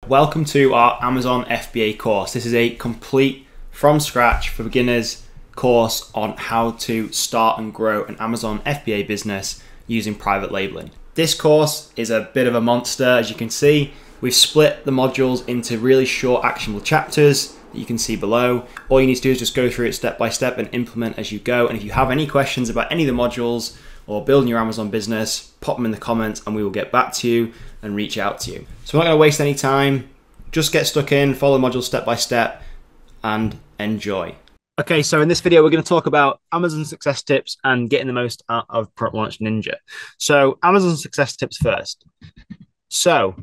Welcome to our Amazon FBA course. This is a complete from scratch for beginners course on how to start and grow an Amazon FBA business using private labeling. This course is a bit of a monster. As you can see, we've split the modules into really short actionable chapters that you can see below. All you need to do is just go through it step by step and implement as you go. And if you have any questions about any of the modules or building your Amazon business, pop them in the comments and we will get back to you and reach out to you. So we're not going to waste any time. Just get stuck in, follow the modules step by step and enjoy. Okay, so in this video, we're going to talk about Amazon success tips and getting the most out of Product Launch Ninja. So Amazon success tips first. So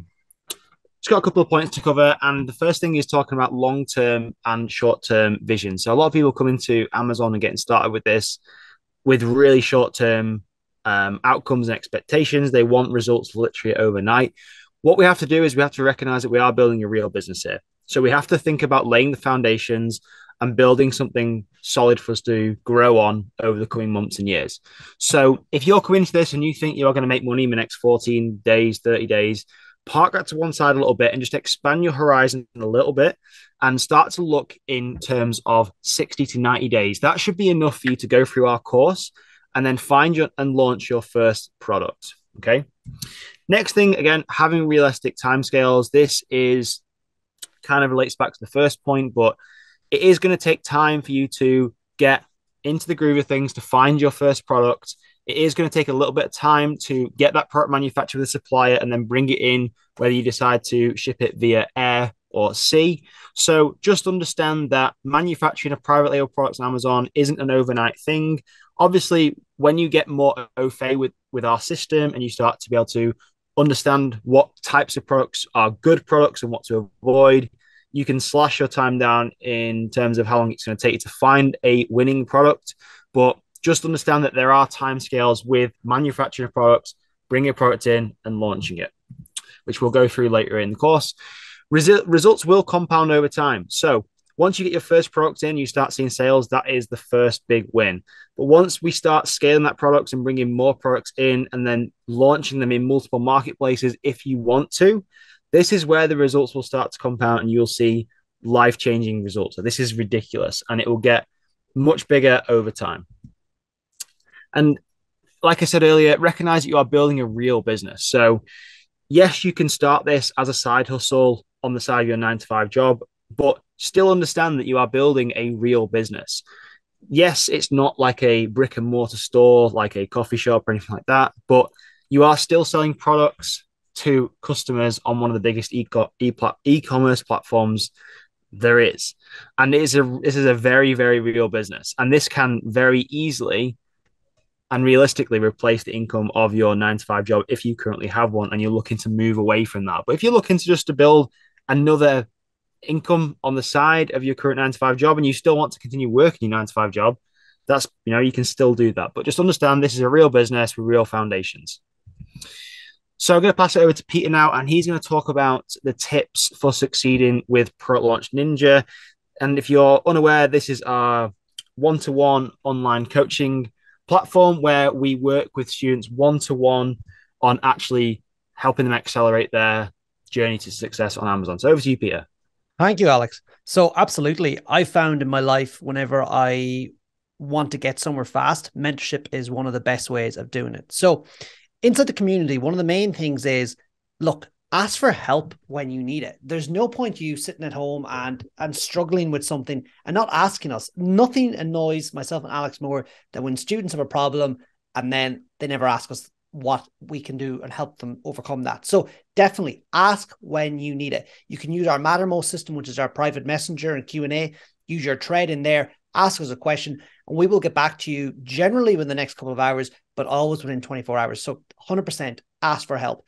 just got a couple of points to cover. And the first thing is talking about long-term and short-term vision. So a lot of people come into Amazon and getting started with this with really short-term outcomes and expectations. They want results literally overnight. What we have to do is we have to recognize that we are building a real business here. So we have to think about laying the foundations and building something solid for us to grow on over the coming months and years. So if you're coming into this and you think you are going to make money in the next 14 days, 30 days, park that to one side a little bit and just expand your horizon a little bit and start to look in terms of 60 to 90 days. That should be enough for you to go through our course and then find your and launch your first product. Okay. Next thing, again, having realistic timescales. This is kind of relates back to the first point, but it is going to take time for you to get into the groove of things, to find your first product. It is going to take a little bit of time to get that product manufactured with a supplier and then bring it in, whether you decide to ship it via air or sea. So just understand that manufacturing a private label products on Amazon isn't an overnight thing. Obviously, when you get more au fait with our system and you start to be able to understand what types of products are good products and what to avoid, you can slash your time down in terms of how long it's going to take you to find a winning product. But just understand that there are timescales with manufacturing products, bringing a product in and launching it, which we'll go through later in the course. Results will compound over time. So once you get your first product in, you start seeing sales. That is the first big win. But once we start scaling that product and bringing more products in and then launching them in multiple marketplaces, if you want to, this is where the results will start to compound and you'll see life-changing results. So this is ridiculous and it will get much bigger over time. And like I said earlier, recognize that you are building a real business. So yes, you can start this as a side hustle on the side of your 9-to-5 job, but still understand that you are building a real business. Yes, it's not like a brick and mortar store, like a coffee shop or anything like that, but you are still selling products to customers on one of the biggest e-commerce platforms there is. And this is a very, very real business. And this can very easily and realistically replace the income of your 9-to-5 job if you currently have one and you're looking to move away from that. But if you're looking to build another income on the side of your current 9-to-5 job and you still want to continue working your 9-to-5 job, that's, you can still do that. But just understand this is a real business with real foundations. So I'm going to pass it over to Peter now, and he's going to talk about the tips for succeeding with Product Launch Ninja. And if you're unaware, this is our one-to-one online coaching platform where we work with students one-to-one on actually helping them accelerate their journey to success on Amazon. So over to you, Peter. Thank you, Alex. So absolutely, I found in my life whenever I want to get somewhere fast, mentorship is one of the best ways of doing it. So inside the community, one of the main things is, look, ask for help when you need it. There's no point you sitting at home and struggling with something and not asking us. Nothing annoys myself and Alex more than when students have a problem and then they never ask us what we can do and help them overcome that. So definitely ask when you need it. You can use our Mattermost system, which is our private messenger and Q&A. Use your thread in there, ask us a question, and we will get back to you generally within the next couple of hours, but always within 24 hours. So 100% ask for help.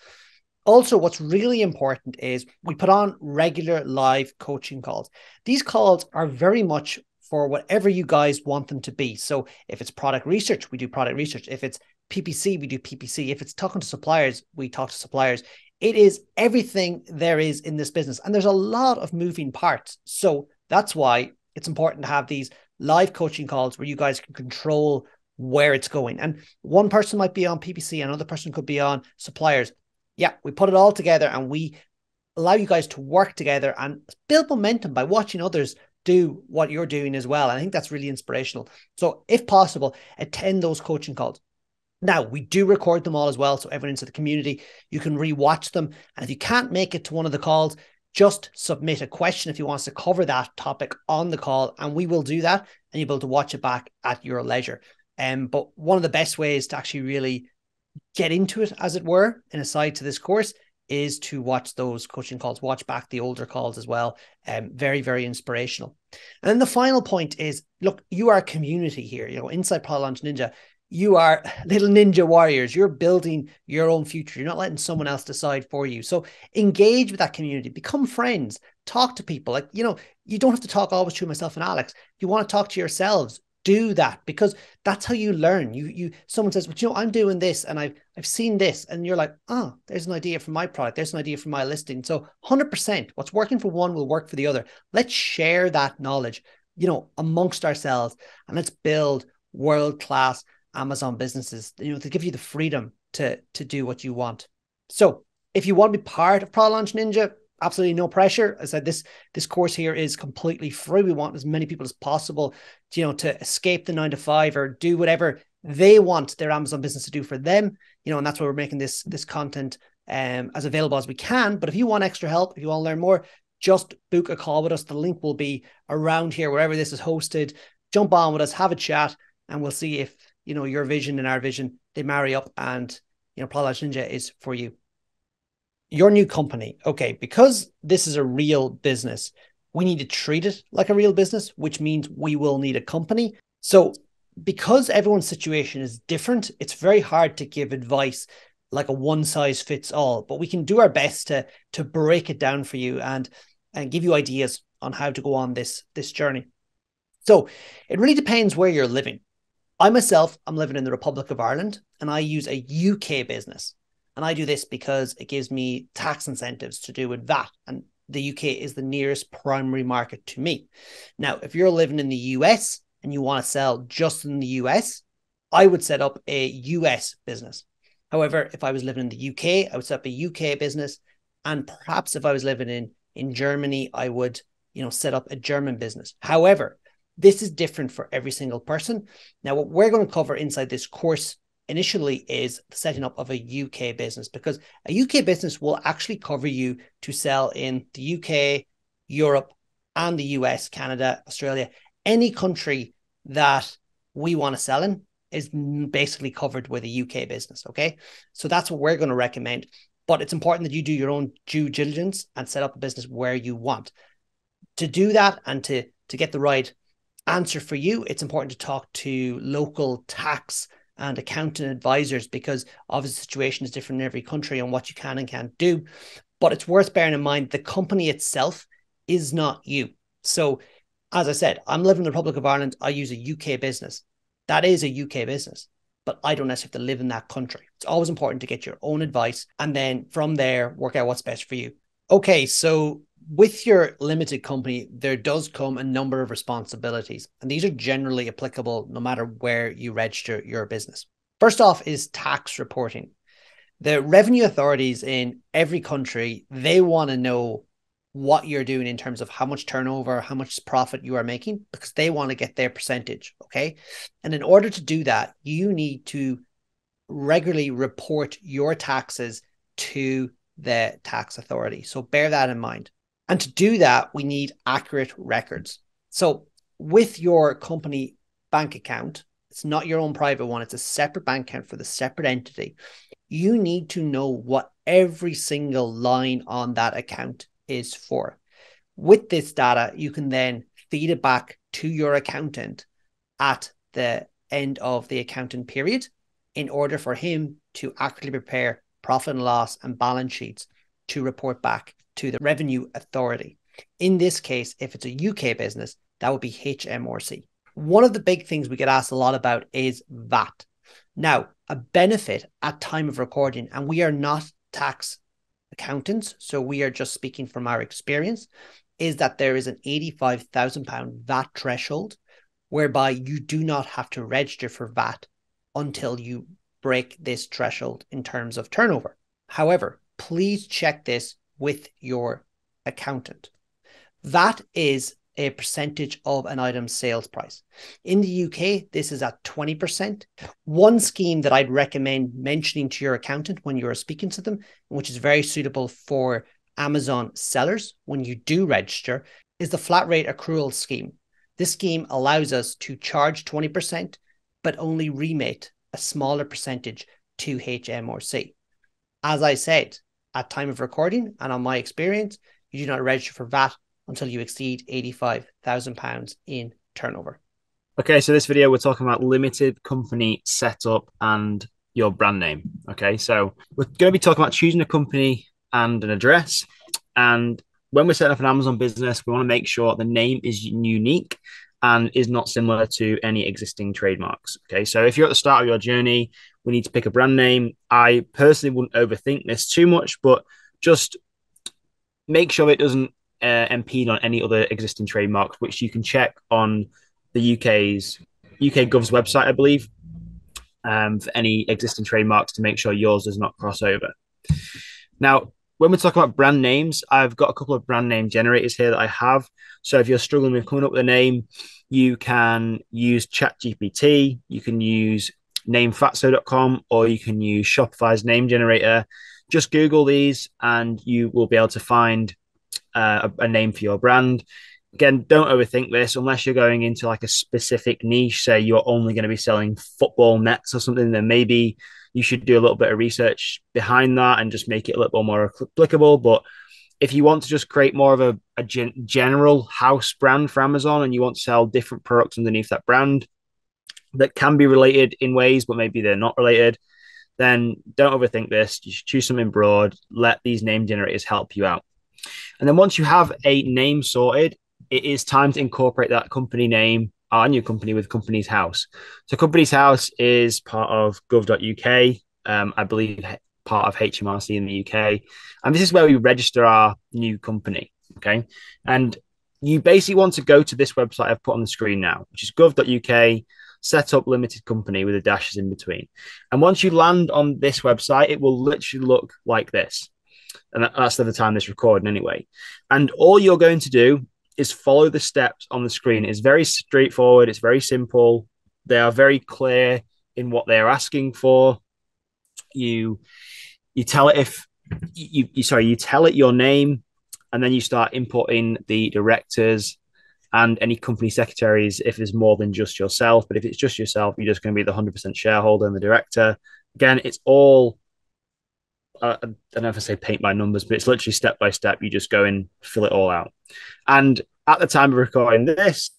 Also, what's really important is we put on regular live coaching calls. These calls are very much for whatever you guys want them to be. So if it's product research, we do product research. If it's PPC, we do PPC. If it's talking to suppliers, we talk to suppliers. It is everything there is in this business. And there's a lot of moving parts. So that's why it's important to have these live coaching calls where you guys can control where it's going. And one person might be on PPC, another person could be on suppliers. Yeah, we put it all together and we allow you guys to work together and build momentum by watching others do what you're doing as well. And I think that's really inspirational. So if possible, attend those coaching calls. Now, we do record them all as well. So everyone into the community, you can rewatch them. And if you can't make it to one of the calls, just submit a question if you want us to cover that topic on the call, and we will do that, and you'll be able to watch it back at your leisure. But one of the best ways to actually really get into it, as it were, in aside to this course, is to watch those coaching calls, watch back the older calls as well. Very, very inspirational. And then the final point is, look, you are a community here, inside Product Launch Ninja. You are little ninja warriors. You're building your own future. You're not letting someone else decide for you. So engage with that community, become friends, talk to people. You don't have to talk always to myself and Alex. You want to talk to yourselves, do that, because that's how you learn. Someone says, but I'm doing this and I've seen this, and you're like, oh, there's an idea for my product. There's an idea for my listing. So 100%, what's working for one will work for the other. Let's share that knowledge, amongst ourselves, and let's build world-class Amazon businesses, to give you the freedom to do what you want. So if you want to be part of Product Launch Ninja, absolutely no pressure. As I said, this course here is completely free. We want as many people as possible, to escape the 9-to-5 or do whatever they want their Amazon business to do for them, and that's why we're making this content as available as we can. But if you want extra help, if you want to learn more, just book a call with us. The link will be around here, wherever this is hosted. Jump on with us, have a chat, and we'll see if your vision and our vision, they marry up, and Product Launch Ninja is for you. Your new company. Okay, because this is a real business, we need to treat it like a real business, which means we will need a company. So because everyone's situation is different, it's very hard to give advice like a one size fits all, but we can do our best to break it down for you and give you ideas on how to go on this journey. So it really depends where you're living. I myself, I'm living in the Republic of Ireland, and I use a UK business. And I do this because it gives me tax incentives to do with VAT. And the UK is the nearest primary market to me. Now, if you're living in the US and you want to sell just in the US, I would set up a US business. However, if I was living in the UK, I would set up a UK business. And perhaps if I was living in Germany, I would, set up a German business. However, this is different for every single person. Now, what we're going to cover inside this course initially is the setting up of a UK business, because a UK business will actually cover you to sell in the UK, Europe, and the US, Canada, Australia. Any country that we want to sell in is basically covered with a UK business, okay? So that's what we're going to recommend. But it's important that you do your own due diligence and set up a business where you want. To do that and to get the right answer for you, it's important to talk to local tax and accountant advisors, because obviously the situation is different in every country on what you can and can't do. But it's worth bearing in mind the company itself is not you. So as I said, I'm living in the Republic of Ireland. I use a UK business. That is a UK business, but I don't necessarily have to live in that country. It's always important to get your own advice, and then from there, work out what's best for you. Okay, so with your limited company, there does come a number of responsibilities, and these are generally applicable no matter where you register your business. First off is tax reporting. The revenue authorities in every country, they want to know what you're doing in terms of how much turnover, how much profit you are making, because they want to get their percentage, okay? And in order to do that, you need to regularly report your taxes to the tax authority. So bear that in mind. And to do that, we need accurate records. So with your company bank account, it's not your own private one, it's a separate bank account for the separate entity. You need to know what every single line on that account is for. With this data, you can then feed it back to your accountant at the end of the accounting period in order for him to accurately prepare profit and loss and balance sheets to report back to the revenue authority. In this case, if it's a UK business, that would be HMRC. One of the big things we get asked a lot about is VAT. Now, a benefit at time of recording, and we are not tax accountants, so we are just speaking from our experience, is that there is an £85,000 VAT threshold, whereby you do not have to register for VAT until you break this threshold in terms of turnover. However, please check this with your accountant. VAT is a percentage of an item's sales price. In the UK, this is at 20%. One scheme that I'd recommend mentioning to your accountant when you're speaking to them, which is very suitable for Amazon sellers when you do register, is the flat rate accrual scheme. This scheme allows us to charge 20%, but only remit a smaller percentage to HMRC. As I said, at time of recording and on my experience, you do not register for VAT until you exceed £85,000 in turnover. Okay, so this video, we're talking about limited company setup and your brand name. Okay, so we're going to be talking about choosing a company and an address. And when we're setting up an Amazon business, we want to make sure the name is unique and is not similar to any existing trademarks. Okay, so if you're at the start of your journey, we need to pick a brand name. I personally wouldn't overthink this too much, but just make sure it doesn't impede on any other existing trademarks, which you can check on the UK Gov's website, I believe, for any existing trademarks to make sure yours does not cross over. Now, when we talk about brand names, I've got a couple of brand name generators here that I have. So if you're struggling with coming up with a name, you can use ChatGPT, you can use namefatso.com, or you can use Shopify's name generator. Just Google these and you will be able to find a name for your brand. Again, don't overthink this unless you're going into like a specific niche. Say you're only going to be selling football nets or something, then maybe you should do a little bit of research behind that and just make it a little bit more applicable. But if you want to just create more of a general house brand for Amazon and you want to sell different products underneath that brand that can be related in ways, but maybe they're not related, then don't overthink this. You should choose something broad. Let these name generators help you out. And then once you have a name sorted, it is time to incorporate that company name on your company with Company's House. So Company's House is part of gov.uk, I believe part of HMRC in the UK. And this is where we register our new company, okay? And you basically want to go to this website I've put on the screen now, which is gov.uk, set up limited company with the dashes in between. And once you land on this website, it will literally look like this. And that's the time this recording anyway. And all you're going to do is follow the steps on the screen. It's very straightforward. It's very simple. They are very clear in what they're asking for. You tell it you tell it your name, and then you start inputting the directors and any company secretaries if there's more than just yourself. But if it's just yourself, you're just going to be the 100% shareholder and the director. Again, it's all I don't know if I say paint by numbers, but it's literally step by step. You just go and fill it all out. And at the time of recording this,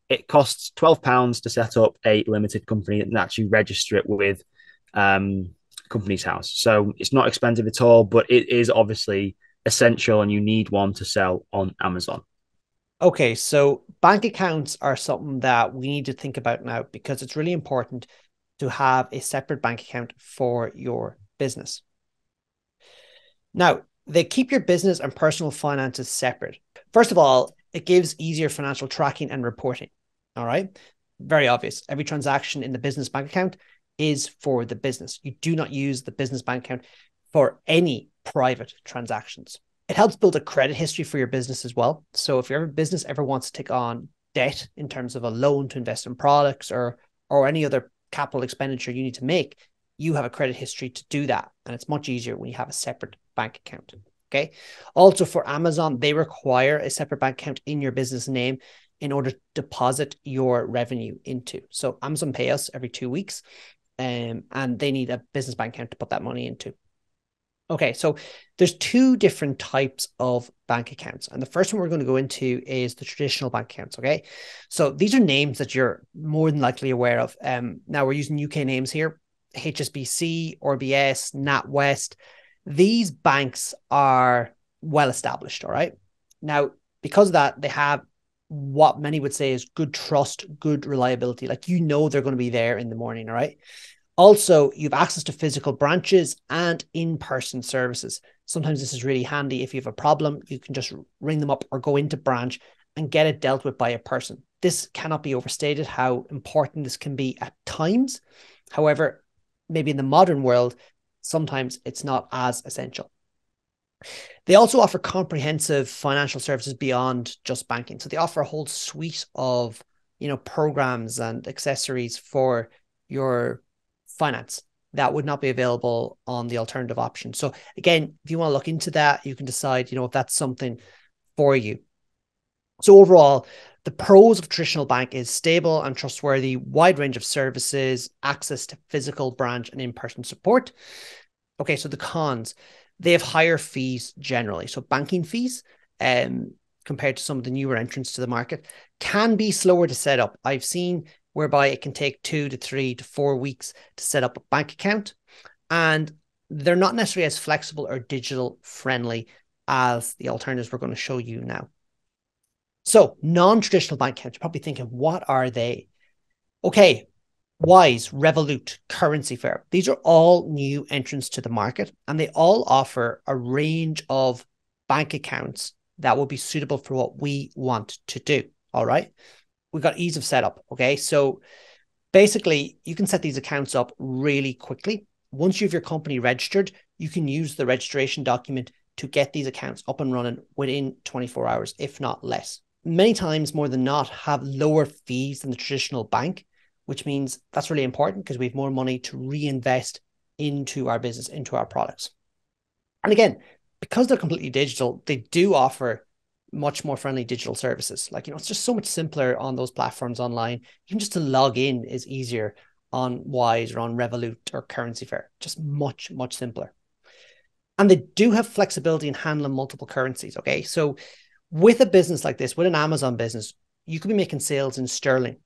it costs £12 to set up a limited company and actually register it with Company's House. So it's not expensive at all, but it is obviously essential and you need one to sell on Amazon. Okay, so bank accounts are something that we need to think about now because it's really important to have a separate bank account for your business. Now, they keep your business and personal finances separate. First of all, it gives easier financial tracking and reporting. All right. Very obvious. Every transaction in the business bank account is for the business. You do not use the business bank account for any private transactions. It helps build a credit history for your business as well. So if your business ever wants to take on debt in terms of a loan to invest in products or any other capital expenditure you need to make, you have a credit history to do that. And it's much easier when you have a separate bank account. Okay. Also for Amazon, they require a separate bank account in your business name in order to deposit your revenue into. So Amazon pay us every 2 weeks, and they need a business bank account to put that money into. Okay, so there's two different types of bank accounts. And the first one we're going to go into is the traditional bank accounts, okay? So these are names that you're more than likely aware of. Now we're using UK names here, HSBC, RBS, NatWest. These banks are well established, all right? Now, because of that, they have what many would say is good trust, good reliability. Like, you know, they're going to be there in the morning, all right? Also, you have access to physical branches and in-person services. Sometimes this is really handy. If you have a problem, you can just ring them up or go into branch and get it dealt with by a person. This cannot be overstated how important this can be at times. However, maybe in the modern world, sometimes it's not as essential. They also offer comprehensive financial services beyond just banking. So they offer a whole suite of, programs and accessories for your finance that would not be available on the alternative option. So again, if you want to look into that, you can decide, if that's something for you. So overall, the pros of traditional bank is stable and trustworthy, wide range of services, access to physical branch and in-person support. Okay, so the cons, they have higher fees generally. So banking fees, compared to some of the newer entrants to the market, can be slower to set up. I've seen whereby it can take 2 to 3 to 4 weeks to set up a bank account, and they're not necessarily as flexible or digital friendly as the alternatives we're going to show you now. So non-traditional bank accounts, you're probably thinking, what are they? Okay, Wise, Revolut, Currency Fair. These are all new entrants to the market, and they all offer a range of bank accounts that will be suitable for what we want to do. All right. We've got ease of setup. Okay. So basically, you can set these accounts up really quickly. Once you have your company registered, you can use the registration document to get these accounts up and running within 24 hours, if not less. Many times, more than not, have lower fees than the traditional bank, which means that's really important because we have more money to reinvest into our business, into our products. And again, because they're completely digital, they do offer much more friendly digital services. Like, it's just so much simpler on those platforms online. Even just to log in is easier on Wise or on Revolut or Currency Fair. Just much, much simpler. And they do have flexibility in handling multiple currencies. Okay. So with a business like this, with an Amazon business, you could be making sales in sterling.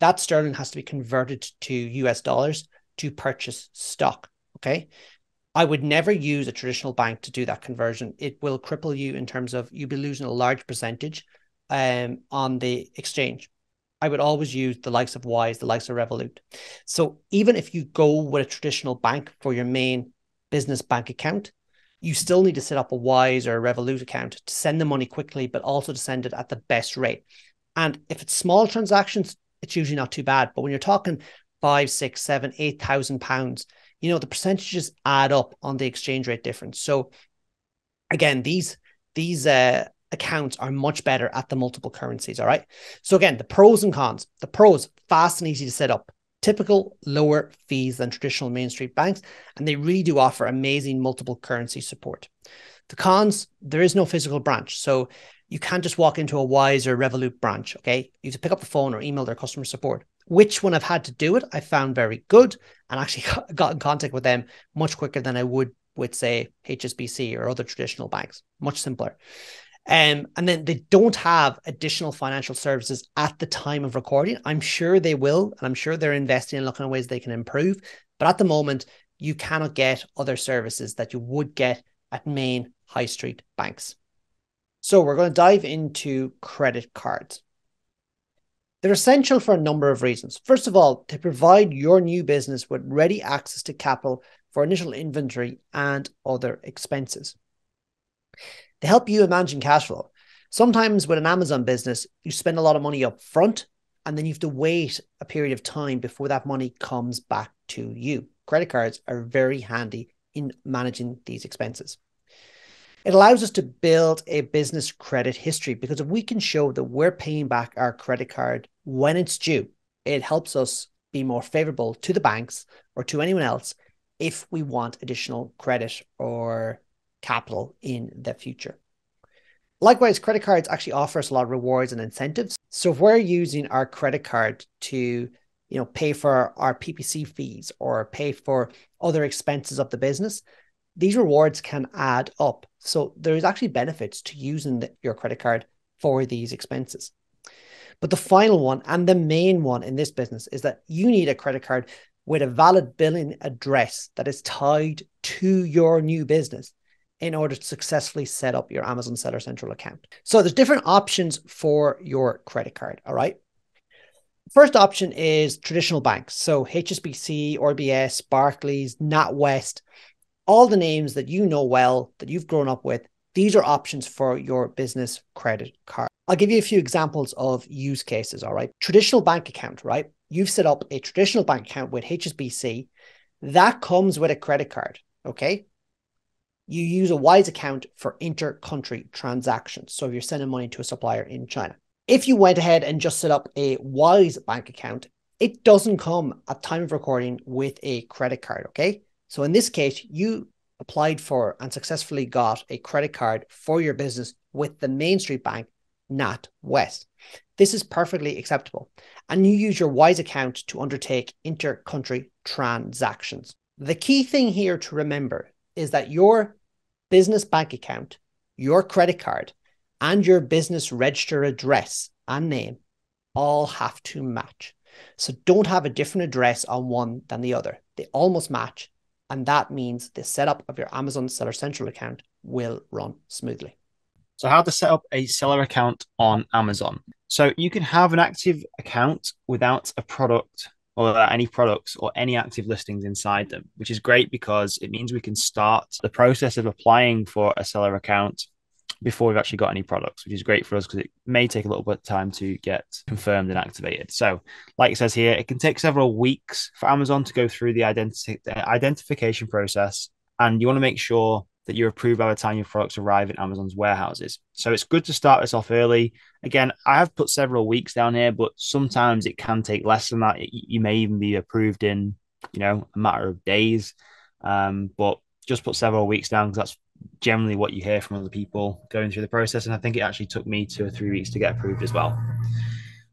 That sterling has to be converted to US dollars to purchase stock. Okay. I would never use a traditional bank to do that conversion. It will cripple you in terms of you'll be losing a large percentage on the exchange. I would always use the likes of Wise, the likes of Revolut. So even if you go with a traditional bank for your main business bank account, you still need to set up a Wise or a Revolut account to send the money quickly, but also to send it at the best rate. And if it's small transactions, it's usually not too bad. But when you're talking 5, 6, 7, 8,000 pounds, the percentages add up on the exchange rate difference. So again, these accounts are much better at the multiple currencies. All right. So again, the pros and cons. The pros, fast and easy to set up. Typical lower fees than traditional Main Street banks, and they really do offer amazing multiple currency support. The cons, there is no physical branch. So you can't just walk into a Wise or Revolut branch, okay? You have to pick up the phone or email their customer support. Which, when I've had to do it, I found very good and actually got in contact with them much quicker than I would with, say, HSBC or other traditional banks. Much simpler. And then they don't have additional financial services at the time of recording. I'm sure they will, and I'm sure they're investing in looking at ways they can improve. But at the moment, you cannot get other services that you would get at main high street banks. So we're going to dive into credit cards. They're essential for a number of reasons. First of all, to provide your new business with ready access to capital for initial inventory and other expenses. They help you in managing cash flow. Sometimes with an Amazon business, you spend a lot of money up front, and then you have to wait a period of time before that money comes back to you. Credit cards are very handy in managing these expenses. It allows us to build a business credit history, because if we can show that we're paying back our credit card when it's due, it helps us be more favorable to the banks or to anyone else if we want additional credit or capital in the future. Likewise, credit cards actually offer us a lot of rewards and incentives. So if we're using our credit card to, pay for our PPC fees or pay for other expenses of the business, these rewards can add up. So there's actually benefits to using your credit card for these expenses. But the final one, and the main one in this business, is that you need a credit card with a valid billing address that is tied to your new business in order to successfully set up your Amazon Seller Central account. So there's different options for your credit card, all right? First option is traditional banks. So HSBC, RBS, Barclays, NatWest, all the names that you know well, that you've grown up with, these are options for your business credit card. I'll give you a few examples of use cases, all right? Traditional bank account, right? You've set up a traditional bank account with HSBC. That comes with a credit card, okay? You use a Wise account for inter-country transactions. So if you're sending money to a supplier in China. If you went ahead and just set up a Wise bank account, it doesn't come at time of recording with a credit card, okay? So in this case, you applied for and successfully got a credit card for your business with the Main Street Bank, NatWest. This is perfectly acceptable. And you use your Wise account to undertake inter-country transactions. The key thing here to remember is that your business bank account, your credit card, and your business register address and name all have to match. So don't have a different address on one than the other. They almost match. And that means the setup of your Amazon Seller Central account will run smoothly. So how to set up a seller account on Amazon. So you can have an active account without a product or without any products or any active listings inside them, which is great because it means we can start the process of applying for a seller account before we've actually got any products, which is great for us because it may take a little bit of time to get confirmed and activated. So like it says here, it can take several weeks for Amazon to go through the identification process. And you want to make sure that you're approved by the time your products arrive in Amazon's warehouses. So it's good to start this off early. Again, I have put several weeks down here, but sometimes it can take less than that. You may even be approved in, a matter of days. But just put several weeks down because that's generally what you hear from other people going through the process. And I think it actually took me 2 or 3 weeks to get approved as well.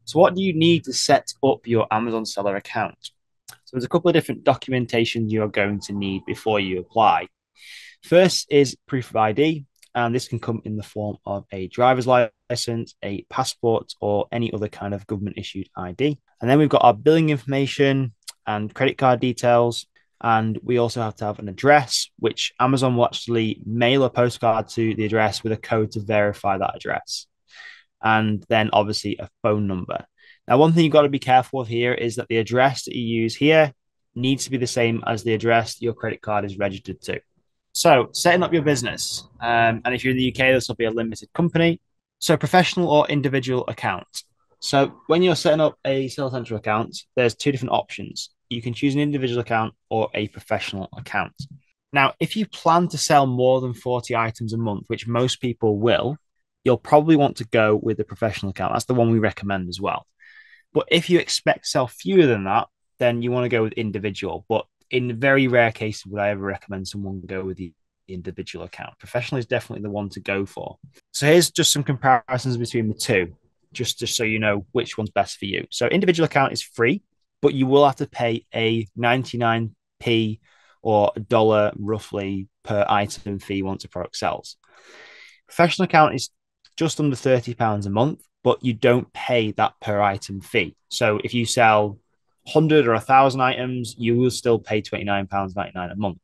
So what do you need to set up your Amazon seller account? So there's a couple of different documentation you're going to need before you apply. First is proof of ID, and this can come in the form of a driver's license, a passport, or any other kind of government issued ID. And then we've got our billing information and credit card details. And we also have to have an address, which Amazon will actually mail a postcard to the address with a code to verify that address. And then obviously a phone number. Now, one thing you've got to be careful of here is that the address that you use here needs to be the same as the address your credit card is registered to. So setting up your business, and if you're in the UK, this will be a limited company. So professional or individual account. So when you're setting up a Seller Central account, there's 2 different options. You can choose an individual account or a professional account. Now, if you plan to sell more than 40 items a month, which most people will, you'll probably want to go with the professional account. That's the one we recommend as well. But if you expect to sell fewer than that, then you want to go with individual. But in very rare cases would I ever recommend someone go with the individual account. Professional is definitely the one to go for. So here's just some comparisons between the two, just so you know which one's best for you. So individual account is free, but you will have to pay a 99p or $1 roughly per item fee once a product sells. Professional account is just under £30 a month, but you don't pay that per item fee. So if you sell 100 or 1,000 items, you will still pay £29.99 a month.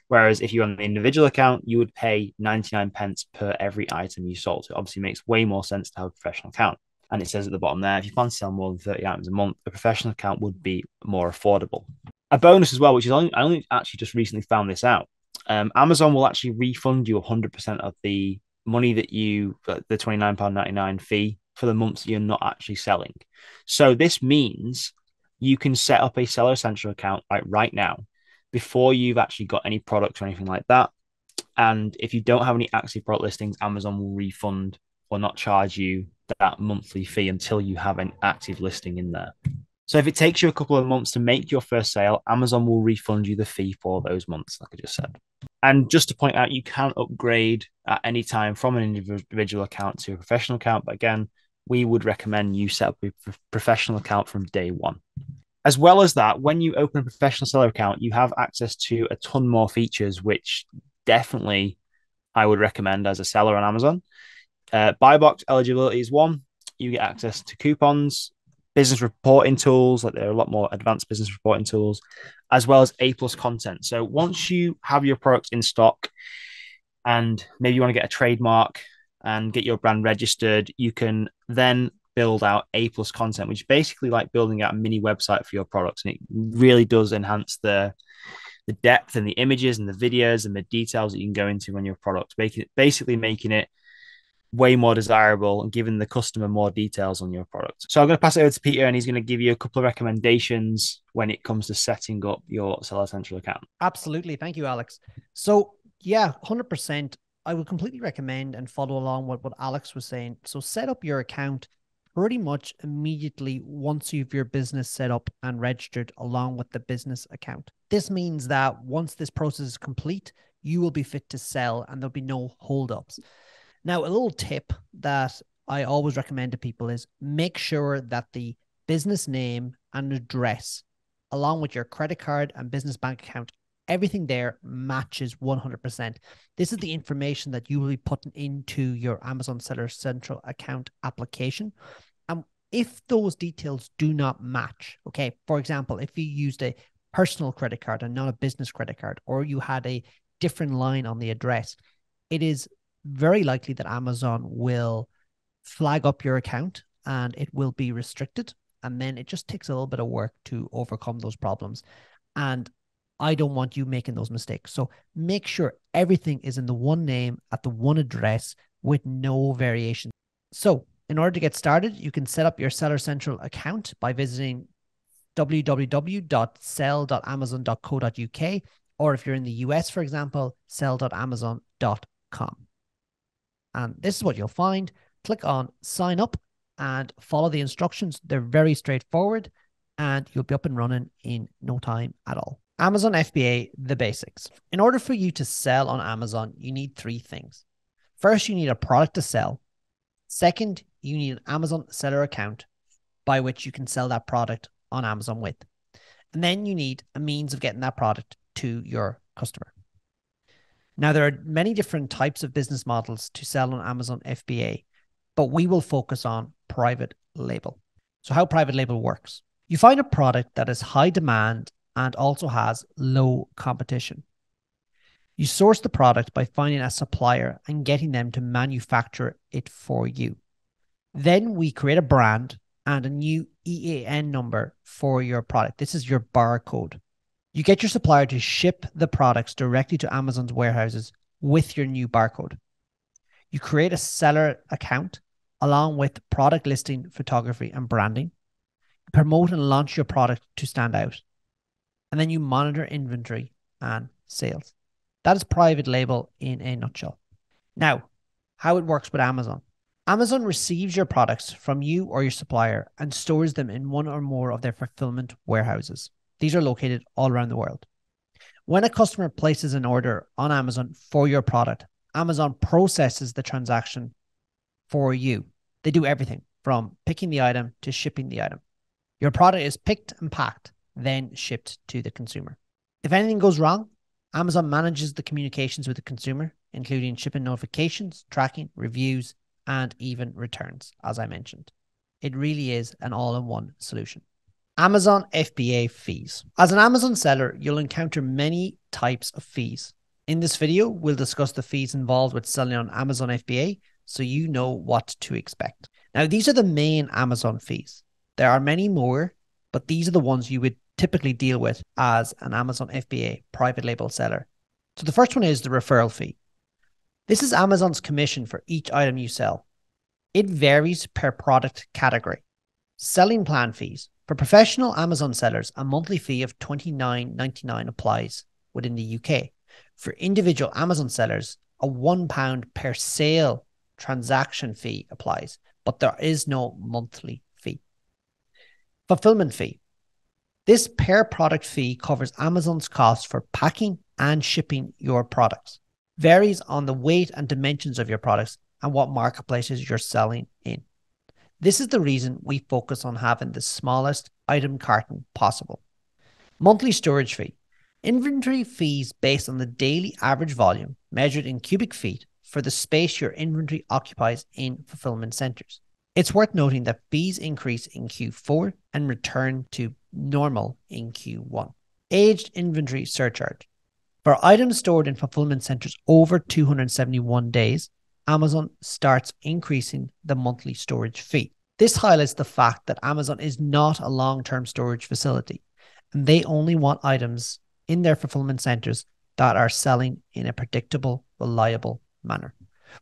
Whereas if you're on the individual account, you would pay 99 pence per every item you sold. So it obviously makes way more sense to have a professional account. And it says at the bottom there, if you plan to sell more than 30 items a month, a professional account would be more affordable. A bonus as well, which is I only actually just recently found this out. Amazon will actually refund you 100% of the money that the £29.99 fee for the months you're not actually selling. So this means you can set up a Seller Central account like right now before you've actually got any products or anything like that. And if you don't have any active product listings, Amazon will refund or not charge you that monthly fee until you have an active listing in there. So if it takes you a couple of months to make your first sale, Amazon will refund you the fee for those months, like I just said. And just to point out, you can upgrade at any time from an individual account to a professional account. But again, we would recommend you set up a professional account from day one. As well as that, when you open a professional seller account, you have access to a ton more features, which definitely I would recommend as a seller on Amazon. Buy box eligibility is one. You get access to coupons, business reporting tools, like there are a lot more advanced business reporting tools, as well as A+ content. So once you have your products in stock and maybe you want to get a trademark and get your brand registered, you can then build out A+ content, which is basically like building out a mini website for your products. And it really does enhance the depth and the images and the videos and the details that you can go into on your products, basically making it way more desirable and giving the customer more details on your product. So I'm going to pass it over to Peter and he's going to give you a couple of recommendations when it comes to setting up your Seller Central account. Absolutely. Thank you, Alex. So Yeah, 100%. I would completely recommend and follow along with what Alex was saying. So set up your account pretty much immediately once you've your business set up and registered along with the business account. This means that once this process is complete, you will be fit to sell and there'll be no holdups. Now, a little tip that I always recommend to people is make sure that the business name and address, along with your credit card and business bank account, everything there matches 100%. This is the information that you will be putting into your Amazon Seller Central account application. And if those details do not match, okay, for example, if you used a personal credit card and not a business credit card, or you had a different line on the address, it is very likely that Amazon will flag up your account and it will be restricted. And then it just takes a little bit of work to overcome those problems. And I don't want you making those mistakes. So make sure everything is in the one name at the one address with no variation. So in order to get started, you can set up your Seller Central account by visiting www.sell.amazon.co.uk, or if you're in the US, for example, sell.amazon.com. And this is what you'll find. Click on sign up and follow the instructions. They're very straightforward and you'll be up and running in no time at all. Amazon FBA, the basics. In order for you to sell on Amazon, you need three things. First, you need a product to sell. Second, you need an Amazon seller account by which you can sell that product on Amazon with. And then you need a means of getting that product to your customer. Now, there are many different types of business models to sell on Amazon FBA, but we will focus on private label. So how private label works. You find a product that is high demand and also has low competition. You source the product by finding a supplier and getting them to manufacture it for you. Then we create a brand and a new EAN number for your product. This is your barcode. You get your supplier to ship the products directly to Amazon's warehouses with your new barcode. You create a seller account along with product listing, photography, and branding. You promote and launch your product to stand out. And then you monitor inventory and sales. That is private label in a nutshell. Now, how it works with Amazon. Amazon receives your products from you or your supplier and stores them in one or more of their fulfillment warehouses. These are located all around the world. When a customer places an order on Amazon for your product, Amazon processes the transaction for you. They do everything from picking the item to shipping the item. Your product is picked and packed, then shipped to the consumer. If anything goes wrong, Amazon manages the communications with the consumer, including shipping notifications, tracking, reviews, and even returns, as I mentioned. It really is an all-in-one solution. Amazon FBA fees. As an Amazon seller, you'll encounter many types of fees. In this video, we'll discuss the fees involved with selling on Amazon FBA so you know what to expect. Now, these are the main Amazon fees. There are many more, but these are the ones you would typically deal with as an Amazon FBA private label seller. So the first one is the referral fee. This is Amazon's commission for each item you sell. It varies per product category. Selling plan fees. For professional Amazon sellers, a monthly fee of $29.99 applies within the UK. For individual Amazon sellers, a £1 per sale transaction fee applies, but there is no monthly fee. Fulfillment fee. This per product fee covers Amazon's costs for packing and shipping your products. Varies on the weight and dimensions of your products and what marketplaces you're selling in. This is the reason we focus on having the smallest item carton possible. Monthly storage fee. Inventory fees based on the daily average volume measured in cubic feet for the space your inventory occupies in fulfillment centers. It's worth noting that fees increase in Q4 and return to normal in Q1. Aged inventory surcharge. For items stored in fulfillment centers over 271 days, Amazon starts increasing the monthly storage fee. This highlights the fact that Amazon is not a long-term storage facility, and they only want items in their fulfillment centers that are selling in a predictable, reliable manner.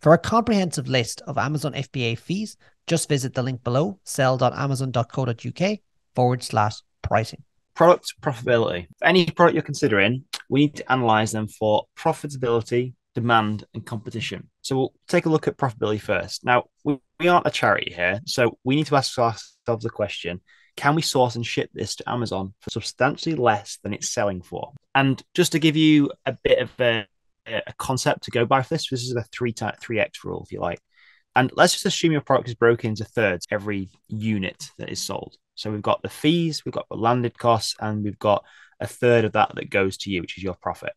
For a comprehensive list of Amazon FBA fees, just visit the link below, sell.amazon.co.uk/pricing. Product profitability. For any product you're considering, we need to analyze them for profitability, demand, and competition. So we'll take a look at profitability first. Now, we aren't a charity here, so we need to ask ourselves the question, can we source and ship this to Amazon for substantially less than it's selling for? And just to give you a bit of a concept to go by for this is a 3x rule, if you like. And let's just assume your product is broken into thirds every unit that is sold. So we've got the fees, we've got the landed costs, and we've got a third of that goes to you, which is your profit.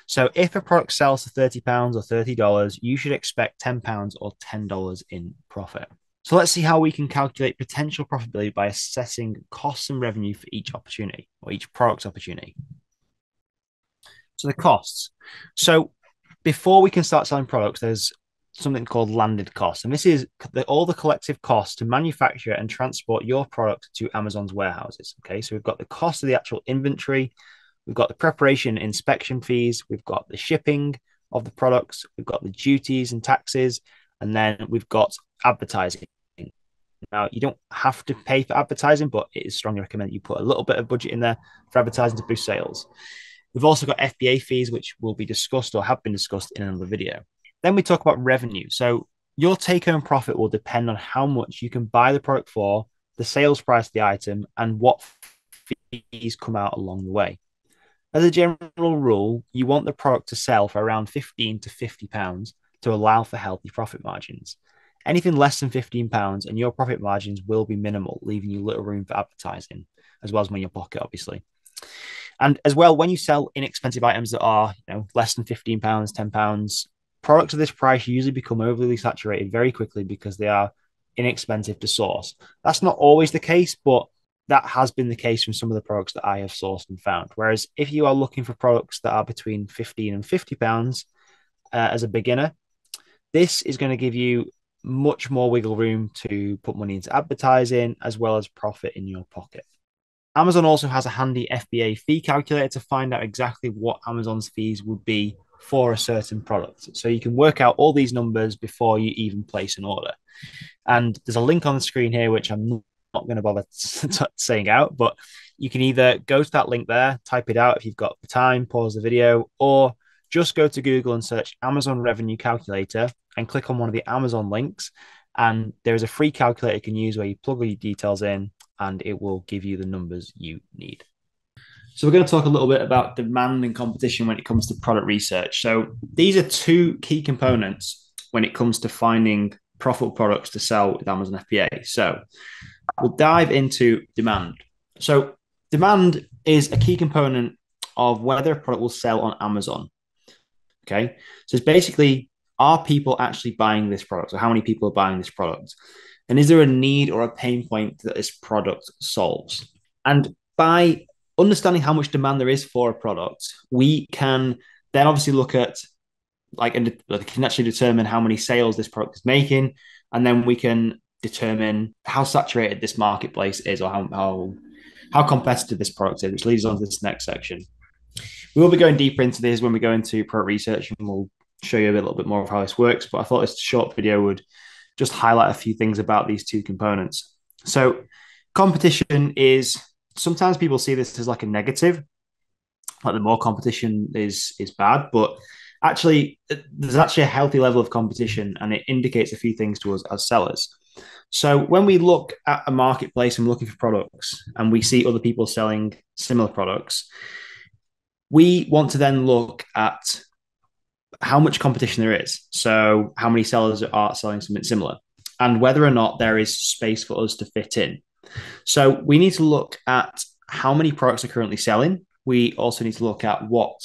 So if a product sells for £30 or $30, you should expect £10 or $10 in profit. So let's see how we can calculate potential profitability by assessing costs and revenue for each opportunity or each product opportunity. So the costs. So before we can start selling products, there's something called landed costs. And this is all the collective costs to manufacture and transport your product to Amazon's warehouses. Okay, so we've got the cost of the actual inventory, we've got the preparation inspection fees, we've got the shipping of the products, we've got the duties and taxes, and then we've got advertising. Now, you don't have to pay for advertising, but it is strongly recommended you put a little bit of budget in there for advertising to boost sales. We've also got FBA fees, which will be discussed or have been discussed in another video. Then we talk about revenue. So your take-home profit will depend on how much you can buy the product for, the sales price of the item, and what fees come out along the way. As a general rule, you want the product to sell for around £15 to £50 to allow for healthy profit margins. Anything less than £15 and your profit margins will be minimal, leaving you little room for advertising, as well as money in your pocket, obviously. And as well, when you sell inexpensive items that are, less than £15, £10, products of this price usually become overly saturated very quickly because they are inexpensive to source. That's not always the case, but that has been the case from some of the products that I have sourced and found. Whereas if you are looking for products that are between £15 and £50 as a beginner, this is going to give you much more wiggle room to put money into advertising as well as profit in your pocket. Amazon also has a handy FBA fee calculator to find out exactly what Amazon's fees would be for a certain product. So you can work out all these numbers before you even place an order. And there's a link on the screen here, which I'm not going to bother saying out, but you can either go to that link there, type it out if you've got the time, pause the video, or just go to Google and search Amazon Revenue Calculator and click on one of the Amazon links. And there is a free calculator you can use where you plug all your details in and it will give you the numbers you need. So we're going to talk a little bit about demand and competition when it comes to product research. So these are two key components when it comes to finding profitable products to sell with Amazon FBA. So we'll dive into demand. So demand is a key component of whether a product will sell on Amazon. Okay, so it's basically, are people actually buying this product? So how many people are buying this product? And is there a need or a pain point that this product solves? And by understanding how much demand there is for a product, we can then obviously look at and can actually determine how many sales this product is making, and then we can determine how saturated this marketplace is or how competitive this product is, which leads on to this next section. We will be going deeper into this when we go into product research, and we'll show you a little bit more of how this works. But I thought this short video would just highlight a few things about these two components. So competition is, sometimes people see this as like a negative, like the more competition is bad, but actually there's actually a healthy level of competition and it indicates a few things to us as sellers. So when we look at a marketplace and we're looking for products and we see other people selling similar products, we want to then look at how much competition there is. So how many sellers are selling something similar and whether or not there is space for us to fit in. So we need to look at how many products are currently selling. We also need to look at what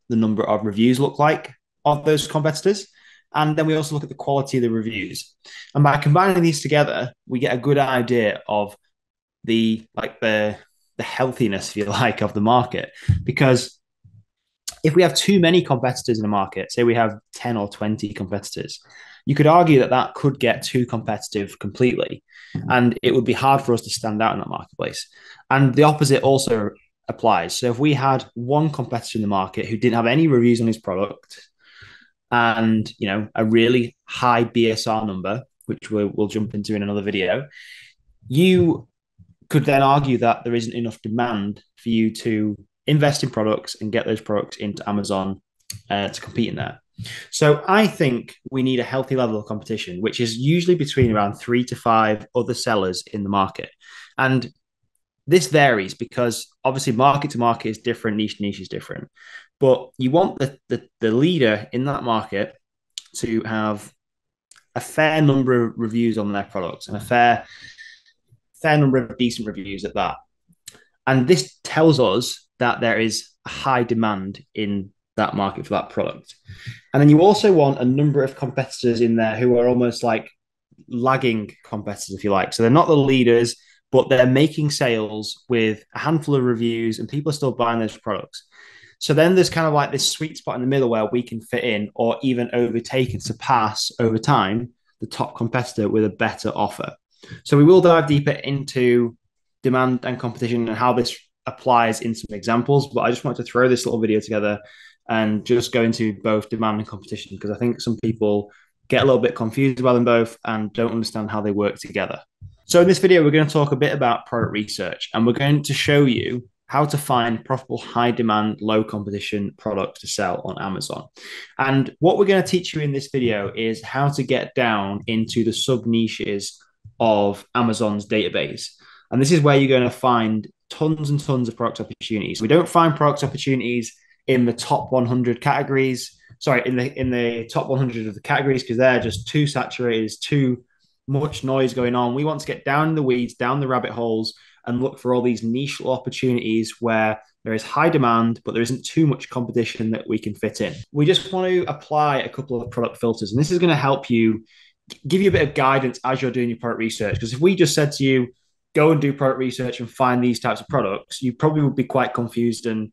the number of reviews look like of those competitors. And then we also look at the quality of the reviews. And by combining these together, we get a good idea of the healthiness, if you like, of the market. Because if we have too many competitors in the market, say we have 10 or 20 competitors, you could argue that that could get too competitive completely. And it would be hard for us to stand out in that marketplace. And the opposite also applies. So if we had one competitor in the market who didn't have any reviews on his product and, a really high BSR number, which we'll jump into in another video, you could then argue that there isn't enough demand for you to invest in products and get those products into Amazon to compete in there. So I think we need a healthy level of competition, which is usually between around 3 to 5 other sellers in the market. And this varies because obviously market to market is different, niche to niche is different. But you want the leader in that market to have a fair number of reviews on their products and a fair number of decent reviews at that. And this tells us that there is a high demand in that market for that product. And then you also want a number of competitors in there who are almost like lagging competitors, if you like. So they're not the leaders, but they're making sales with a handful of reviews and people are still buying those products. So then there's kind of like this sweet spot in the middle where we can fit in or even overtake and surpass over time the top competitor with a better offer. So we will dive deeper into demand and competition and how this applies in some examples, but I just wanted to throw this little video together and just go into both demand and competition because I think some people get a little bit confused about them both and don't understand how they work together. So in this video, we're going to talk a bit about product research and we're going to show you how to find profitable, high demand, low competition products to sell on Amazon. And what we're going to teach you in this video is how to get down into the sub niches of Amazon's database. And this is where you're going to find tons and tons of product opportunities. We don't find product opportunities in the top 100 categories, in the top 100 of the categories, because they're just too saturated, there's too much noise going on. We want to get down in the weeds, down the rabbit holes, and look for all these niche opportunities where there is high demand, but there isn't too much competition that we can fit in. We just want to apply a couple of product filters, and this is going to help you, give you a bit of guidance as you're doing your product research. Because if we just said to you, go and do product research and find these types of products, you probably would be quite confused and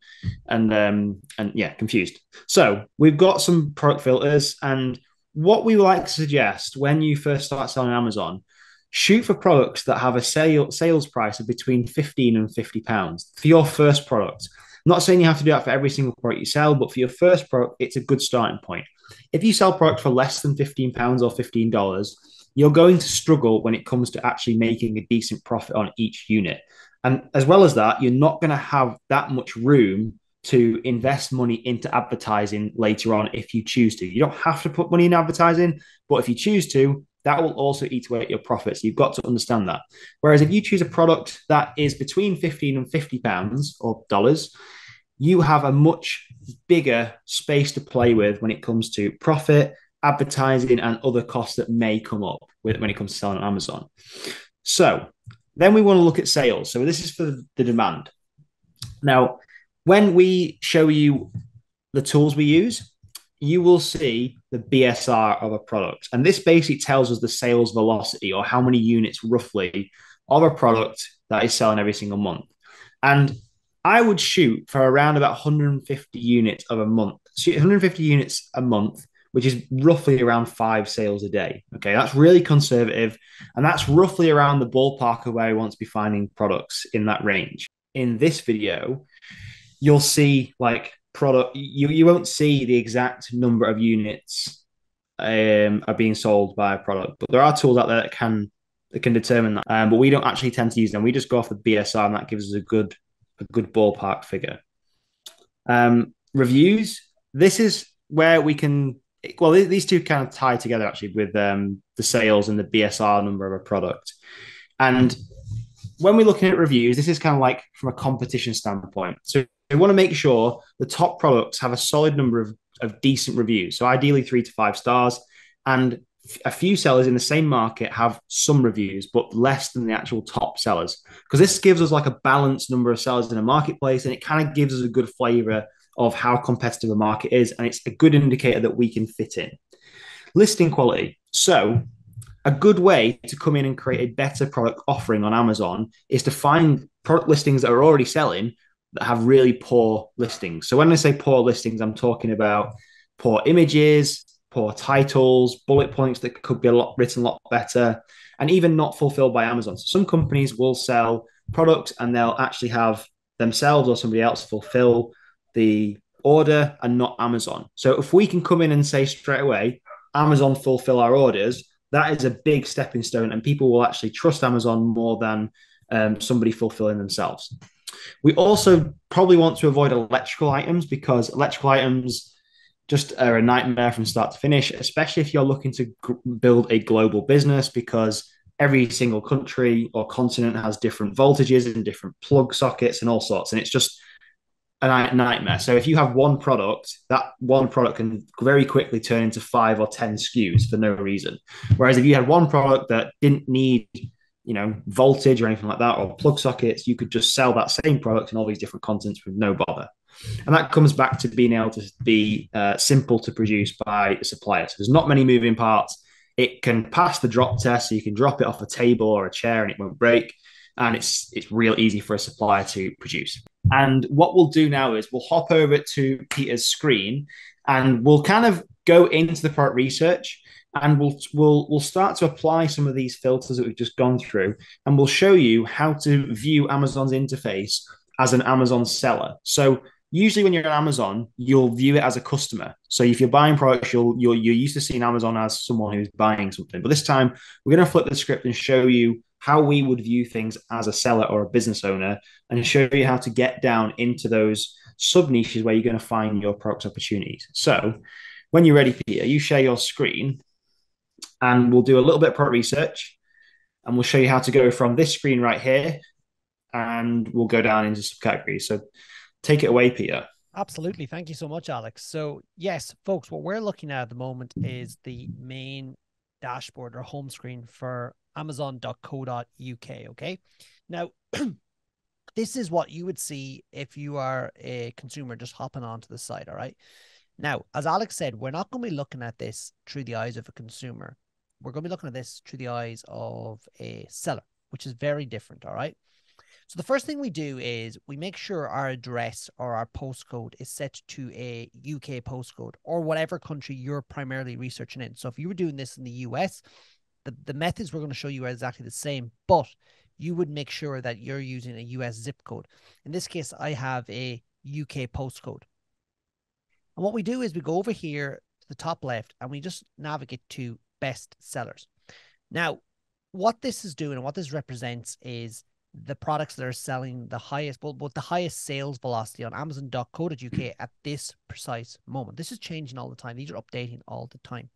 confused. So we've got some product filters, and what we like to suggest when you first start selling on Amazon, shoot for products that have a sales price of between £15 and £50 for your first product. I'm not saying you have to do that for every single product you sell, but for your first product, it's a good starting point. If you sell products for less than £15 or $15, you're going to struggle when it comes to actually making a decent profit on each unit. And as well as that, you're not going to have that much room to invest money into advertising later on if you choose to. You don't have to put money in advertising, but if you choose to, that will also eat away at your profits. You've got to understand that. Whereas if you choose a product that is between £15 and £50 or dollars, you have a much bigger space to play with when it comes to profit, advertising, and other costs that may come up when it comes to selling on Amazon. So then we want to look at sales. So this is for the demand. Now, when we show you the tools we use, you will see the BSR of a product. And this basically tells us the sales velocity or how many units roughly of a product that is selling every single month. And I would shoot for around about 150 units of a month. So 150 units a month, which is roughly around 5 sales a day. Okay, that's really conservative. And that's roughly around the ballpark of where we want to be finding products in that range. In this video, you'll see like product, you won't see the exact number of units are being sold by a product, but there are tools out there that can determine that. But we don't actually tend to use them. We just go off the BSR, and that gives us a good ballpark figure. Reviews. This is where we can. Well, these two kind of tie together actually with the sales and the BSR number of a product. And when we're looking at reviews, this is kind of like from a competition standpoint. So we want to make sure the top products have a solid number of decent reviews. So ideally 3 to 5 stars, and a few sellers in the same market have some reviews, but less than the actual top sellers. Because this gives us like a balanced number of sellers in a marketplace, and it kind of gives us a good flavor of how competitive a market is. And it's a good indicator that we can fit in. Listing quality. So a good way to come in and create a better product offering on Amazon is to find product listings that are already selling that have really poor listings. So when I say poor listings, I'm talking about poor images, poor titles, bullet points that could be written a lot better, and even not fulfilled by Amazon. So some companies will sell products and they'll actually have themselves or somebody else fulfill the order and not Amazon. So if we can come in and say straight away, Amazon fulfill our orders, that is a big stepping stone, and people will actually trust Amazon more than somebody fulfilling themselves. We also probably want to avoid electrical items because electrical items just are a nightmare from start to finish, especially if you're looking to build a global business because every single country or continent has different voltages and different plug sockets and all sorts. And it's just a nightmare. So if you have one product, that one product can very quickly turn into 5 or 10 SKUs for no reason. Whereas if you had one product that didn't need, voltage or anything like that, or plug sockets, you could just sell that same product in all these different continents with no bother. And that comes back to being able to be simple to produce by a supplier. So there's not many moving parts. It can pass the drop test, so you can drop it off a table or a chair and it won't break. And it's real easy for a supplier to produce. And what we'll do now is we'll hop over to Peter's screen and we'll kind of go into the product research and we'll start to apply some of these filters that we've just gone through, and we'll show you how to view Amazon's interface as an Amazon seller. So usually when you're on Amazon, you'll view it as a customer. So if you're buying products, you're used to seeing Amazon as someone who's buying something. But this time we're going to flip the script and show you how we would view things as a seller or a business owner, and show you how to get down into those sub niches where you're going to find your product opportunities. So when you're ready, Peter, you share your screen and we'll do a little bit of product research and we'll show you how to go from this screen right here and we'll go down into subcategories. So take it away, Peter. Absolutely. Thank you so much, Alex. So yes, folks, what we're looking at the moment is the main dashboard or home screen for amazon.co.uk. Okay. Now, this is what you would see if you are a consumer just hopping onto the site. All right. Now, as Alex said, we're not going to be looking at this through the eyes of a consumer. We're going to be looking at this through the eyes of a seller, which is very different. All right. So the first thing we do is we make sure our address or our postcode is set to a UK postcode or whatever country you're primarily researching in. So if you were doing this in the US, the methods we're going to show you are exactly the same, but you would make sure that you're using a US zip code. In this case, I have a UK postcode. And what we do is we go over here to the top left and we just navigate to best sellers. Now, what this is doing and what this represents is the products that are selling the highest, well, the highest sales velocity on amazon.co.uk at this precise moment. This is changing all the time. These are updating all the time.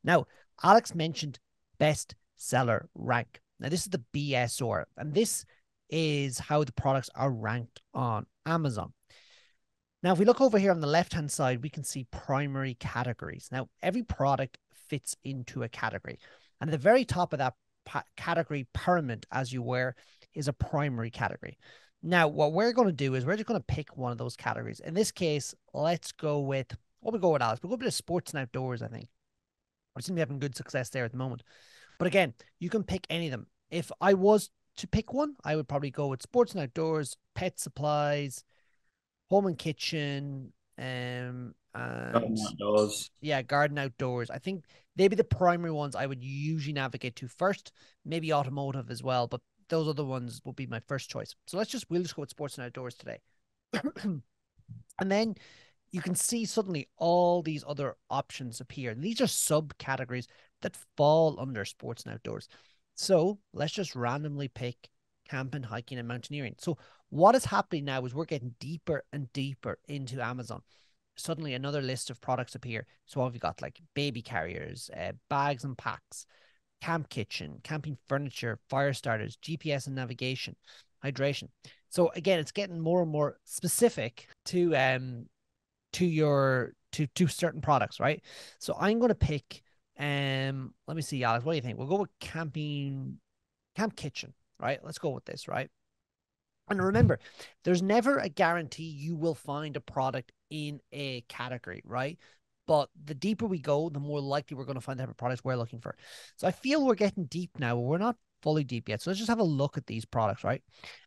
Now, Alex mentioned best seller rank. Now, this is the BSR, and this is how the products are ranked on Amazon. Now, if we look over here on the left-hand side, we can see primary categories. Now, every product fits into a category. And at the very top of that category pyramid, as you were, is a primary category. Now, what we're going to do is we're just going to pick one of those categories. In this case, let's go with, what we go with, Alex? We'll go with sports and outdoors, I think. We seem to be having good success there at the moment. But again, you can pick any of them. If I was to pick one, I would probably go with sports and outdoors, pet supplies, home and kitchen, and Garden outdoors. yeah, garden outdoors. I think they'd be the primary ones I would usually navigate to first, maybe automotive as well, but those other ones will be my first choice. So we'll just go with sports and outdoors today. And then you can see suddenly all these other options appear. And these are subcategories that fall under sports and outdoors. So let's just randomly pick camping, hiking, and mountaineering. So what is happening now is we're getting deeper and deeper into Amazon. Suddenly another list of products appear. So what have you got? Like baby carriers, bags and packs, camp kitchen, camping furniture, fire starters, GPS and navigation, hydration. So again, it's getting more and more specific to certain products, right? So I'm going to pick, let me see, Alex, what do you think? We'll go with camp kitchen, right? Let's go with this, right? And remember, there's never a guarantee you will find a product in a category, right? But the deeper we go, the more likely we're going to find the type of products we're looking for. So I feel we're getting deep now. We're not fully deep yet. So let's just have a look at these products, right?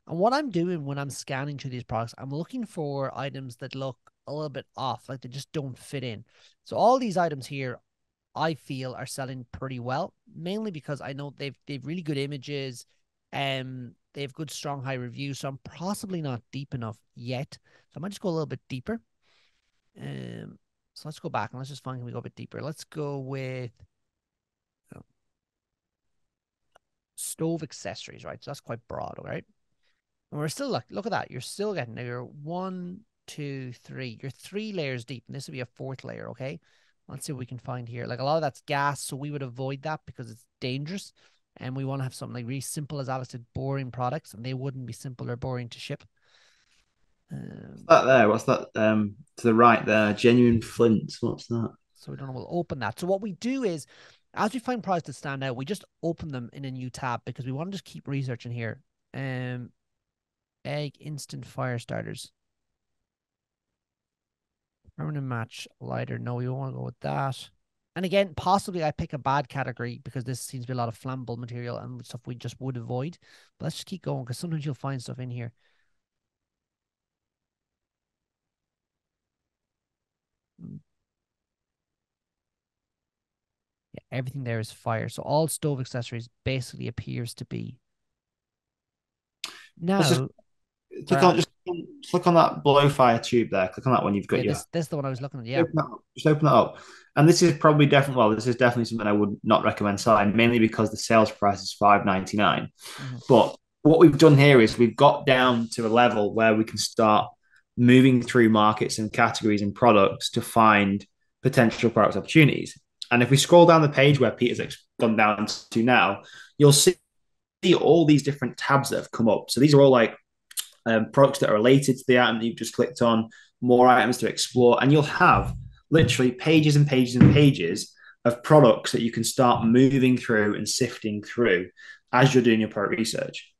And what I'm doing when I'm scanning through these products, I'm looking for items that look a little bit off, like they just don't fit in. So all these items here, I feel are selling pretty well, mainly because I know they've really good images, they have good, strong, high reviews. So I'm possibly not deep enough yet. So I might just go a little bit deeper. So let's go back and let's just find, can we go a bit deeper? Let's go with, stove accessories, right? So that's quite broad, right? And we're still look at that. You're still getting now you're one, two, three. You're three layers deep, and this would be a fourth layer, okay? Let's see what we can find here. Like a lot of that's gas, so we would avoid that because it's dangerous. And we want to have something like really simple, as Alex said, boring products, and they wouldn't be simple or boring to ship. What's that there? What's that to the right there? Genuine flints. What's that? So we don't know, we'll open that. So what we do is, as we find products that stand out, we just open them in a new tab because we want to just keep researching here. Egg instant fire starters. Permanent match lighter. No, we don't want to go with that. And again, possibly I pick a bad category because this seems to be a lot of flammable material and stuff we just would avoid. But let's just keep going because sometimes you'll find stuff in here. Yeah, everything there is fire. So all stove accessories basically appears to be. Let's just Now, click on just click on that blow fire tube there. Click on that one. You've got yeah, your this is the one I was looking at. Yeah. Just open that up. And this is probably definitely well, this is definitely something I would not recommend selling, mainly because the sales price is $5.99. But what we've done here is we've got down to a level where we can start moving through markets and categories and products to find potential product opportunities. And if we scroll down the page where Peter's gone down to now, you'll see all these different tabs that have come up. So these are all like products that are related to the item that you've just clicked on, more items to explore, and you'll have literally pages and pages and pages of products that you can start moving through and sifting through as you're doing your product research.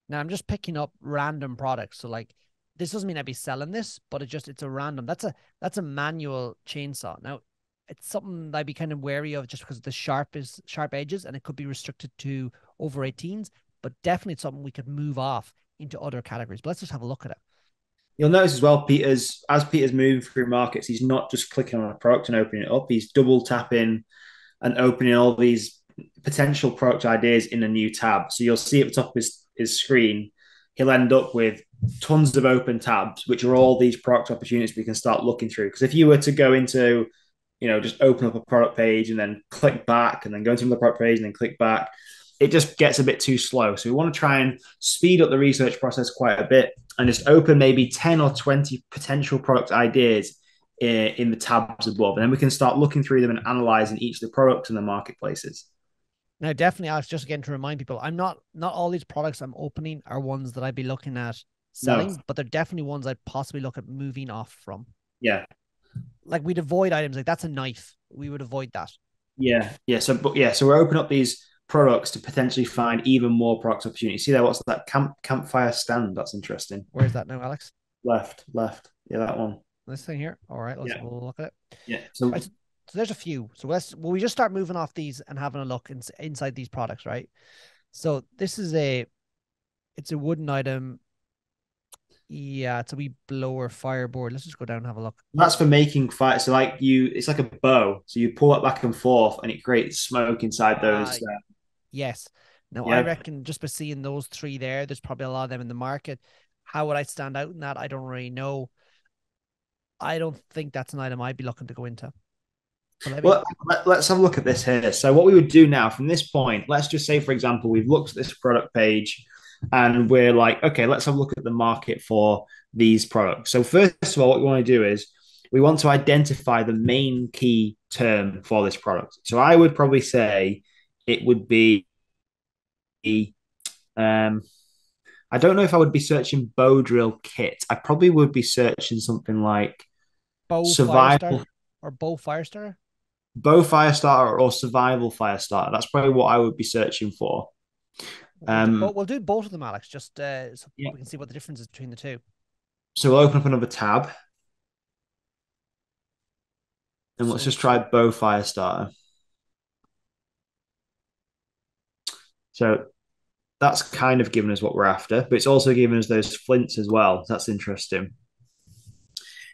Now I'm just picking up random products. So like this doesn't mean I'd be selling this, but it's a random. That's a manual chainsaw. Now it's something that I'd be kind of wary of just because of the sharp edges, and it could be restricted to over 18s, but definitely it's something we could move off into other categories. But let's just have a look at it. You'll notice as well, as Peter's moving through markets, he's not just clicking on a product and opening it up. He's double tapping and opening all these potential product ideas in a new tab. So you'll see at the top of his screen, he'll end up with tons of open tabs, which are all these product opportunities we can start looking through. Because if you were to go into, just open up a product page and then click back and then go into another product page and then click back, it just gets a bit too slow. So we want to try and speed up the research process quite a bit and just open maybe 10 or 20 potential product ideas in the tabs above. And then we can start looking through them and analyzing each of the products in the marketplaces. Now, definitely, Alex, just again to remind people, I'm not all these products I'm opening are ones that I'd be looking at selling, but they're definitely ones I'd possibly look at moving off from. Yeah. Like we'd avoid items like that's a knife. We would avoid that. Yeah. So we're opening up these products to potentially find even more product opportunities. See there, what's that campfire stand? That's interesting. Where's that now, Alex? Left. Yeah, that one. This thing here. All right, let's have a look at it. Yeah. So there's a few. So we just start moving off these and having a look inside these products, right? So this is it's a wooden item. Yeah, it's a wee blower fireboard. Let's just go down and have a look. That's for making fire. So it's like a bow. So you pull it back and forth, and it creates smoke inside those. Yes. Now I reckon just by seeing those three there's probably a lot of them in the market. How would I stand out in that? I don't really know. I don't think that's an item I'd be looking to go into. Well, let's have a look at this here. So what we would do now from this point, let's just say, for example, we've looked at this product page and we're like, okay, let's have a look at the market for these products. So first of all, what we want to do is we want to identify the main key term for this product. So I would probably say it would be, I don't know if I would be searching bow drill kit. I probably would be searching something like survival or bow fire starter. Bow fire starter or survival fire starter. That's probably what I would be searching for. We'll do both of them, Alex, just so we can see what the difference is between the two. So we'll open up another tab. And let's just try bow fire starter. So that's kind of given us what we're after, but it's also given us those flints as well. That's interesting.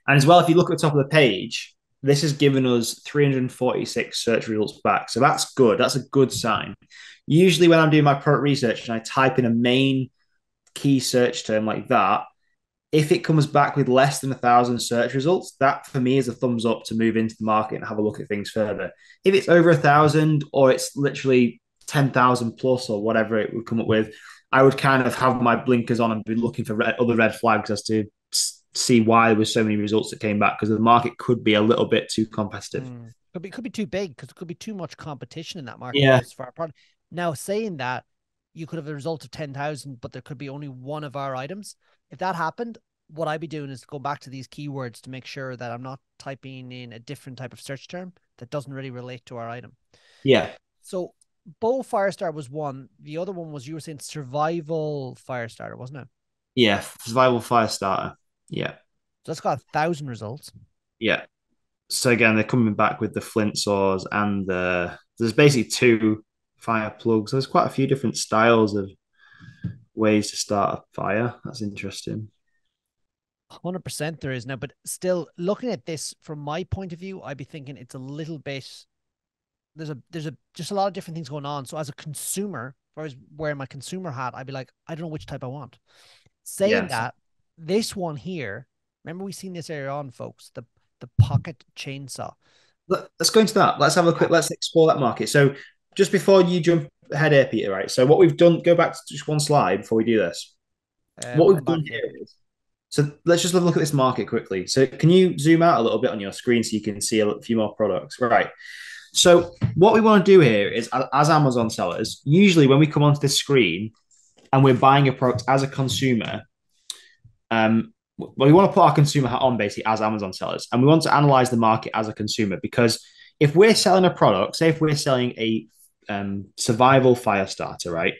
And as well, if you look at the top of the page, this has given us 346 search results back. So that's good. That's a good sign. Usually when I'm doing my product research and I type in a main key search term like that, if it comes back with less than 1,000 search results, that for me is a thumbs up to move into the market and have a look at things further. If it's over 1,000 or it's literally 10,000 plus or whatever it would come up with, I would kind of have my blinkers on and be looking for other red flags as to see why there were so many results that came back, because the market could be a little bit too competitive. Could be too big, because it could be too much competition in that Yeah. marketplace for our product. Now, saying that, you could have a result of 10,000, but there could be only one of our items. If that happened, what I'd be doing is go back to these keywords to make sure that I'm not typing in a different type of search term that doesn't really relate to our item. Yeah. So Bow Firestarter was one. The other one was, you were saying, Survival Firestarter, wasn't it? Yeah. Survival Firestarter. Yeah. So that's got 1,000 results. Yeah. So again, they're coming back with the flint saws and there's basically 2 fire plugs. There's quite a few different styles of ways to start a fire. That's interesting. 100% there is now, but still, looking at this from my point of view, I'd be thinking it's a little bit, there's just a lot of different things going on. So as a consumer, if I was wearing my consumer hat, I'd be like, I don't know which type I want. Saying that, this one here, remember we seen this earlier on, folks, the pocket chainsaw. Let's go into that. Let's explore that market. So just before you jump ahead here, Peter, right? So what we've done, go back to just one slide before we do this. What we've done here is, so let's just look at this market quickly. So can you zoom out a little bit on your screen so you can see a few more products? Right. So what we want to do here is, as Amazon sellers, usually when we come onto this screen and we're buying a product as a consumer, we want to put our consumer hat on basically as Amazon sellers, and we want to analyze the market as a consumer, because if we're selling a product, say if we're selling a survival fire starter, right?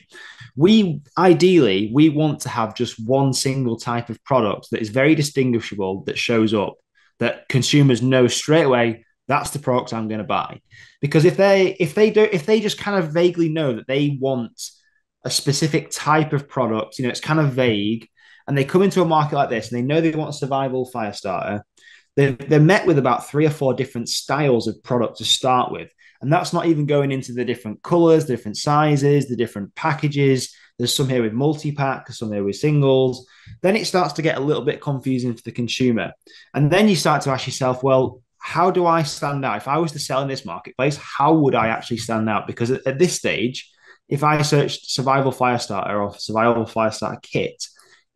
We want to have just one single type of product that is very distinguishable, that shows up, that consumers know straight away that's the product I'm going to buy. Because if they just kind of vaguely know that they want a specific type of product, it's kind of vague, and they come into a market like this and they know they want a survival fire starter, they're met with about 3 or 4 different styles of product to start with. And that's not even going into the different colors, the different sizes, the different packages. There's some here with multi-pack, some here with singles. Then it starts to get a little bit confusing for the consumer. And then you start to ask yourself, well, how do I stand out? If I was to sell in this marketplace, how would I actually stand out? Because at this stage, if I searched survival fire starter or survival fire starter kit,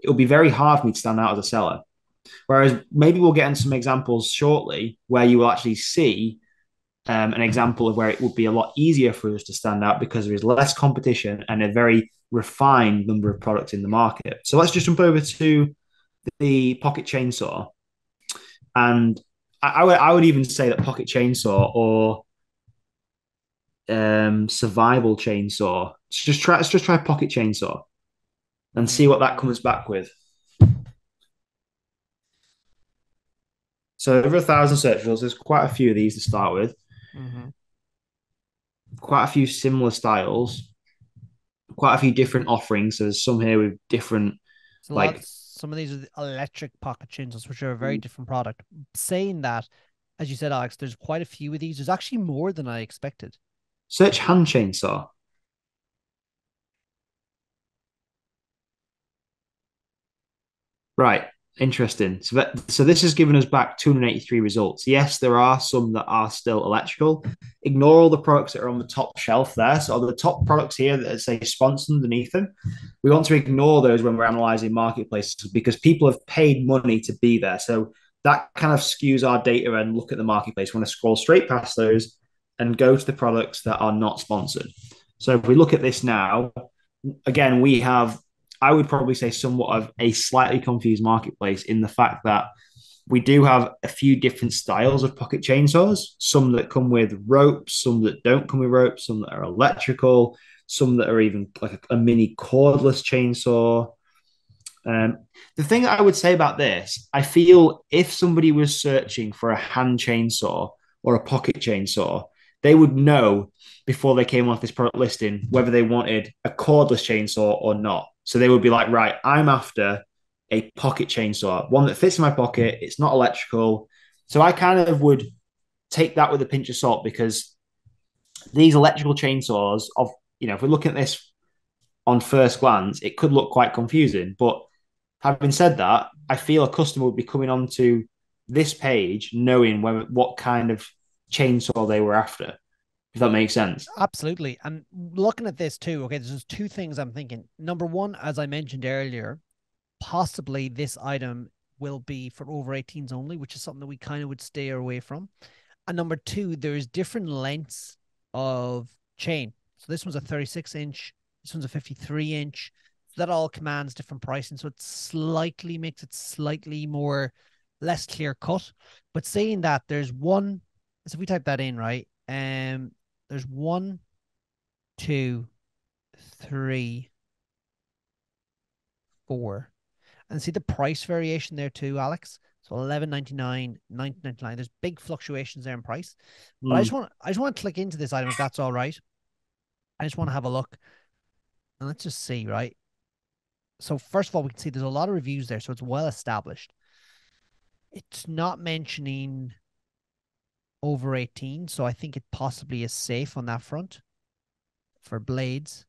it will be very hard for me to stand out as a seller. Whereas maybe we'll get into some examples shortly where you will actually see an example of where it would be a lot easier for us to stand out, because there is less competition and a very refined number of products in the market. So let's just jump over to the pocket chainsaw. And I would even say that pocket chainsaw or survival chainsaw. Let's just try pocket chainsaw and see what that comes back with. So over 1,000 search results. There's quite a few of these to start with. Mm-hmm. Quite a few similar styles. Quite a few different offerings. So there's some here with different, some of these are the electric pocket chainsaws, which are a very different product. Saying that, as you said, Alex, there's quite a few of these. There's actually more than I expected. Search hand chainsaw. Right. Interesting. So this has given us back 283 results. Yes, there are some that are still electrical. Ignore all the products that are on the top shelf there. So the top products here that say sponsored underneath them, we want to ignore those when we're analyzing marketplaces, because people have paid money to be there. So that kind of skews our data and look at the marketplace. We want to scroll straight past those and go to the products that are not sponsored. So if we look at this now, again, we have, I would probably say, somewhat of a slightly confused marketplace, in the fact that we do have a few different styles of pocket chainsaws, some that come with ropes, some that don't come with ropes, some that are electrical, some that are even like a mini cordless chainsaw. The thing that I would say about this, I feel if somebody was searching for a hand chainsaw or a pocket chainsaw, they would know before they came off this product listing whether they wanted a cordless chainsaw or not. So they would be like, right, I'm after a pocket chainsaw, one that fits in my pocket. It's not electrical. So I kind of would take that with a pinch of salt, because these electrical chainsaws if we're looking at this on first glance, it could look quite confusing. But having said that, I feel a customer would be coming onto this page knowing what kind of chainsaw they were after, if that makes sense. Absolutely. And looking at this too, okay, there's just two things I'm thinking. Number one, as I mentioned earlier, possibly this item will be for over 18s only, which is something that we kind of would stay away from. And number two, there's different lengths of chain. So this one's a 36-inch, this one's a 53-inch. So that all commands different pricing. So it slightly makes it slightly more less clear cut. But saying that, there's one, so if we type that in, right? There's 1, 2, 3, 4. And see the price variation there too, Alex. So 11.99, 19.99. There's big fluctuations there in price. But I just want to click into this item if that's all right. I just want to have a look. And let's just see, right? So first of all, we can see there's a lot of reviews there, so it's well established. It's not mentioning over 18, so I think it possibly is safe on that front for blades.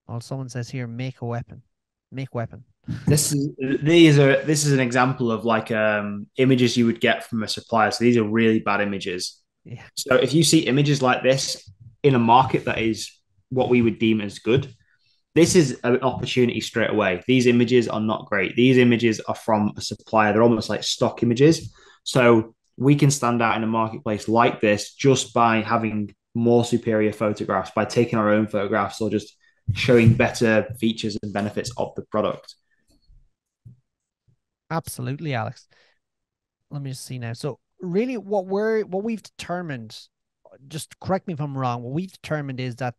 Oh, someone says here, make a weapon. Make weapon. This is an example of like images you would get from a supplier. So these are really bad images. Yeah. So if you see images like this in a market that is what we would deem as good, this is an opportunity straight away. These images are not great. These images are from a supplier. They're almost like stock images. So we can stand out in a marketplace like this just by having more superior photographs, by taking our own photographs or just showing better features and benefits of the product. Absolutely, Alex. Let me just see now. So really what we've determined, just correct me if I'm wrong, what we've determined is that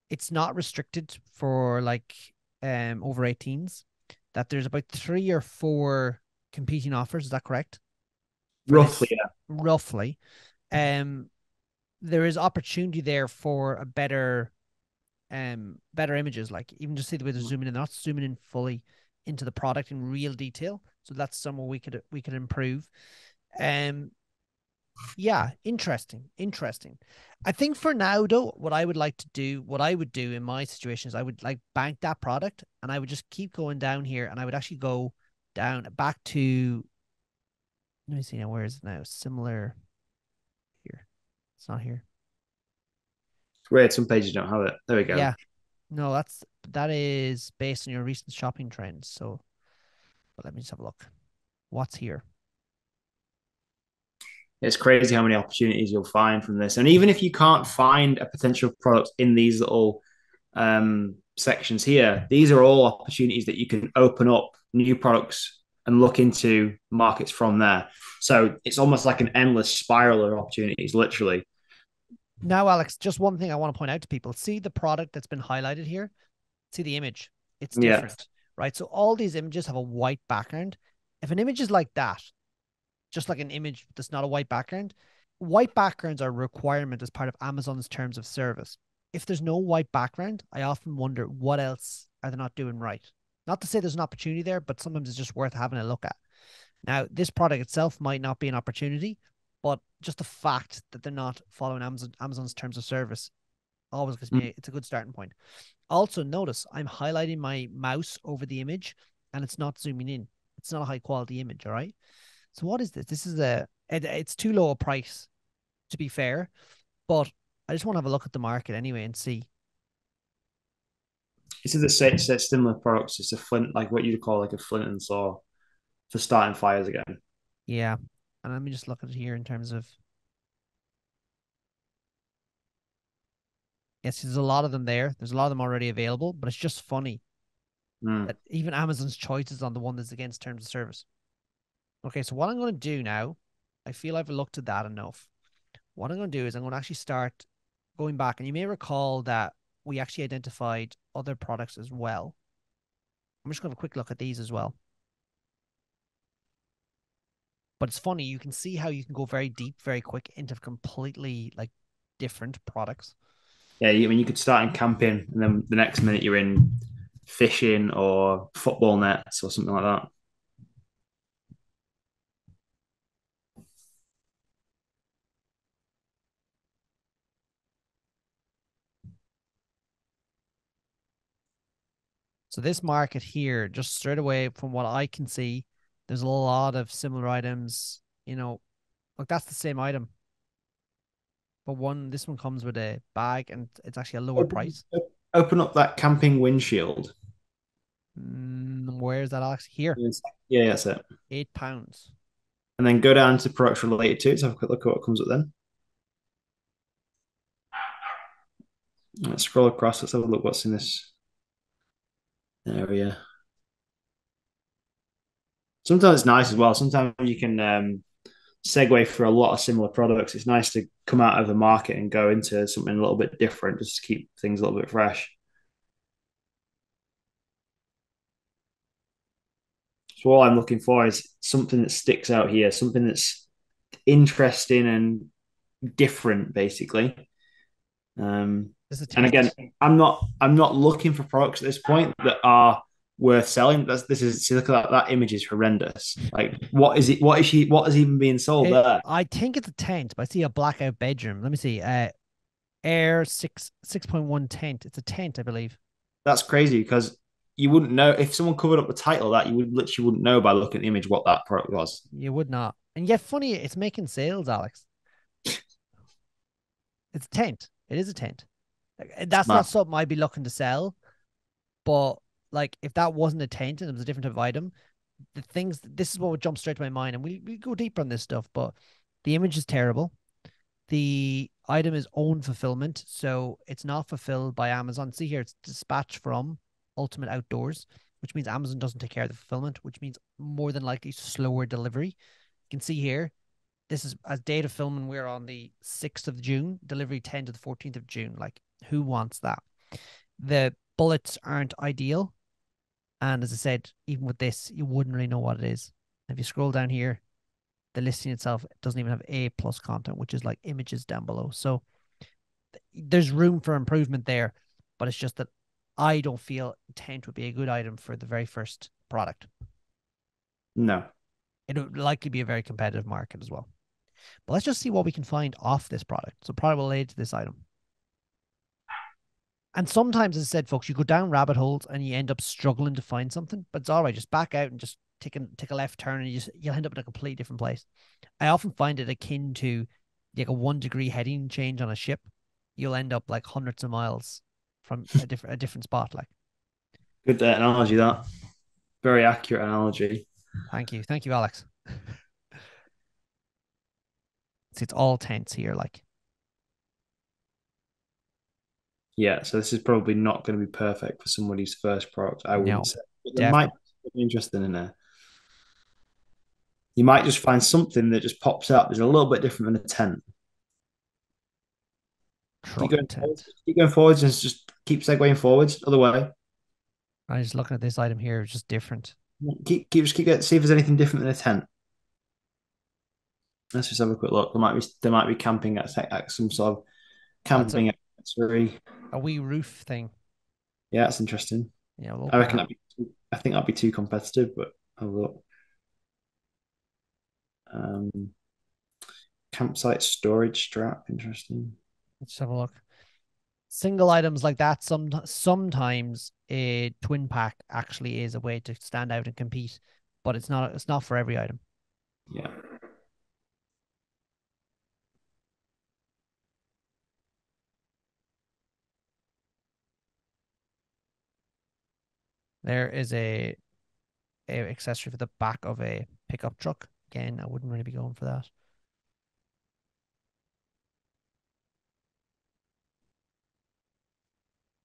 it's not restricted for like over 18s, that there's about 3 or 4 competing offers. Is that correct? For Roughly, this, yeah. roughly. Um, there is opportunity there for a better images, like even just see the way they're zooming in, they're not zooming in fully into the product in real detail. So that's somewhere we could improve. Yeah, interesting. I think for now though, what I would do in my situation is I would like bank that product and I would just keep going down here and I would actually go down back to, let me see now, where is it now? Similar here. It's not here. It's weird. Some pages don't have it. There we go. Yeah. No, that is based on your recent shopping trends. So but let me just have a look. What's here? It's crazy how many opportunities you'll find from this. And even if you can't find a potential product in these little sections here, these are all opportunities that you can open up new products and look into markets from there. So it's almost like an endless spiral of opportunities, literally. Now, Alex, just one thing I want to point out to people. See the product that's been highlighted here? See the image. It's Yeah. different, right? So all these images have a white background. If an image is like that, just like an image that's not a white backgrounds are a requirement as part of Amazon's terms of service. If there's no white background, I often wonder what else are they not doing right? Not to say there's an opportunity there, but sometimes it's just worth having a look at. Now, this product itself might not be an opportunity, but just the fact that they're not following Amazon's terms of service always gives me it's a good starting point. Also, notice I'm highlighting my mouse over the image and it's not zooming in. It's not a high quality image, all right? So what is this? This is it's too low a price, to be fair, but I just want to have a look at the market anyway and see. This is the same similar products. It's a flint, like what you'd call like a flint and saw for starting fires again. Yeah. And let me just look at it here in terms of, yes, there's a lot of them there. There's a lot of them already available, but it's just funny that even Amazon's choice is on the one that's against terms of service. Okay, so what I'm going to do now, I feel I've looked at that enough. What I'm going to do is I'm going to actually start going back. And you may recall that we actually identified other products as well. I'm just going to have a quick look at these as well. But it's funny, you can see how you can go very deep, very quick into completely like different products. Yeah, I mean, you could start in camping, and then the next minute you're in fishing or football nets or something like that. So this market here, just straight away from what I can see, there's a lot of similar items. Like that's the same item, but this one comes with a bag and it's actually a lower price. Open up that camping windshield. Where is that, Alex? Here, Yes. Yeah, that's it. £8. And then go down to products related to it. So have a quick look at what comes up then. Let's scroll across. Let's have a look what's in this area. Sometimes it's nice as well. Sometimes you can segue through a lot of similar products. It's nice to come out of the market and go into something a little bit different just to keep things a little bit fresh. So all I'm looking for is something that sticks out here, something that's interesting and different, basically. And again, I'm not looking for products at this point that are worth selling. See, look at that image is horrendous. Like, what is it? What is even being sold there? I think it's a tent, but I see a blackout bedroom. Let me see. Air 6.1 tent. It's a tent, I believe. That's crazy because you wouldn't know if someone covered up the title of that you wouldn't know by looking at the image what that product was. You would not. And yet funny, it's making sales, Alex. It's a tent. It is a tent. That's not something I'd be looking to sell. But like if that wasn't a tent and it was a different type of item, this is what would jump straight to my mind. And we go deeper on this stuff, but the image is terrible. The item is own fulfillment, so it's not fulfilled by Amazon. See here, it's dispatched from Ultimate Outdoors, which means Amazon doesn't take care of the fulfillment, which means more than likely slower delivery. You can see here, this is as date of filming, we're on the 6th of June, delivery 10 to the 14th of June. Like, who wants that? The bullets aren't ideal. And as I said, even with this, you wouldn't really know what it is. If you scroll down here, the listing itself doesn't even have A+ content, which is like images down below. So there's room for improvement there, but it's just that I don't feel tent would be a good item for the very first product. No. It would likely be a very competitive market as well. But let's just see what we can find off this product. So product related to this item. And sometimes, as I said, folks, you go down rabbit holes and you end up struggling to find something, but it's all right. Just back out and just take a left turn and you'll end up in a completely different place. I often find it akin to like a 1 degree heading change on a ship. You'll end up like hundreds of miles from a different spot. Like, good analogy, that very accurate analogy. Thank you, Alex. See, it's all tents here, like. Yeah, so this is probably not going to be perfect for somebody's first product, I wouldn't say. But there might be something interesting in there. You might just find something that just pops up. It's a little bit different than a tent. Keep going forwards and just keep segueing forwards. Other way. I'm just looking at this item here. It's just different. Keep see if there's anything different than a tent. Let's just have a quick look. There might be camping at some sort of camping accessory. A wee roof thing. Yeah, that's interesting. Yeah, I reckon I think that'd be too competitive, but have a look. Campsite storage strap, interesting. Let's have a look. Single items like that, sometimes a twin pack actually is a way to stand out and compete, but it's not for every item. Yeah. There is a accessory for the back of a pickup truck. Again, I wouldn't really be going for that.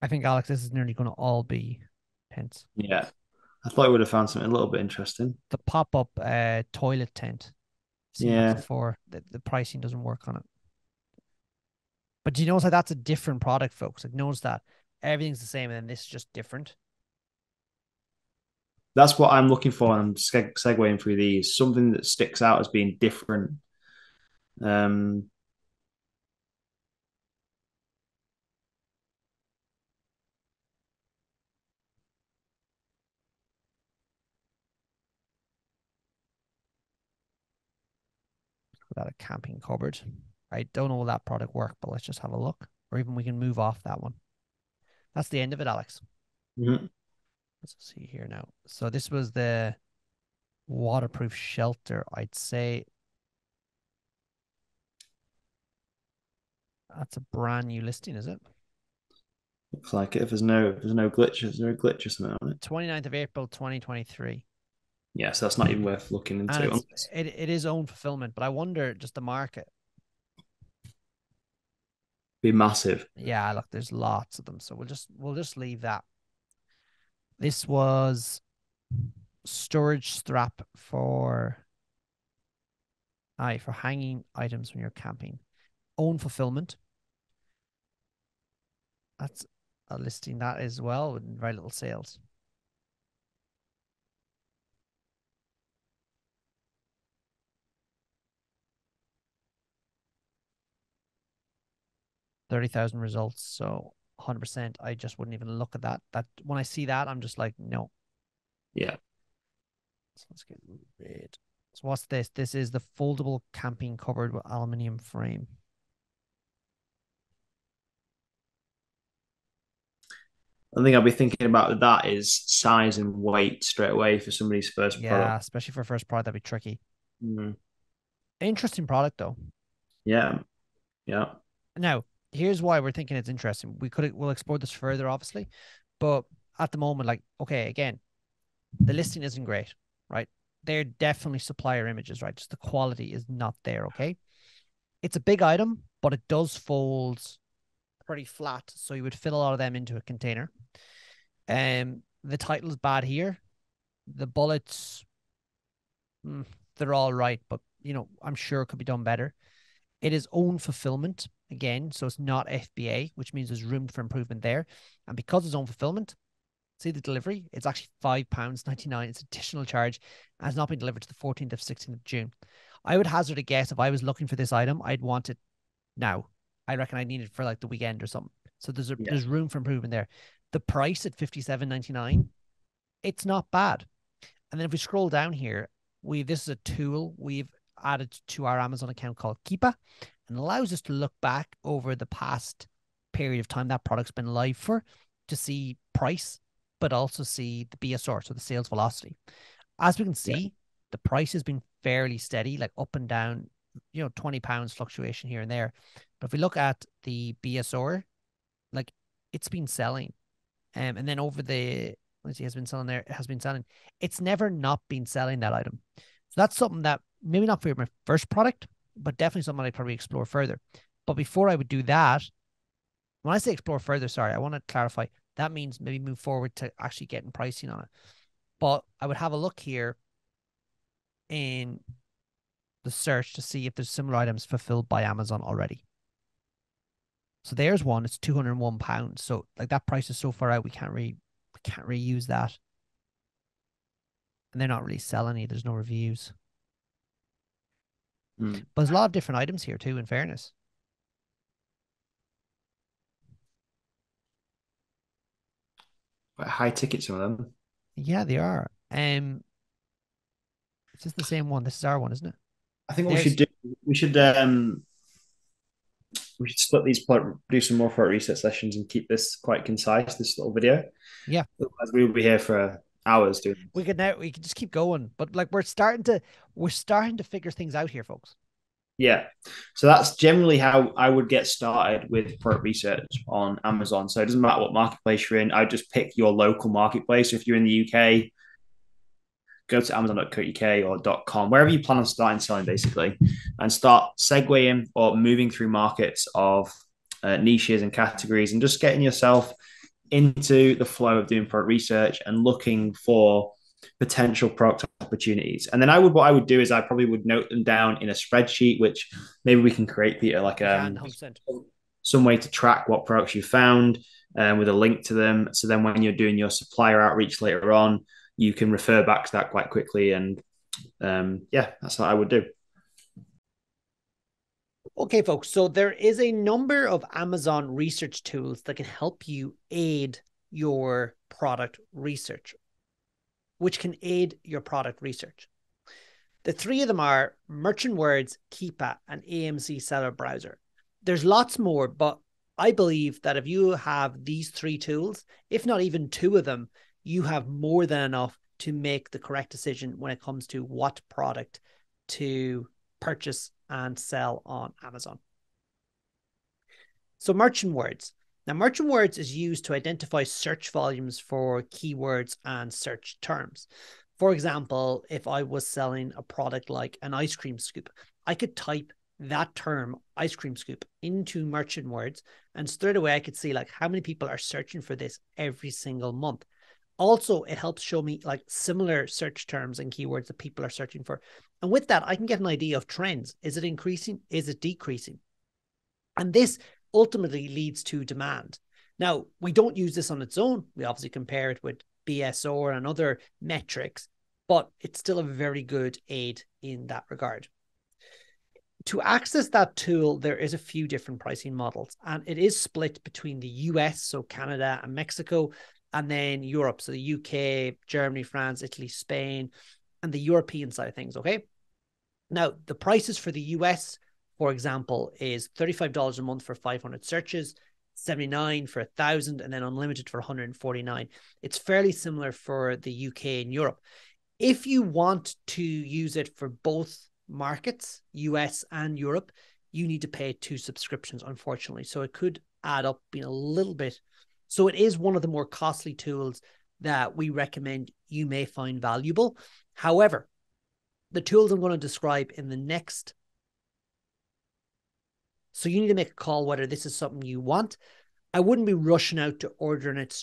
I think, Alex, this is nearly going to all be tents. Yeah. I thought I would have found something a little bit interesting. The pop-up toilet tent. Yeah. Before, the pricing doesn't work on it. But do you notice how that's a different product, folks? Like, notice that everything's the same and then this is just different. That's what I'm looking for. I'm segueing through these. Something that sticks out as being different. Without a camping cupboard. I don't know will that product work, but let's just have a look. Or even we can move off that one. That's the end of it, Alex. Mm-hmm. Let's see here now. So this was the waterproof shelter, I'd say. That's a brand new listing, is it? Looks like it. If there's no glitch, is there a glitch or something on it? 29th of April, 2023. Yeah, so that's not even worth looking into. And it is own fulfillment, but I wonder just the market. Be massive. Yeah, look, there's lots of them. So we'll just leave that. This was storage strap for hanging items when you're camping. Own fulfillment. That's a listing that as well with very little sales. $30,000 results. So 100%. I just wouldn't even look at that. That when I see that, I'm just like, no. Yeah. So let's get rid. So what's this? This is the foldable camping cupboard with aluminium frame. I think I'll be thinking about that is size and weight straight away for somebody's first product. Yeah, especially for first product, that'd be tricky. Mm. Interesting product though. Yeah. Yeah. Now, here's why we're thinking it's interesting. We'll explore this further, obviously, but at the moment, like, okay, again, the listing isn't great, right? They're definitely supplier images, right? Just the quality is not there, okay? It's a big item, but it does fold pretty flat, so you would fit a lot of them into a container. The title's bad here. The bullets, they're all right, but you know, I'm sure it could be done better. It is own fulfillment again, so it's not FBA, which means there's room for improvement there. And because it's own fulfillment, see the delivery, it's actually £5.99. It's additional charge and has not been delivered to the 14th of 16th of June. I would hazard a guess if I was looking for this item, I'd want it now. I reckon I need it for like the weekend or something. So there's room for improvement there. The price at $57.99, it's not bad. And then if we scroll down here, this is a tool we've added to our Amazon account called Keepa, and allows us to look back over the past period of time that product's been live for to see price, but also see the BSR, so the sales velocity. As we can see, the price has been fairly steady, like up and down, you know, £20 fluctuation here and there. But if we look at the BSR, like it's been selling. And then over the, let's see, has been selling there, it has been selling. It's never not been selling that item. So that's something that maybe not for my first product, but definitely something I'd probably explore further. But before I would do that, when I say explore further, sorry, I want to clarify. That means maybe move forward to actually getting pricing on it. But I would have a look here in the search to see if there's similar items fulfilled by Amazon already. So there's one, it's £201. So like that price is so far out, we can't reuse that. And they're not really selling it. There's no reviews. But there's a lot of different items here too, in fairness. Quite high ticket, some of them. Yeah, they are. Is this the same one? This is our one, isn't it? I think what we should split these, do some more product research sessions and keep this quite concise, this little video. Yeah. Otherwise we will be here for hours doing this. We could just keep going, but like we're starting to figure things out here, folks. Yeah. So that's generally how I would get started with product research on Amazon. So it doesn't matter what marketplace you're in. I just pick your local marketplace. So if you're in the UK, go to amazon.co.uk or .com, wherever you plan on starting selling, basically, and start segueing or moving through markets of niches and categories and just getting yourself into the flow of doing product research and looking for potential product opportunities. And then what I would do is I probably would note them down in a spreadsheet, which maybe we can create, Peter, like some way to track what products you found with a link to them. So then when you're doing your supplier outreach later on, you can refer back to that quite quickly. And that's what I would do. Okay, folks. So there is a number of Amazon research tools that can help you aid your product research, which can aid your product research. The three of them are Merchant Words, Keepa, and AMC Seller Browser. There's lots more, but I believe that if you have these three tools, if not even two of them, you have more than enough to make the correct decision when it comes to what product to purchase and sell on Amazon. So merchant words. Now, merchant words is used to identify search volumes for keywords and search terms. For example, if I was selling a product like an ice cream scoop, I could type that term, ice cream scoop, into merchant words, and straight away I could see like how many people are searching for this every single month. Also, it helps show me like similar search terms and keywords that people are searching for. And with that, I can get an idea of trends. Is it increasing? Is it decreasing? And this ultimately leads to demand. Now, we don't use this on its own. We obviously compare it with BSR and other metrics, but it's still a very good aid in that regard. To access that tool, there is a few different pricing models, and it is split between the US, so Canada and Mexico, and then Europe, so the UK, Germany, France, Italy, Spain, and the European side of things, okay? Now, the prices for the US, for example, is $35 a month for 500 searches, $79 for 1,000, and then unlimited for $149. It's fairly similar for the UK and Europe. If you want to use it for both markets, US and Europe, you need to pay 2 subscriptions, unfortunately. So it could add up being a little bit. So it is one of the more costly tools that we recommend you may find valuable. However, the tools I'm going to describe in the next. So you need to make a call whether this is something you want. I wouldn't be rushing out to ordering it.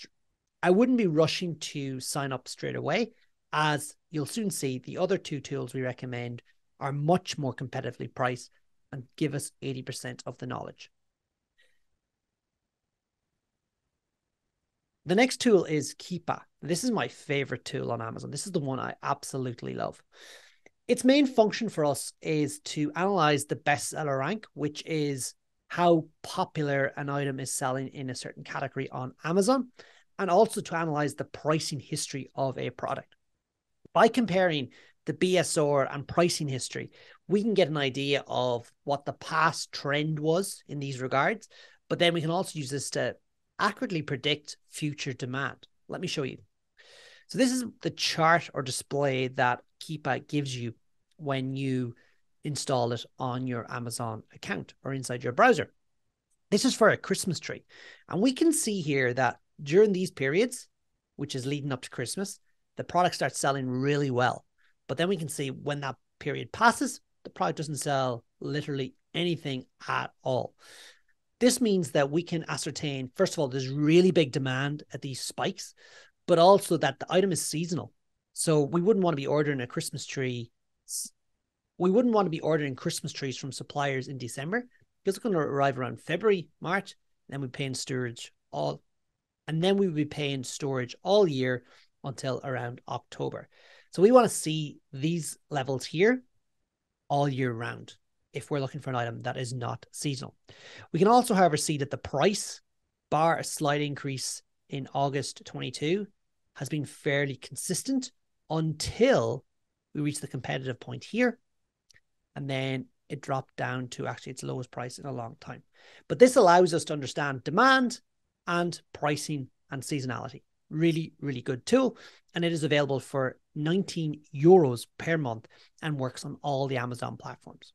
I wouldn't be rushing to sign up straight away, as you'll soon see the other 2 tools we recommend are much more competitively priced and give us 80% of the knowledge. The next tool is Keepa. This is my favorite tool on Amazon. This is the one I absolutely love. Its main function for us is to analyze the bestseller rank, which is how popular an item is selling in a certain category on Amazon, and also to analyze the pricing history of a product. By comparing the BSR and pricing history, we can get an idea of what the past trend was in these regards, but then we can also use this to accurately predict future demand. Let me show you. So this is the chart or display that Keepa gives you when you install it on your Amazon account or inside your browser. This is for a Christmas tree. And we can see here that during these periods, which is leading up to Christmas, the product starts selling really well. But then we can see when that period passes, the product doesn't sell literally anything at all. This means that we can ascertain, first of all, there's really big demand at these spikes, but also that the item is seasonal. So we wouldn't want to be ordering a Christmas tree. We wouldn't want to be ordering Christmas trees from suppliers in December, because it's going to arrive around February, March, and then we pay in storage all, and then we would be paying storage all year until around October. So we want to see these levels here all year round if we're looking for an item that is not seasonal. We can also, however, see that the price, bar a slight increase in August 22, has been fairly consistent until we reach the competitive point here. And then it dropped down to actually its lowest price in a long time. But this allows us to understand demand and pricing and seasonality. Really, really good tool. And it is available for €19 per month and works on all the Amazon platforms.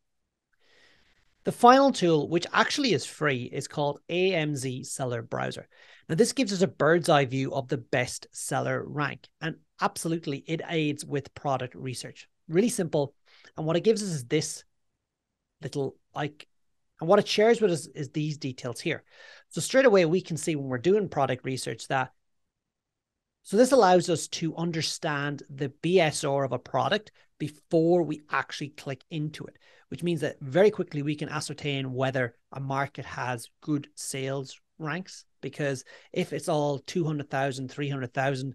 The final tool, which actually is free, is called AMZ Seller Browser. Now, this gives us a bird's eye view of the best seller rank. And absolutely, it aids with product research. Really simple. And what it gives us is this little like, and what it shares with us is these details here. So straight away, we can see when we're doing product research that, so this allows us to understand the BSR of a product before we actually click into it, which means that very quickly we can ascertain whether a market has good sales ranks, because if it's all 200,000, 300,000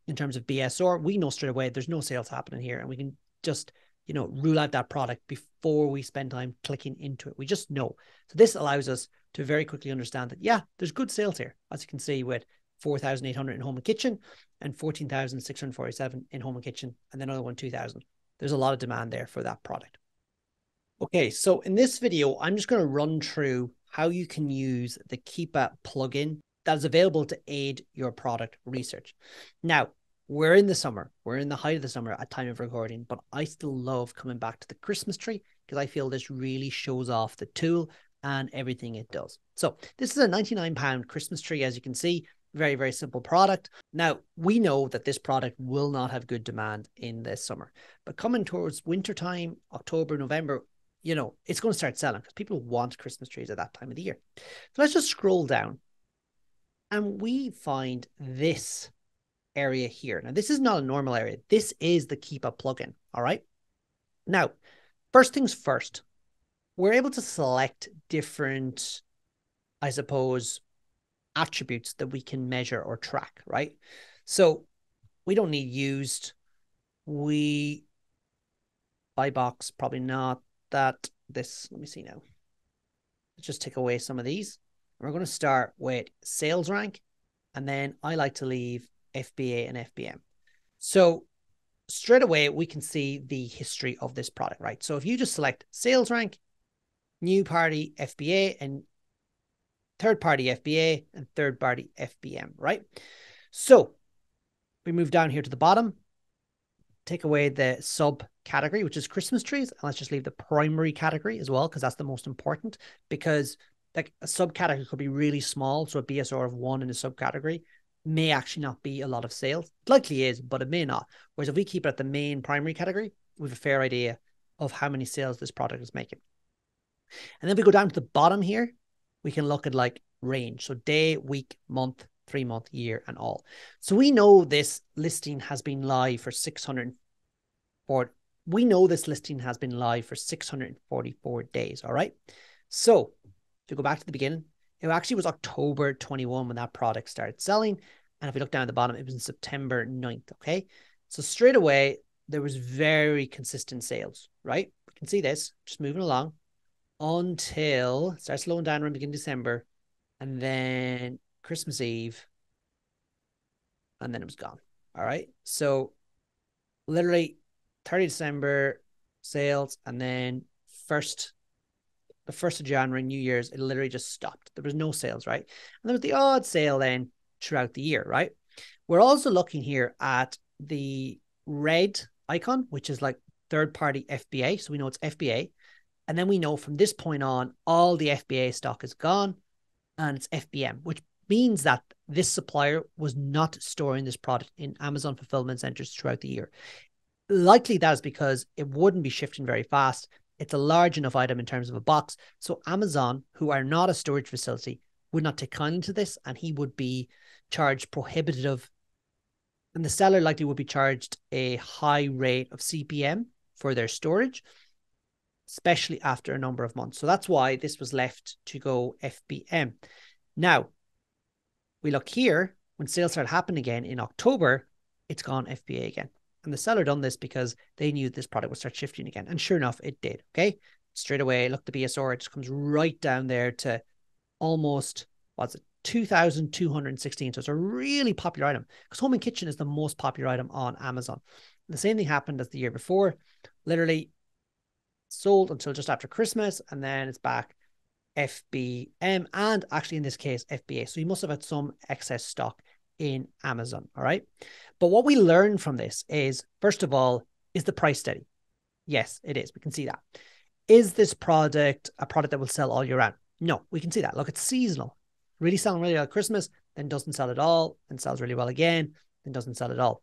in terms of BSR, we know straight away there's no sales happening here, and we can just, you know, rule out that product before we spend time clicking into it. We just know. So this allows us to very quickly understand that, yeah, there's good sales here, as you can see with 4,800 in home and kitchen and 14,647 in home and kitchen, and then another one 2,000. There's a lot of demand there for that product. Okay, so in this video, I'm just going to run through how you can use the Keepa plugin that is available to aid your product research. Now, we're in the summer. We're in the height of the summer at time of recording, but I still love coming back to the Christmas tree because I feel this really shows off the tool and everything it does. So this is a £99 Christmas tree, as you can see. Very, very simple product. Now, we know that this product will not have good demand in this summer, but coming towards wintertime, October, November, you know, it's going to start selling because people want Christmas trees at that time of the year. So let's just scroll down and we find this area here. Now, this is not a normal area. This is the Keep Up plugin. All right. Now, first things first, we're able to select different, I suppose, attributes that we can measure or track, right? So we don't need used. We buy box, probably not that. This, let me see now. Let's just take away some of these. We're going to start with sales rank, and then I like to leave FBA and FBM. So straight away, we can see the history of this product, right? So if you just select sales rank, new party FBA, and third party FBA, and third party FBM, right? So we move down here to the bottom, take away the subcategory, which is Christmas trees, and let's just leave the primary category as well, because that's the most important, because like a subcategory could be really small. So a BSR of 1 in a subcategory may actually not be a lot of sales. It likely is, but it may not. Whereas if we keep it at the main primary category, we have a fair idea of how many sales this product is making. And then we go down to the bottom here, we can look at like range. So day, week, month, 3 month, year, and all. So we know this listing has been live for 644 days. All right. So to go back to the beginning, it actually was October 21 when that product started selling. And if we look down at the bottom, it was in September 9th. Okay. So straight away, there was very consistent sales, right? We can see this just moving along until it starts slowing down around beginning December, and then Christmas Eve, and then it was gone. All right. So literally 30 December sales, and then the 1st of January, New Year's, it literally just stopped. There was no sales, right? And there was the odd sale then throughout the year, right? We're also looking here at the red icon, which is like third-party FBA. So we know it's FBA. And then we know from this point on, all the FBA stock is gone and it's FBM, which means that this supplier was not storing this product in Amazon fulfillment centers throughout the year. Likely that is because it wouldn't be shifting very fast. It's a large enough item in terms of a box. So Amazon, who are not a storage facility, would not take kindly to this, and he would be charged prohibitive. And the seller likely would be charged a high rate of CPM for their storage, especially after a number of months. So that's why this was left to go FBM. Now, we look here, when sales started happening again in October, it's gone FBA again. And the seller done this because they knew this product would start shifting again. And sure enough, it did. Okay. Straight away, look, the BSR, it just comes right down there to almost, what's it, 2,216. So it's a really popular item because home and kitchen is the most popular item on Amazon. And the same thing happened as the year before. Literally sold until just after Christmas, and then it's back FBM, and actually in this case, FBA. So you must have had some excess stock in Amazon. All right. But what we learned from this is, first of all, is the price steady? Yes, it is. We can see that. Is this product a product that will sell all year round? No, we can see that. Look, it's seasonal. Really selling really well at Christmas, then doesn't sell at all, and sells really well again, then doesn't sell at all.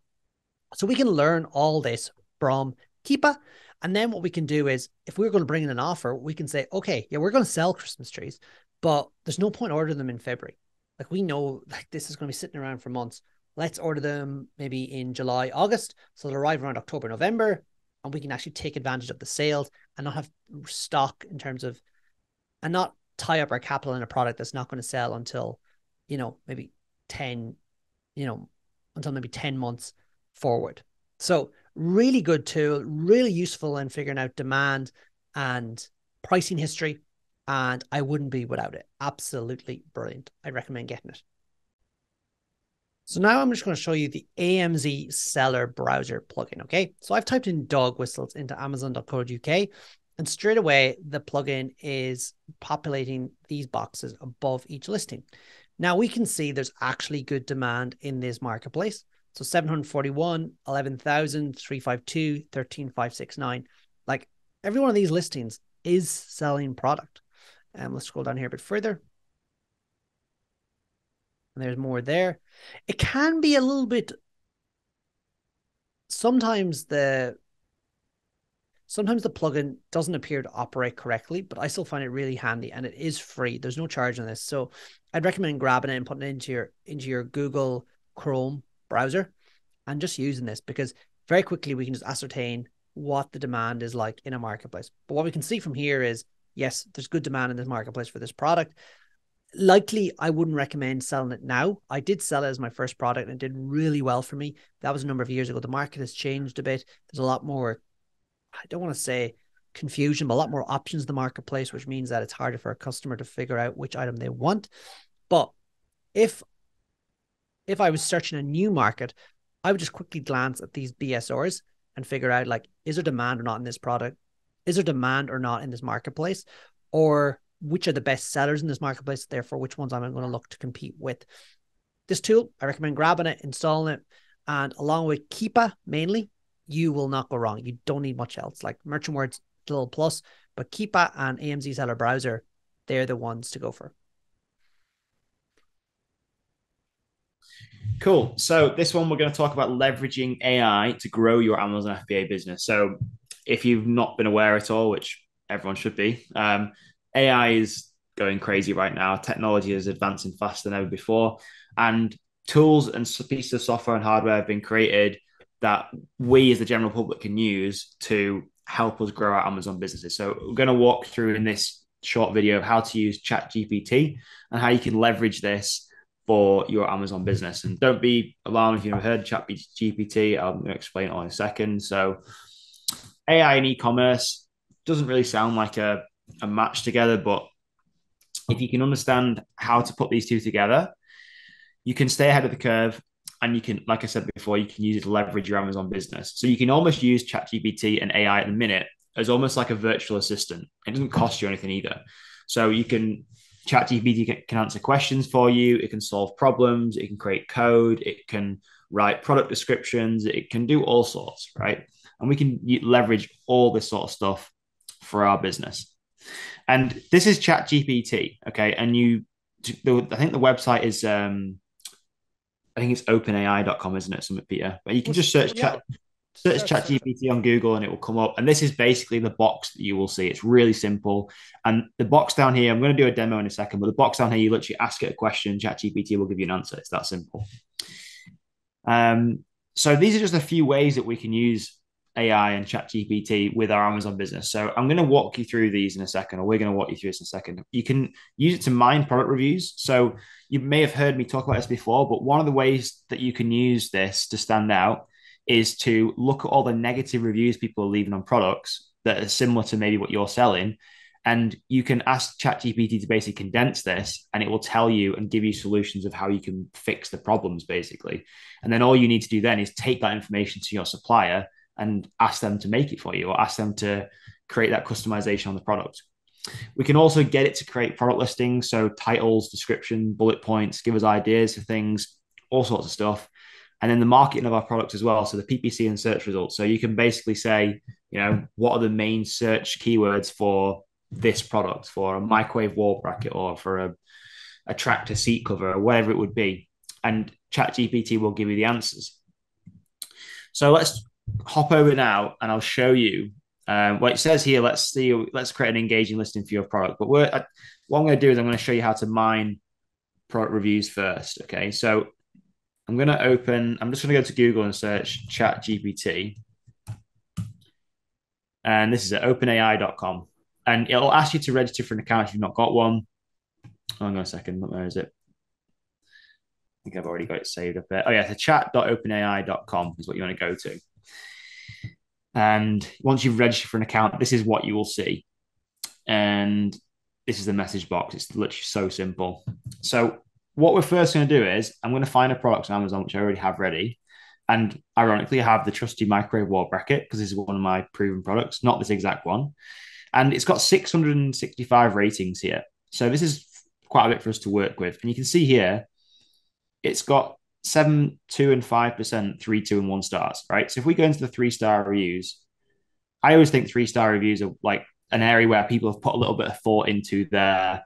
So we can learn all this from Keepa. And then what we can do is, if we're going to bring in an offer, we can say, okay, yeah, we're going to sell Christmas trees, but there's no point ordering them in February. Like, we know like this is going to be sitting around for months. Let's order them maybe in July, August. So they'll arrive around October, November, and we can actually take advantage of the sales and not have stock in terms of, and not tie up our capital in a product that's not going to sell until, you know, maybe 10, you know, until maybe 10 months forward. So really good tool, really useful in figuring out demand and pricing history. And I wouldn't be without it. Absolutely brilliant. I recommend getting it. So now I'm just going to show you the AMZ Seller Browser plugin. Okay. So I've typed in dog whistles into amazon.co.uk, and straight away the plugin is populating these boxes above each listing. Now we can see there's actually good demand in this marketplace. So 741, 11,000, 352, 13,569. Like every one of these listings is selling product. Let's scroll down here a bit further. And there's more there. It can be a little bit, sometimes the plugin doesn't appear to operate correctly, but I still find it really handy, and it is free. There's no charge on this. So I'd recommend grabbing it and putting it into your Google Chrome browser and just using this, because very quickly we can just ascertain what the demand is like in a marketplace. But what we can see from here is, yes, there's good demand in this marketplace for this product. Likely, I wouldn't recommend selling it now. I did sell it as my first product and it did really well for me. That was a number of years ago. The market has changed a bit. There's a lot more, I don't want to say confusion, but a lot more options in the marketplace, which means that it's harder for a customer to figure out which item they want. But if I was searching a new market, I would just quickly glance at these BSRs and figure out, like, is there demand or not in this product? Is there demand or not in this marketplace? Or which are the best sellers in this marketplace? Therefore, which ones I'm going to look to compete with? This tool, I recommend grabbing it, installing it, and along with Keepa mainly, you will not go wrong. You don't need much else. Like Merchant Word's a little plus, but Keepa and AMZ Seller Browser, they're the ones to go for. Cool. So this one, we're going to talk about leveraging AI to grow your Amazon FBA business. So if you've not been aware at all, which everyone should be, AI is going crazy right now. Technology is advancing faster than ever before. And tools and pieces of software and hardware have been created that we as the general public can use to help us grow our Amazon businesses. So we're going to walk through in this short video of how to use ChatGPT and how you can leverage this for your Amazon business. And don't be alarmed if you've never heard of ChatGPT. I'm going to explain it all in a second. So AI and e-commerce doesn't really sound like a match together, but if you can understand how to put these two together, you can stay ahead of the curve. And you can, like I said before, you can use it to leverage your Amazon business. So you can almost use ChatGPT and AI at the minute as almost like a virtual assistant. It doesn't cost you anything either. So you can, ChatGPT can answer questions for you. It can solve problems. It can create code. It can write product descriptions. It can do all sorts, right? And we can leverage all this sort of stuff for our business. And this is ChatGPT, okay? And I think the website is, I think it's openai.com, isn't it, something, Peter? But you can just search ChatGPT on Google and it will come up. And this is basically the box that you will see. It's really simple. And the box down here, I'm going to do a demo in a second, but the box down here, you literally ask it a question, ChatGPT will give you an answer. It's that simple. So these are just a few ways that we can use AI and ChatGPT with our Amazon business. So I'm going to walk you through these in a second, or we're going to walk you through this in a second. You can use it to mine product reviews. So you may have heard me talk about this before, but one of the ways that you can use this to stand out is to look at all the negative reviews people are leaving on products that are similar to maybe what you're selling. And you can ask ChatGPT to basically condense this, and it will tell you and give you solutions of how you can fix the problems, basically. And then all you need to do then is take that information to your supplier and ask them to make it for you, or ask them to create that customization on the product. We can also get it to create product listings, so titles, description, bullet points, give us ideas for things, all sorts of stuff. And then the marketing of our products as well, so the PPC and search results. So you can basically say, what are the main search keywords for this product, for a microwave wall bracket, or for a tractor seat cover, or whatever it would be. And ChatGPT will give you the answers. So let's hop over now and I'll show you what it says here. Let's create an engaging listing for your product. But what I'm going to do is I'm going to show you how to mine product reviews first. Okay. So I'm just going to go to Google and search ChatGPT. And this is at openai.com. And it'll ask you to register for an account if you've not got one. Hang on a second. Where is it? I think I've already got it saved up there. Oh yeah, the chat.openai.com is what you want to go to. And once you've registered for an account, this is what you will see. And this is the message box. It's literally so simple. So what we're first going to do is I'm going to find a product on Amazon, which I already have ready. And ironically, I have the trusty microwave wall bracket because this is one of my proven products, not this exact one. And it's got 665 ratings here. So this is quite a bit for us to work with. And you can see here, it's got 7, 2, and 5%, 3, 2, and 1 stars, right? So if we go into the 3-star reviews, I always think 3-star reviews are like an area where people have put a little bit of thought into their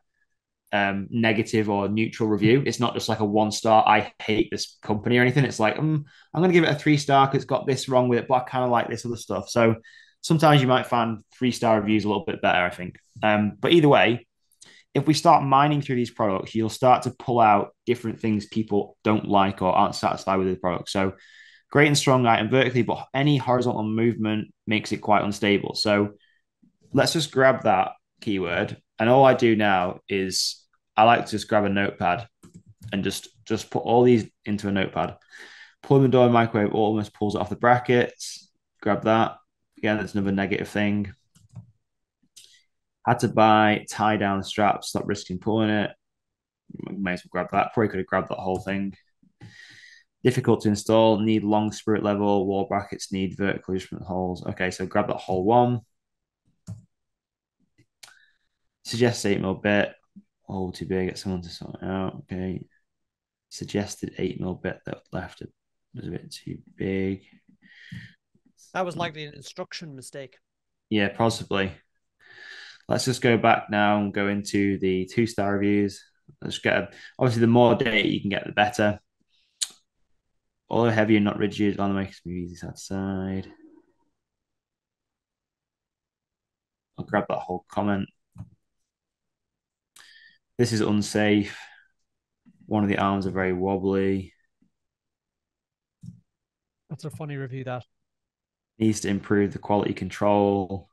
negative or neutral review. It's not just like a 1-star, I hate this company or anything. It's like, I'm going to give it a 3-star because it's got this wrong with it, but I kind of like this other stuff. So sometimes you might find 3-star reviews a little bit better, I think. But either way, if we start mining through these products, you'll start to pull out different things people don't like or aren't satisfied with the product. So great and strong item vertically, but any horizontal movement makes it quite unstable. So let's just grab that keyword. And all I do now is I like to just grab a notepad and just put all these into a notepad. Pull the door in the microwave, almost pulls it off the brackets. Grab that. Again, that's another negative thing. Had to buy tie-down straps, stop risking pulling it. May as well grab that. Probably could have grabbed that whole thing. Difficult to install, need long spirit level, wall brackets need vertical adjustment holes. Okay, so grab that whole one. Suggest 8mm bit. Oh, too big, get someone to sort it out. Okay. Suggested 8mm bit that left it was a bit too big. That was likely an instruction mistake. Yeah, possibly. Let's just go back now and go into the 2-star reviews. Let's get obviously the more data you can get, the better. Although heavy and not rigid on the makes me easy side. I'll grab that whole comment. This is unsafe. One of the arms are very wobbly. That's a funny review, that. Needs to improve the quality control.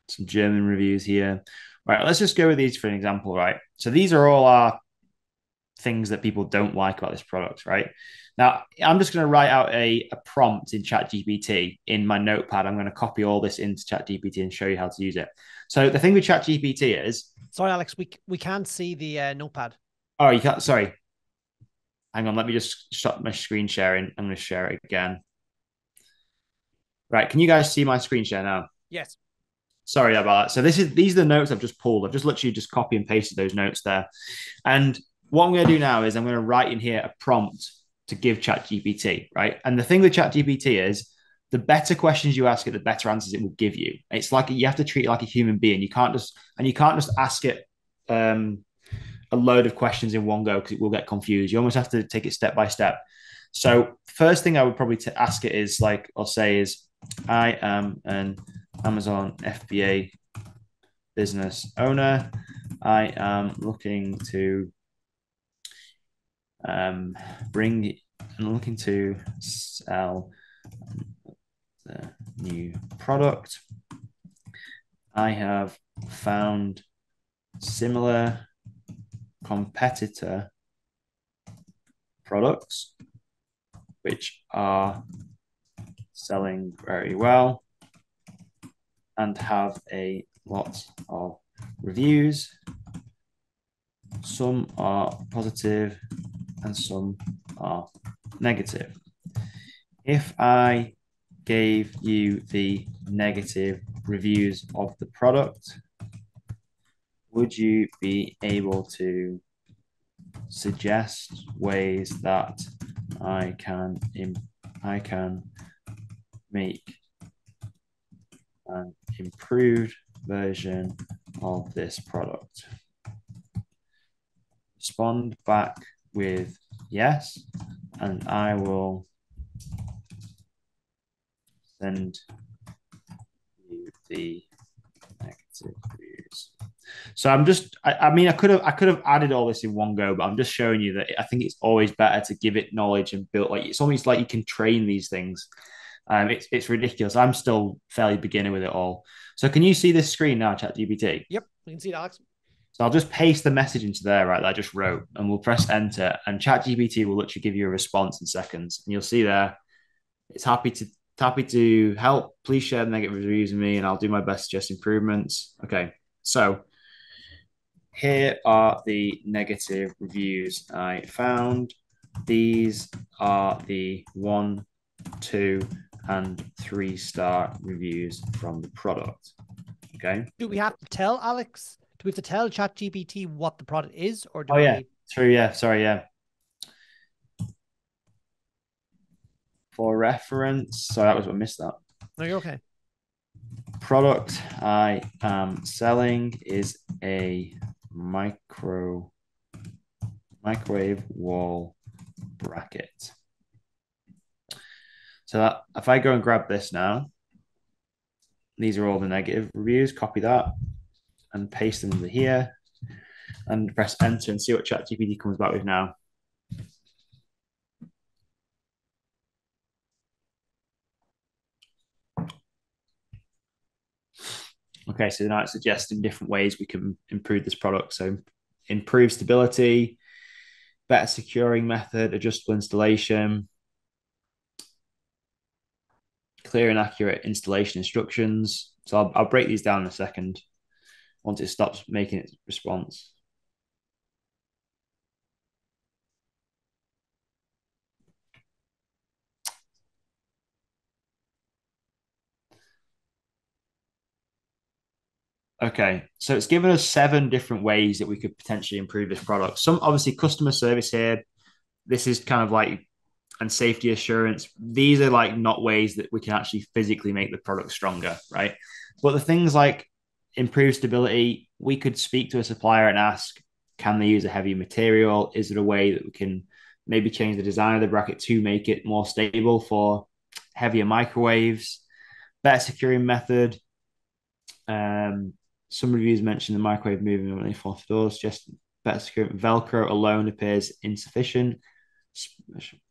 Some German reviews here. Right, let's just go with these for an example, right? So these are all our things that people don't like about this product, right? Now, I'm just going to write out a prompt in ChatGPT in my notepad. I'm going to copy all this into ChatGPT and show you how to use it. So the thing with ChatGPT is... Sorry, Alex, we can't see the notepad. Oh, you can't? Sorry. Hang on, let me just stop my screen sharing. I'm going to share it again. Right, can you guys see my screen share now? Yes. Sorry about that. So these are the notes I've just pulled. I've just literally just copy and pasted those notes there. And what I'm going to do now is I'm going to write in here a prompt to give ChatGPT, right? And the thing with ChatGPT is the better questions you ask it, the better answers it will give you. It's like you have to treat it like a human being. You can't just ask it a load of questions in one go because it will get confused. You almost have to take it step by step. So first thing I would probably ask it is like, I'll say is, I am an Amazon FBA business owner. I am looking to sell the new product. I have found similar competitor products which are selling very well and have a lot of reviews. Some are positive and some are negative. If I gave you the negative reviews of the product, would you be able to suggest ways that I can make an improved version of this product? Respond back with yes, and I will send you the negative reviews. So I'm just, I mean, I could have added all this in one go, but I'm just showing you that I think it's always better to give it knowledge and build, like, it's almost like you can train these things. It's ridiculous. I'm still fairly beginner with it all. So can you see this screen now, ChatGPT? Yep, we can see it, Alex. So I'll just paste the message into there, right, that I just wrote, and we'll press enter, and ChatGPT will literally give you a response in seconds. And you'll see there, it's happy to help. Please share the negative reviews with me, and I'll do my best to suggest improvements. Okay, so here are the negative reviews I found. These are the 1, 2, and 3-star reviews from the product. Okay. Do we have to tell Alex we have to tell ChatGPT what the product is, or do Oh, we yeah. need... True. Yeah. Sorry. Yeah. For reference. Sorry, that was what I missed that. No, you're okay. Product I am selling is a microwave wall bracket. So that if I go and grab this now, these are all the negative reviews. Copy that and paste them into here and press enter and see what ChatGPT comes back with now. Okay, so now it's suggesting different ways we can improve this product. So improve stability, better securing method, adjustable installation, clear and accurate installation instructions. So I'll break these down in a second once it stops making its response. Okay, so it's given us 7 different ways that we could potentially improve this product. Some obviously customer service here. This is kind of like, and safety assurance. These are like not ways that we can actually physically make the product stronger, right? But the things like improve stability, we could speak to a supplier and ask, can they use a heavier material? Is there a way that we can maybe change the design of the bracket to make it more stable for heavier microwaves? Better securing method. Some reviews mention the microwave moving when they fall doors. Just better security. Velcro alone appears insufficient.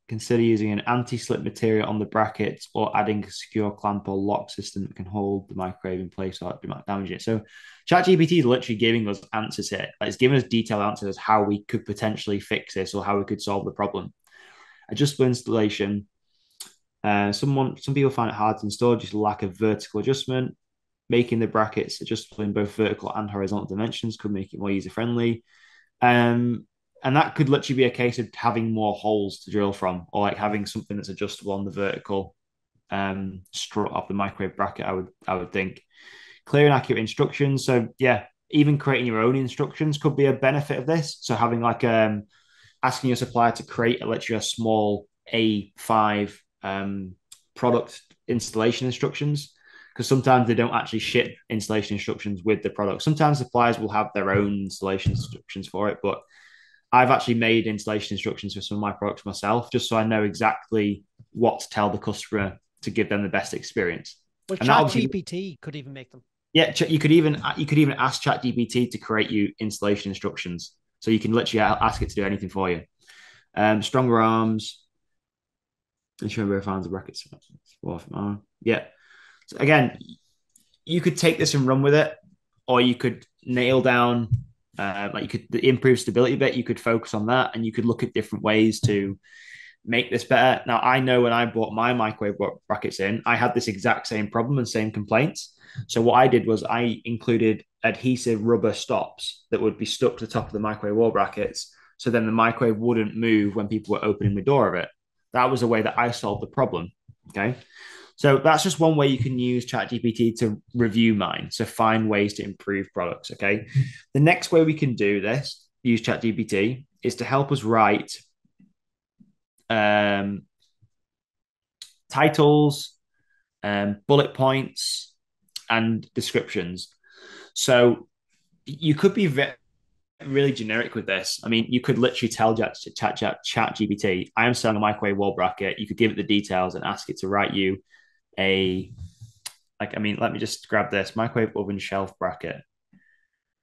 Consider using an anti-slip material on the brackets or adding a secure clamp or lock system that can hold the microwave in place without damaging it. So ChatGPT is literally giving us answers here. Like, it's giving us detailed answers how we could potentially fix this or how we could solve the problem. Adjustable installation. Some people find it hard to install due to lack of vertical adjustment. Making the brackets adjustable in both vertical and horizontal dimensions could make it more user-friendly. And that could literally be a case of having more holes to drill from, or like having something that's adjustable on the vertical strut of the microwave bracket. I would think clear and accurate instructions. So yeah, even creating your own instructions could be a benefit of this. So having like asking your supplier to create literally a small A5 product installation instructions, because sometimes they don't actually ship installation instructions with the product. Sometimes suppliers will have their own installation instructions for it, but I've actually made installation instructions for some of my products myself, just so I know exactly what to tell the customer to give them the best experience. Well, And ChatGPT could even make them. Yeah, you could even ask ChatGPT to create you installation instructions, so you can literally ask it to do anything for you. Stronger arms, ensure both arms are brackets. Yeah. So again, you could take this and run with it, or you could nail down, like you could improve stability bit. You could focus on that, and you could look at different ways to make this better. Now, I know when I bought my microwave brackets in, I had this exact same problem and same complaints. So what I did was I included adhesive rubber stops that would be stuck to the top of the microwave wall brackets. So then the microwave wouldn't move when people were opening the door of it. That was a way that I solved the problem. Okay. So that's just one way you can use ChatGPT to review mine. So find ways to improve products. Okay. The next way we can do this, use ChatGPT, is to help us write titles, bullet points, and descriptions. So you could be really generic with this. I mean, you could literally tell ChatGPT, I am selling a microwave wall bracket. You could give it the details and ask it to write you let me just grab this microwave oven shelf bracket.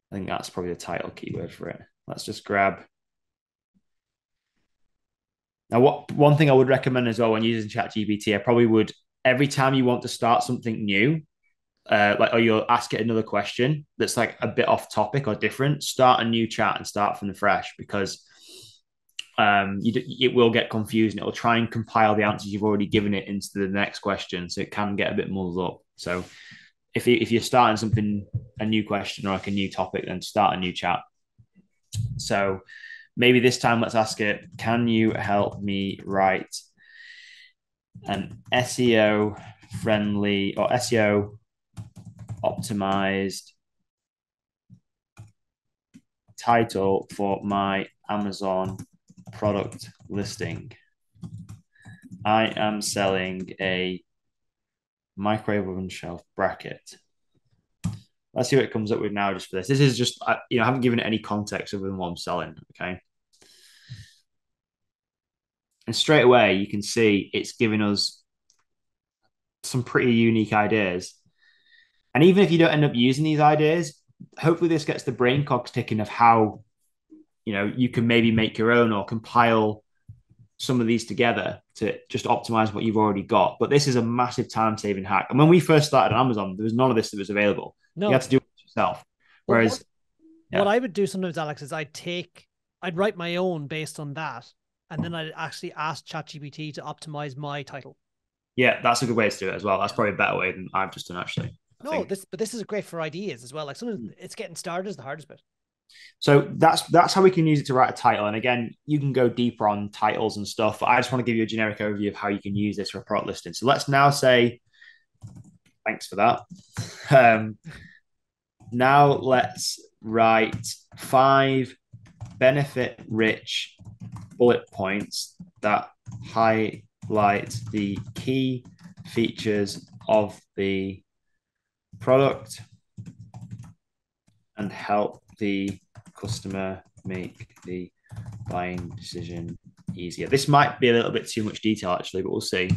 I think that's probably the title keyword for it. Let's just grab. Now, one thing I would recommend as well when using ChatGPT, I probably would, every time you want to start something new, or you'll ask it another question that's like a bit off topic or different, start a new chat and start from the fresh, because it will get confused and it will try and compile the answers you've already given it into the next question, so it can get a bit muddled up. So if you're starting a new question or like a new topic, then start a new chat. So maybe this time let's ask it, can you help me write an SEO friendly or SEO optimized title for my Amazon product listing. I am selling a microwave oven shelf bracket. Let's see what it comes up with now just for this. This is just, I haven't given it any context other than what I'm selling, okay? And straight away, you can see it's giving us some pretty unique ideas. And even if you don't end up using these ideas, hopefully this gets the brain cogs ticking of how, you can maybe make your own or compile some of these together to just optimize what you've already got. But this is a massive time-saving hack. And when we first started on Amazon, there was none of this that was available. No. You had to do it yourself. Whereas what I would do sometimes, Alex, is I'd write my own based on that. And then I'd actually ask ChatGPT to optimize my title. Yeah, that's a good way to do it as well. That's probably a better way than I've just done, actually. But this is great for ideas as well. Like sometimes it's getting started is the hardest bit. So that's how we can use it to write a title. And again, you can go deeper on titles and stuff. But I just want to give you a generic overview of how you can use this for a product listing. So let's now say, thanks for that. Now let's write 5 benefit-rich bullet points that highlight the key features of the product and help the customer make the buying decision easier. This might be a little bit too much detail, actually, but we'll see.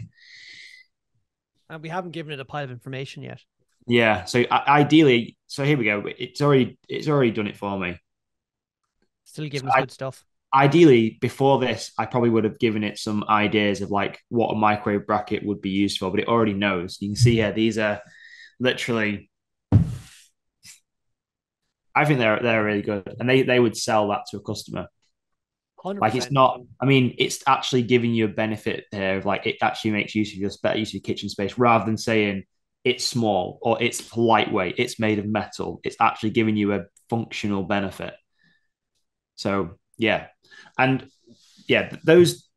And we haven't given it a pile of information yet. Yeah. So ideally, here we go. It's already done it for me. Still giving us good stuff. Ideally, before this, I probably would have given it some ideas of like what a microwave bracket would be used for, but it already knows. You can see here, these are literally, I think they're really good, and they would sell that to a customer. 100%. Like it's not, it's actually giving you a benefit there of like it actually makes use of your better use of your kitchen space rather than saying it's small or it's lightweight, it's made of metal. It's actually giving you a functional benefit. So yeah, and yeah, those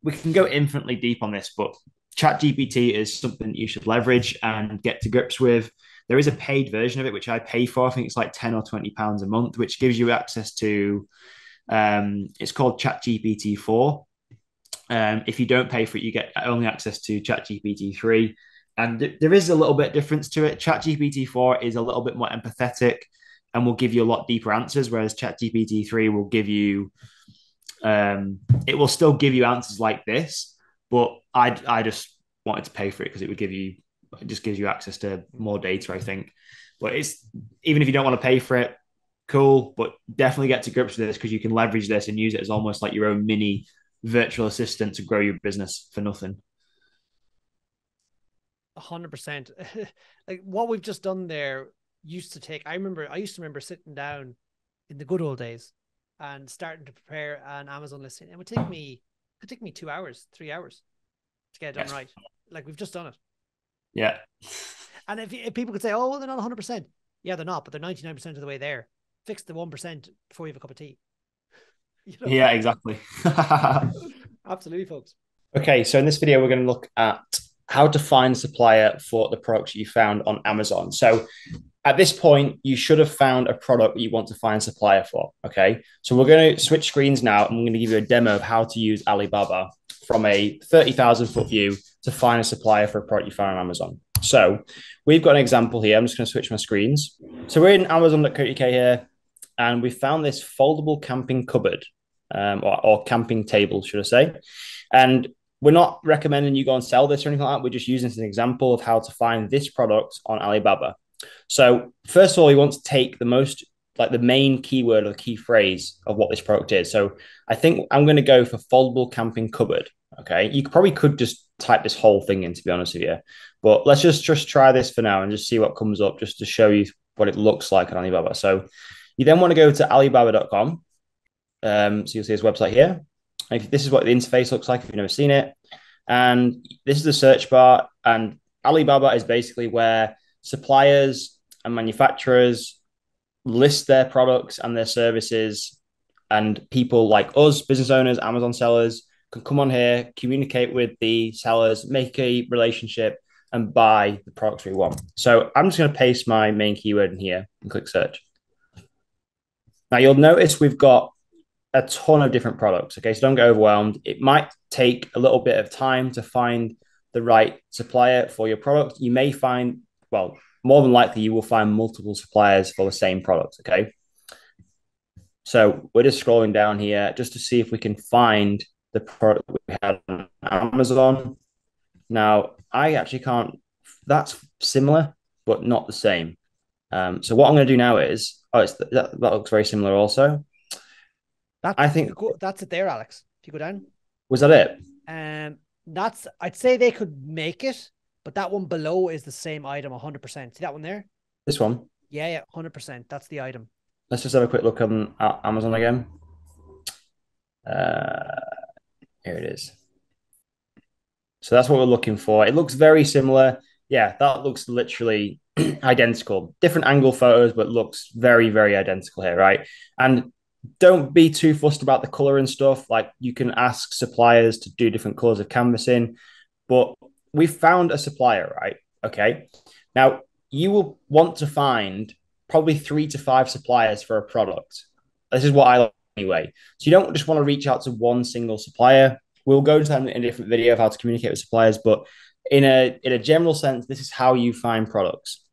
we can go infinitely deep on this, but ChatGPT is something you should leverage and get to grips with. There is a paid version of it, which I pay for. I think it's like £10 or £20 a month, which gives you access to, it's called ChatGPT 4. If you don't pay for it, you get only access to ChatGPT 3. And there is a little bit difference to it. ChatGPT 4 is a little bit more empathetic and will give you a lot deeper answers, whereas ChatGPT 3 will give you, it will still give you answers like this, but I just wanted to pay for it because it just gives you access to more data, I think. But even if you don't want to pay for it, cool, but definitely get to grips with this because you can leverage this and use it as almost like your own mini virtual assistant to grow your business for nothing. 100%. Like what we've just done there used to take, I used to remember sitting down in the good old days and starting to prepare an Amazon listing. It could take me 2 hours, 3 hours to get it done right. Like we've just done it. Yeah. And if people could say, oh, well, they're not 100%. Yeah, they're not, but they're 99% of the way there. Fix the 1% before you have a cup of tea. Yeah, exactly. Absolutely, folks. Okay, so in this video, we're going to look at how to find a supplier for the products you found on Amazon. So at this point, you should have found a product that you want to find a supplier for, okay? So we're going to switch screens now, and we're going to give you a demo of how to use Alibaba from a 30,000 foot view to find a supplier for a product you found on Amazon. So we've got an example here. I'm just going to switch my screens. So we're in Amazon.co.uk here, and we found this foldable camping cupboard, or camping table, should I say. And we're not recommending you go and sell this or anything like that. We're just using this as an example of how to find this product on Alibaba. So first of all, you want to take the main keyword or the key phrase of what this product is. So I think I'm going to go for foldable camping cupboard. Okay. You probably could just type this whole thing in, to be honest with you, but let's just try this for now and just see what comes up just to show you what it looks like on Alibaba. So you then want to go to alibaba.com. So you'll see this website here. This is what the interface looks like if you've never seen it. And this is the search bar. And Alibaba is basically where suppliers and manufacturers list their products and their services. And people like us, business owners, Amazon sellers, can come on here, communicate with the sellers, make a relationship, and buy the products we want. So I'm just going to paste my main keyword in here and click search. Now you'll notice we've got a ton of different products. Okay, so don't get overwhelmed. It might take a little bit of time to find the right supplier for your product. You may find, well, more than likely, you will find multiple suppliers for the same product. Okay, so we're just scrolling down here just to see if we can find the product we had on Amazon. Now, I actually can't, that's similar, but not the same. So what I'm going to do now is, that looks very similar also. I think that's it there, Alex. If you go down. Was that it? I'd say they could make it, but that one below is the same item 100%. See that one there? This one? Yeah, 100%. That's the item. Let's just have a quick look on Amazon again. Here it is. So that's what we're looking for. It looks very similar. Yeah, that looks literally identical. Different angle photos, but looks very, very identical here, right? And don't be too fussed about the color and stuff. Like, you can ask suppliers to do different colors of canvassing, but we found a supplier, right? Okay. Now, you will want to find probably 3 to 5 suppliers for a product. This is what I like anyway. So you don't just want to reach out to one single supplier. We'll go into that in a different video of how to communicate with suppliers, but in a general sense, this is how you find products.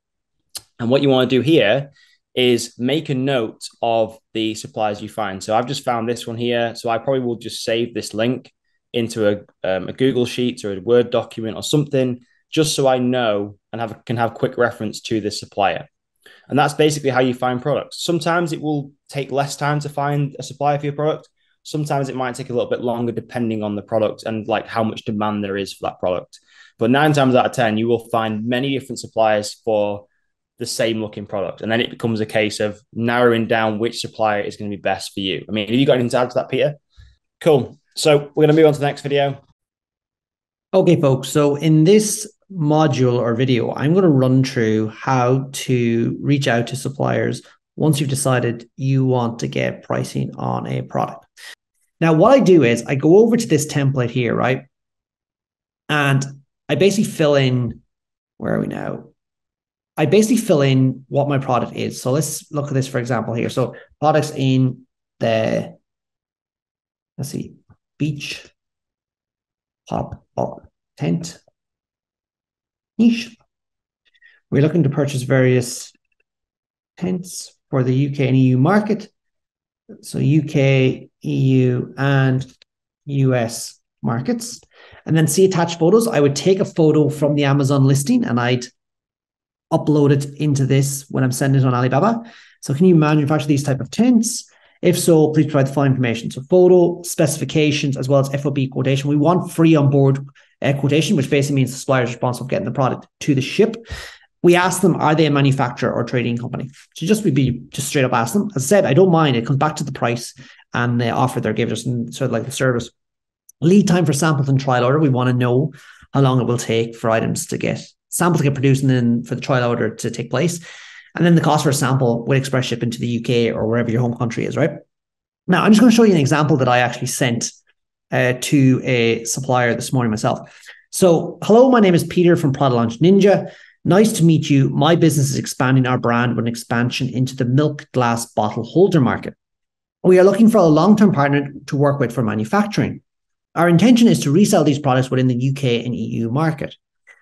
And what you want to do here is make a note of the suppliers you find. So I've just found this one here. So I probably will just save this link into a Google Sheets or a Word document or something, just so I know and can have quick reference to this supplier. And that's basically how you find products. Sometimes it will take less time to find a supplier for your product. Sometimes it might take a little bit longer depending on the product and like how much demand there is for that product. But 9 times out of 10, you will find many different suppliers for the same looking product. And then it becomes a case of narrowing down which supplier is going to be best for you. I mean, have you got anything to add to that, Peter? Cool. So we're going to move on to the next video. Okay, folks. So in this module or video, I'm going to run through how to reach out to suppliers once you've decided you want to get pricing on a product. Now, what I do is I go over to this template here, right? And I basically fill in, where are we now? I basically fill in what my product is. So let's look at this, for example, here. So products in the, let's see, beach pop-up tent niche. We're looking to purchase various tents for the UK and EU market. So UK, EU, and US markets. And then see attached photos. I would take a photo from the Amazon listing and I'd upload it into this when I'm sending it on Alibaba. So can you manufacture these type of tents? If so, please provide the following information. So photo, specifications, as well as FOB quotation. We want free on board quotation, which basically means the supplier is responsible for getting the product to the ship. We ask them, are they a manufacturer or trading company? So just straight up ask them. As I said, I don't mind. It comes back to the price and the offer they're giving us and sort of like the service. Lead time for samples and trial order. We want to know how long it will take for items to get samples to get produced and then for the trial order to take place. And then the cost for a sample with express shipping to the UK or wherever your home country is, right? Now, I'm just going to show you an example that I actually sent to a supplier this morning myself. So, hello, my name is Peter from Product Launch Ninja. Nice to meet you. My business is expanding our brand with an expansion into the milk glass bottle holder market. We are looking for a long-term partner to work with for manufacturing. Our intention is to resell these products within the UK and EU market.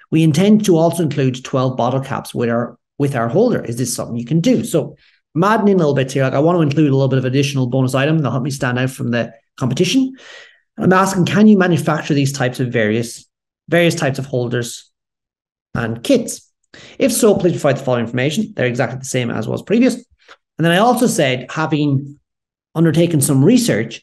We intend to also include 12 bottle caps with our holder. Is this something you can do? So I'm adding in a little bit here. Like I want to include a little bit of additional bonus item that'll help me stand out from the competition. I'm asking, can you manufacture these types of various types of holders and kits? If so, please provide the following information. They're exactly the same as was previous. And then I also said, having undertaken some research,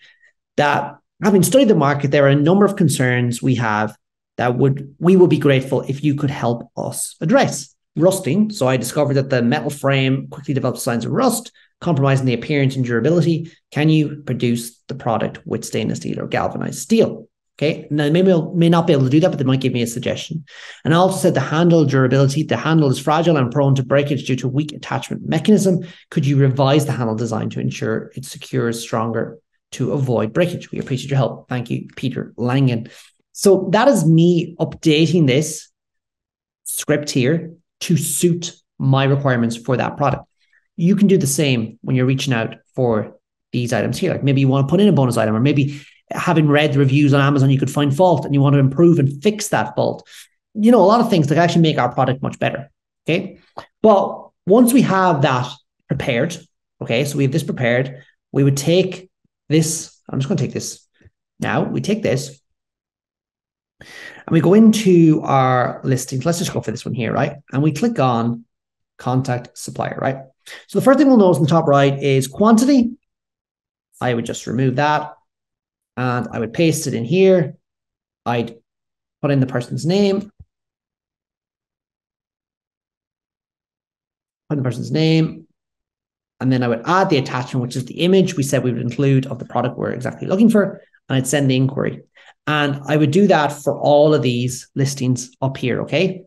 that having studied the market, there are a number of concerns we have that we would be grateful if you could help us address. Rusting. So I discovered that the metal frame quickly developed signs of rust, compromising the appearance and durability. Can you produce the product with stainless steel or galvanized steel? Okay. Now, maybe I may not be able to do that, but they might give me a suggestion. And I also said the handle durability. The handle is fragile and prone to breakage due to weak attachment mechanism. Could you revise the handle design to ensure it secures stronger to avoid breakage? We appreciate your help. Thank you, Peter Langen. So that is me updating this script here to suit my requirements for that product. You can do the same when you're reaching out for these items here. Like maybe you want to put in a bonus item, or maybe having read the reviews on Amazon, you could find fault and you want to improve and fix that fault. You know, a lot of things that actually make our product much better. Okay. But once we have that prepared, okay, so we have this prepared, we would take this. I'm just going to take this now. We take this and we go into our listings. Let's just go for this one here, right? And we click on contact supplier, right? So the first thing we'll notice in the top right is quantity. I would just remove that and I would paste it in here. I'd put in the person's name. Put in the person's name. And then I would add the attachment, which is the image we said we would include of the product we're exactly looking for. And I'd send the inquiry. And I would do that for all of these listings up here, okay?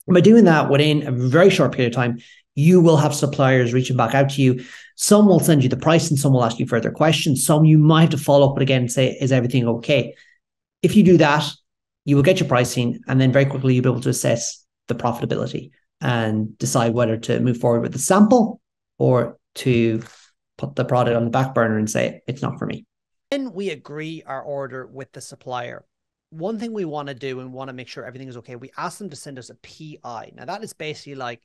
And by doing that within a very short period of time, you will have suppliers reaching back out to you. Some will send you the price and some will ask you further questions. Some you might have to follow up with again and say, is everything okay? If you do that, you will get your pricing and then very quickly you'll be able to assess the profitability and decide whether to move forward with the sample or to put the product on the back burner and say, it's not for me. When we agree our order with the supplier, one thing we want to do and want to make sure everything is okay, we ask them to send us a PI. Now that is basically like,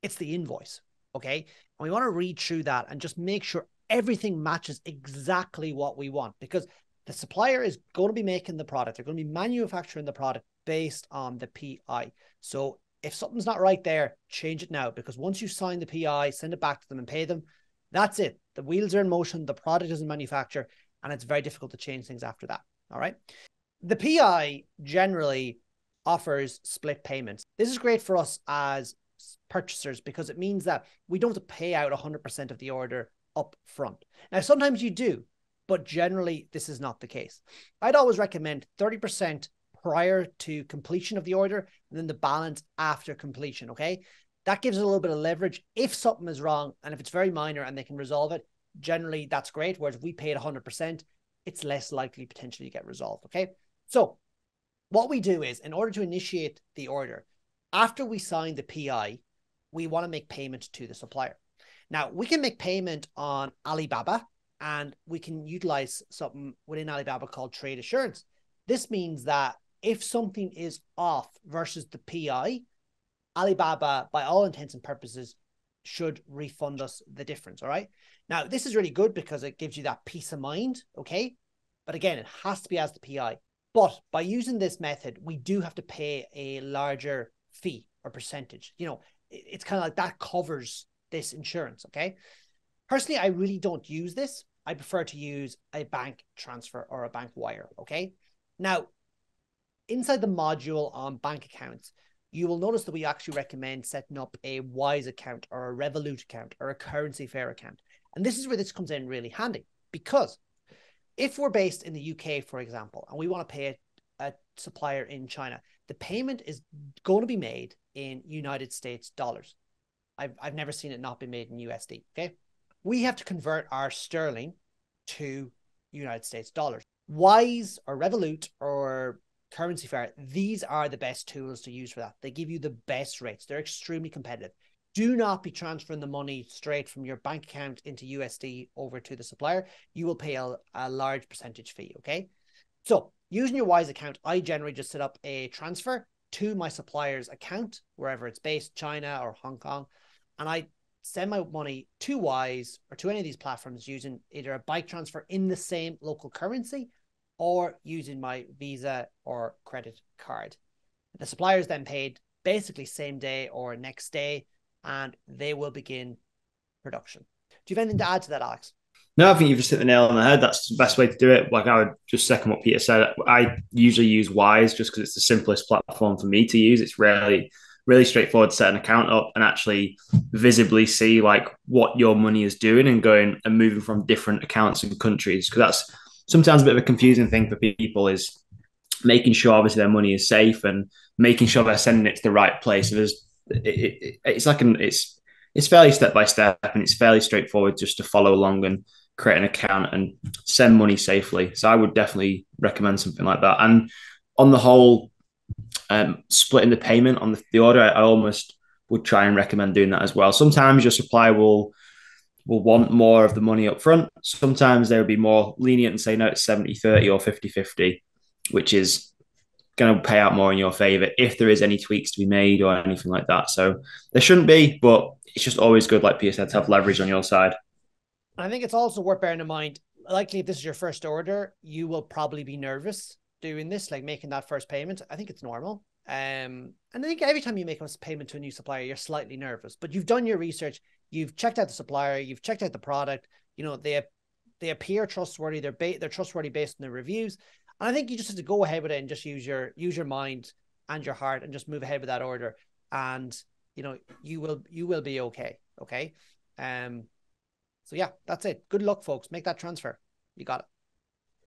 it's the invoice, okay? And we want to read through that and just make sure everything matches exactly what we want, because the supplier is going to be making the product. They're going to be manufacturing the product based on the PI. So if something's not right there, change it now, because once you sign the PI, send it back to them and pay them, that's it. The wheels are in motion, the product is in manufacture, and it's very difficult to change things after that, all right? The PI generally offers split payments. This is great for us as purchasers because it means that we don't have to pay out 100% of the order up front. Now, sometimes you do, but generally this is not the case. I'd always recommend 30% prior to completion of the order and then the balance after completion, okay? That gives it a little bit of leverage. If something is wrong and if it's very minor and they can resolve it, generally that's great. Whereas if we paid 100%, it's less likely potentially to get resolved, okay? So what we do is, in order to initiate the order, after we sign the PI, we want to make payment to the supplier. Now, we can make payment on Alibaba, and we can utilize something within Alibaba called trade assurance. This means that if something is off versus the PI, Alibaba, by all intents and purposes, should refund us the difference, all right? Now, this is really good because it gives you that peace of mind, okay? But again, it has to be as the PI. But by using this method, we do have to pay a larger fee or percentage. You know, it's kind of like that covers this insurance, okay? Personally, I really don't use this. I prefer to use a bank transfer or a bank wire, okay? Now, inside the module on bank accounts, you will notice that we actually recommend setting up a Wise account or a Revolut account or a Currency Fair account. And this is where this comes in really handy, because if we're based in the UK, for example, and we want to pay a supplier in China, the payment is going to be made in United States dollars. I've never seen it not be made in USD, okay? We have to convert our sterling to United States dollars. Wise or Revolut or Currency Fair, these are the best tools to use for that. They give you the best rates. They're extremely competitive. Do not be transferring the money straight from your bank account into USD over to the supplier. You will pay a large percentage fee, okay? So using your Wise account, I generally just set up a transfer to my supplier's account, wherever it's based, China or Hong Kong, and I send my money to Wise or to any of these platforms using either a bike transfer in the same local currency or using my Visa or credit card. The supplier is then paid basically same day or next day, and they will begin production. Do you have anything to add to that, Alex? No, I think you've just hit the nail on the head. That's the best way to do it. Like, I would just second what Peter said. I usually use Wise just because it's the simplest platform for me to use. It's really straightforward to set an account up and actually visibly see like what your money is doing and going and moving from different accounts and countries. Because that's sometimes a bit of a confusing thing for people, is making sure obviously their money is safe and making sure they're sending it to the right place. So it's fairly step by step, and it's fairly straightforward just to follow along and create an account and send money safely. So I would definitely recommend something like that. And on the whole, splitting the payment on the order, I almost would try and recommend doing that as well. Sometimes your supplier will want more of the money up front. Sometimes they would be more lenient and say, no, it's 70-30 or 50-50, which is going to pay out more in your favor if there is any tweaks to be made or anything like that. So there shouldn't be, but it's just always good, like Peter said, to have leverage on your side. I think it's also worth bearing in mind, likely if this is your first order, you will probably be nervous doing this, like making that first payment. I think it's normal. And I think every time you make a payment to a new supplier, you're slightly nervous, but you've done your research. You've checked out the supplier. You've checked out the product. You know, they appear trustworthy. They're trustworthy based on their reviews. And I think you just have to go ahead with it and just use your mind and your heart and just move ahead with that order. And, you know, you will be okay. Okay. So yeah, that's it. Good luck, folks. Make that transfer. You got it.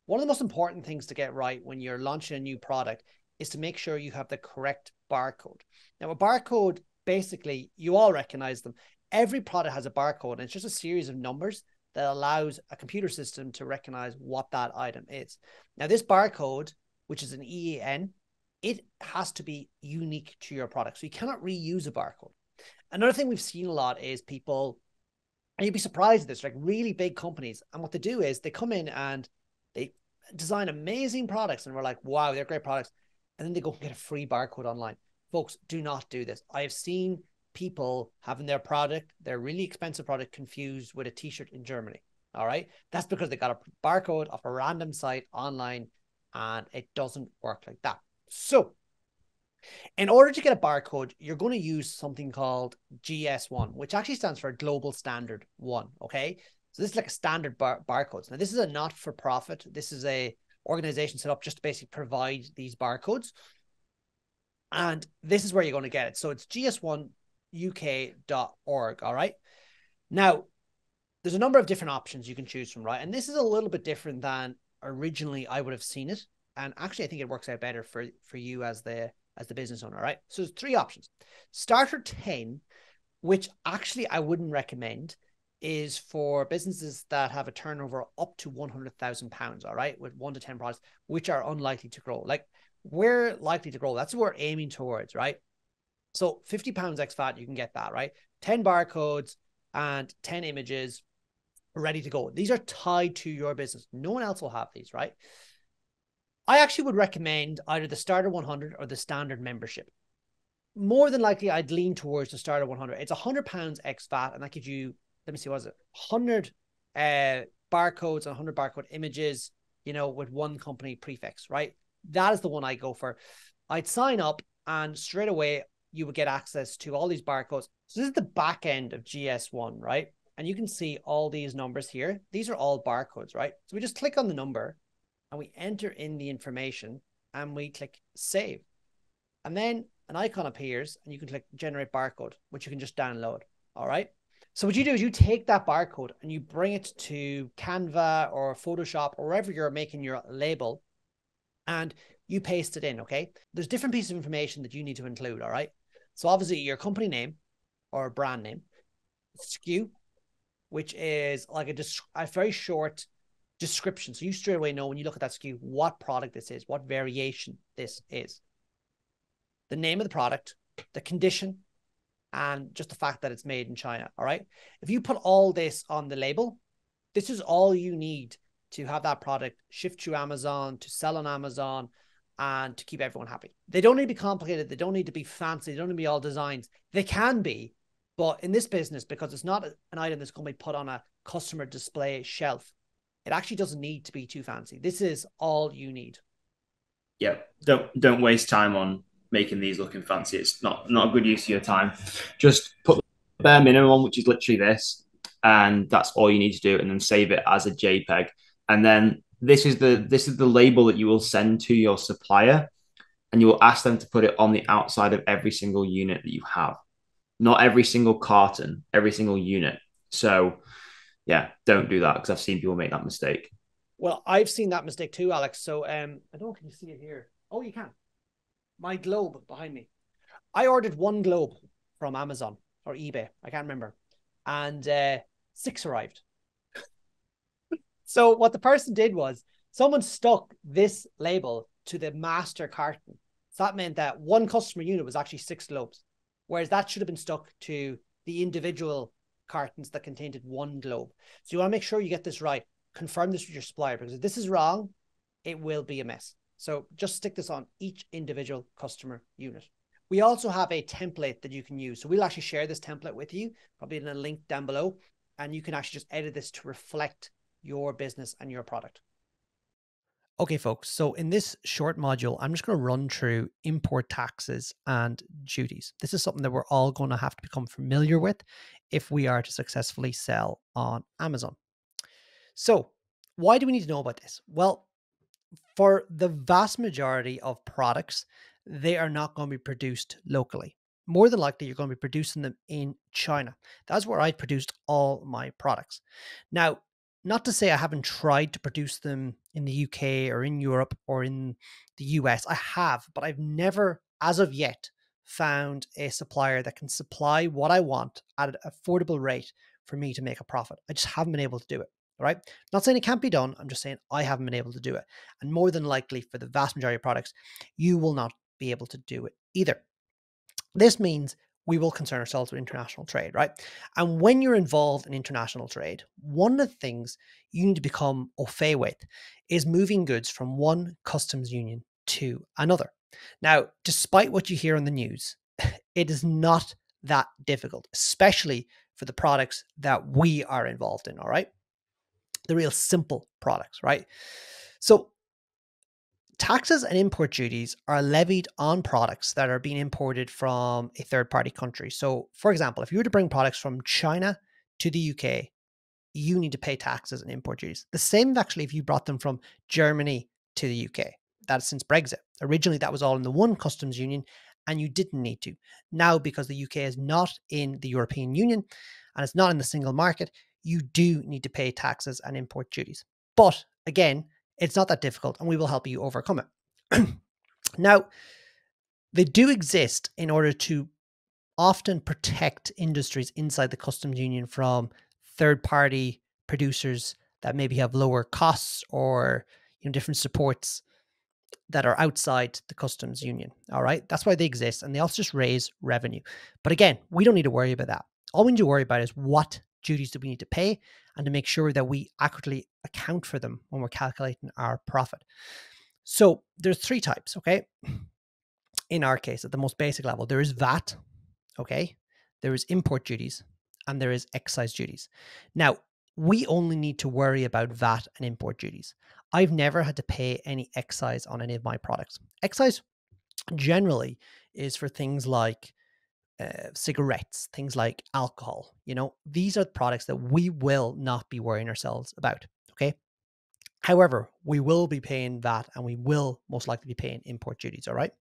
One of the most important things to get right when you're launching a new product is to make sure you have the correct barcode. Now, a barcode, basically, you all recognize them. Every product has a barcode, and it's just a series of numbers that allows a computer system to recognize what that item is. Now, this barcode, which is an EAN, it has to be unique to your product. So you cannot reuse a barcode. Another thing we've seen a lot is people, and you'd be surprised at this, like really big companies. And what they do is they come in and they design amazing products. And we're like, wow, they're great products. And then they go and get a free barcode online. Folks, do not do this. I have seen people having their product, their really expensive product, confused with a t-shirt in Germany. All right. That's because they got a barcode off a random site online, and it doesn't work like that. So in order to get a barcode, you're going to use something called GS1, which actually stands for Global Standard 1. Okay. So this is like a standard barcodes. Now, this is a not-for-profit. This is a organization set up just to basically provide these barcodes. And this is where you're going to get it. So it's gs1uk.org. All right. Now, there's a number of different options you can choose from, right? And this is a little bit different than originally I would have seen it. And actually, I think it works out better for you as the business owner, right? So there's 3 options. Starter 10, which actually I wouldn't recommend, is for businesses that have a turnover up to £100,000, all right, with 1 to 10 products, which are unlikely to grow. Like, we're likely to grow. That's what we're aiming towards, right? So £50 ex-VAT, you can get that, right? 10 barcodes and 10 images ready to go. These are tied to your business. No one else will have these, right? I actually would recommend either the Starter 100 or the Standard membership. More than likely, I'd lean towards the Starter 100. It's £100 ex-VAT, and that gives you, let me see, what is it? 100 barcodes and 100 barcode images, you know, with one company prefix, right? That is the one I go for. I'd sign up, and straight away, you would get access to all these barcodes. So this is the back end of GS1, right? And you can see all these numbers here. These are all barcodes, right? So we just click on the number and we enter in the information and we click save. And then an icon appears and you can click generate barcode, which you can just download. All right. So what you do is you take that barcode and you bring it to Canva or Photoshop or wherever you're making your label, and you paste it in. Okay. There's different pieces of information that you need to include. All right. So obviously your company name or brand name, SKU, which is like a very short description. So you straight away know when you look at that SKU, what product this is, what variation this is, the name of the product, the condition, and just the fact that it's made in China. All right. If you put all this on the label, this is all you need to have that product shipped to Amazon, to sell on Amazon, and to keep everyone happy. They don't need to be complicated. They don't need to be fancy. They don't need to be all designs. They can be, but in this business, because it's not an item that's going to be put on a customer display shelf, it actually doesn't need to be too fancy. This is all you need. Yeah, don't waste time on making these looking fancy. It's not a good use of your time. Just put the bare minimum on, which is literally this, and that's all you need to do, and then save it as a JPEG. And then this is the label that you will send to your supplier, and you will ask them to put it on the outside of every single unit that you have. Not every single carton, every single unit. So yeah, don't do that, because I've seen people make that mistake. Well, I've seen that mistake too, Alex. So I don't know, can you see it here? Oh, you can. My globe behind me. I ordered 1 globe from Amazon or eBay. I can't remember. And 6 arrived. So what the person did was someone stuck this label to the master carton. So that meant that 1 customer unit was actually 6 globes. whereas that should have been stuck to the individual cartons that contained one globe. So you want to make sure you get this right. Confirm this with your supplier, because if this is wrong, it will be a mess. So just stick this on each individual customer unit. We also have a template that you can use. So we'll actually share this template with you, probably in a link down below, and you can actually just edit this to reflect your business and your product. Okay, folks, so in this short module, I'm just going to run through import taxes and duties. This is something that we're all going to have to become familiar with if we are to successfully sell on Amazon. So why do we need to know about this? Well, for the vast majority of products, they are not going to be produced locally. More than likely, you're going to be producing them in China. That's where I produced all my products. Now, not to say I haven't tried to produce them in the UK or in Europe or in the US. I have, but I've never, as of yet, found a supplier that can supply what I want at an affordable rate for me to make a profit. I just haven't been able to do it. All right. Not saying it can't be done. I'm just saying I haven't been able to do it. And more than likely, for the vast majority of products, you will not be able to do it either. This means we will concern ourselves with international trade, right? And when you're involved in international trade, one of the things you need to become au fait with is moving goods from one customs union to another. Now, despite what you hear on the news, it is not that difficult, especially for the products that we are involved in, all right? The real simple products, right? So taxes and import duties are levied on products that are being imported from a third-party country. So for example, if you were to bring products from China to the UK, you need to pay taxes and import duties. The same actually if you brought them from Germany to the UK. That's since Brexit. Originally, that was all in the one customs union and you didn't need to. Now, because the UK is not in the European Union and it's not in the single market, you do need to pay taxes and import duties. But again, it's not that difficult and we will help you overcome it. Now, they do exist in order to often protect industries inside the customs union from third-party producers that maybe have lower costs or different supports that are outside the customs union. All right. That's why they exist. And they also just raise revenue. But again, we don't need to worry about that. All we need to worry about is what duties do we need to pay and to make sure that we accurately account for them when we're calculating our profit. So there's three types. Okay. In our case, at the most basic level, there is VAT. Okay. There is import duties and there is excise duties. Now, we only need to worry about VAT and import duties. I've never had to pay any excise on any of my products. Excise generally is for things like cigarettes, things like alcohol. These are products that we will not be worrying ourselves about. Okay. However, we will be paying VAT and we will most likely be paying import duties. All right.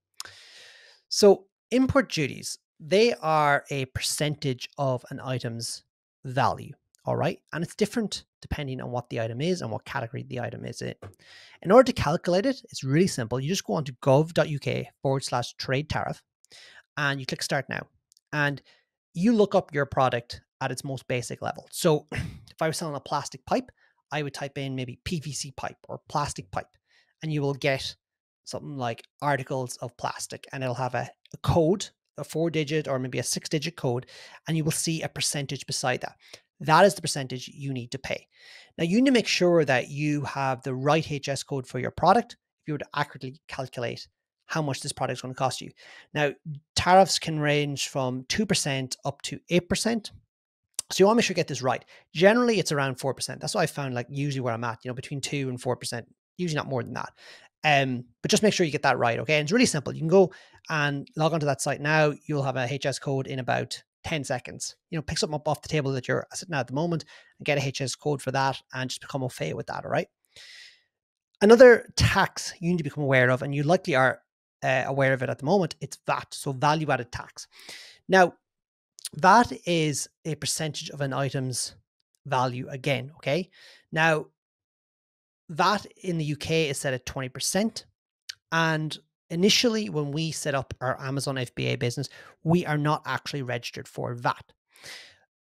So import duties, they are a percentage of an item's value. All right. And it's different depending on what the item is and what category the item is in. In order to calculate it, it's really simple. You just go on to gov.uk/trade tariff and you click start now. And you look up your product at its most basic level. So if I was selling a plastic pipe, I would type in maybe PVC pipe or plastic pipe, and you will get something like articles of plastic, and it'll have a code, a 4-digit or maybe a 6-digit code, and you will see a percentage beside that. That is the percentage you need to pay. Now, you need to make sure that you have the right HS code for your product if you were to accurately calculate how much this product is going to cost you. Now, tariffs can range from 2% up to 8%. So you want to make sure you get this right. Generally, it's around 4%. That's what I found, like usually where I'm at, between 2 and 4%, usually not more than that. But just make sure you get that right. Okay. And it's really simple. You can go and log onto that site now. You'll have a HS code in about 10 seconds. Pick something up off the table that you're sitting at the moment and get a HS code for that and just become au fait with that. All right. Another tax you need to become aware of, and you likely are aware of it at the moment, it's VAT. So value added tax. Now, VAT is a percentage of an item's value again. Okay. Now, VAT in the UK is set at 20%. And initially, when we set up our Amazon FBA business, we are not actually registered for VAT.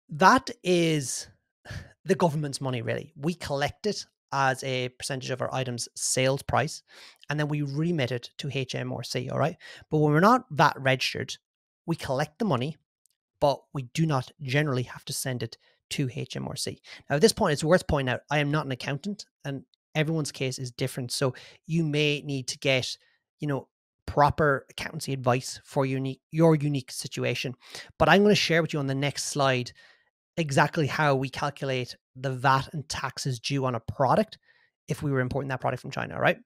VAT is the government's money, really. We collect it as a percentage of our item's sales price, and then we remit it to HMRC, all right? But when we're not VAT registered, we collect the money, but we do not generally have to send it to HMRC. Now, at this point, it's worth pointing out, I am not an accountant and everyone's case is different. So you may need to get, proper accountancy advice for your unique situation. But I'm going to share with you on the next slide exactly how we calculate the VAT and taxes due on a product if we were importing that product from China, all right?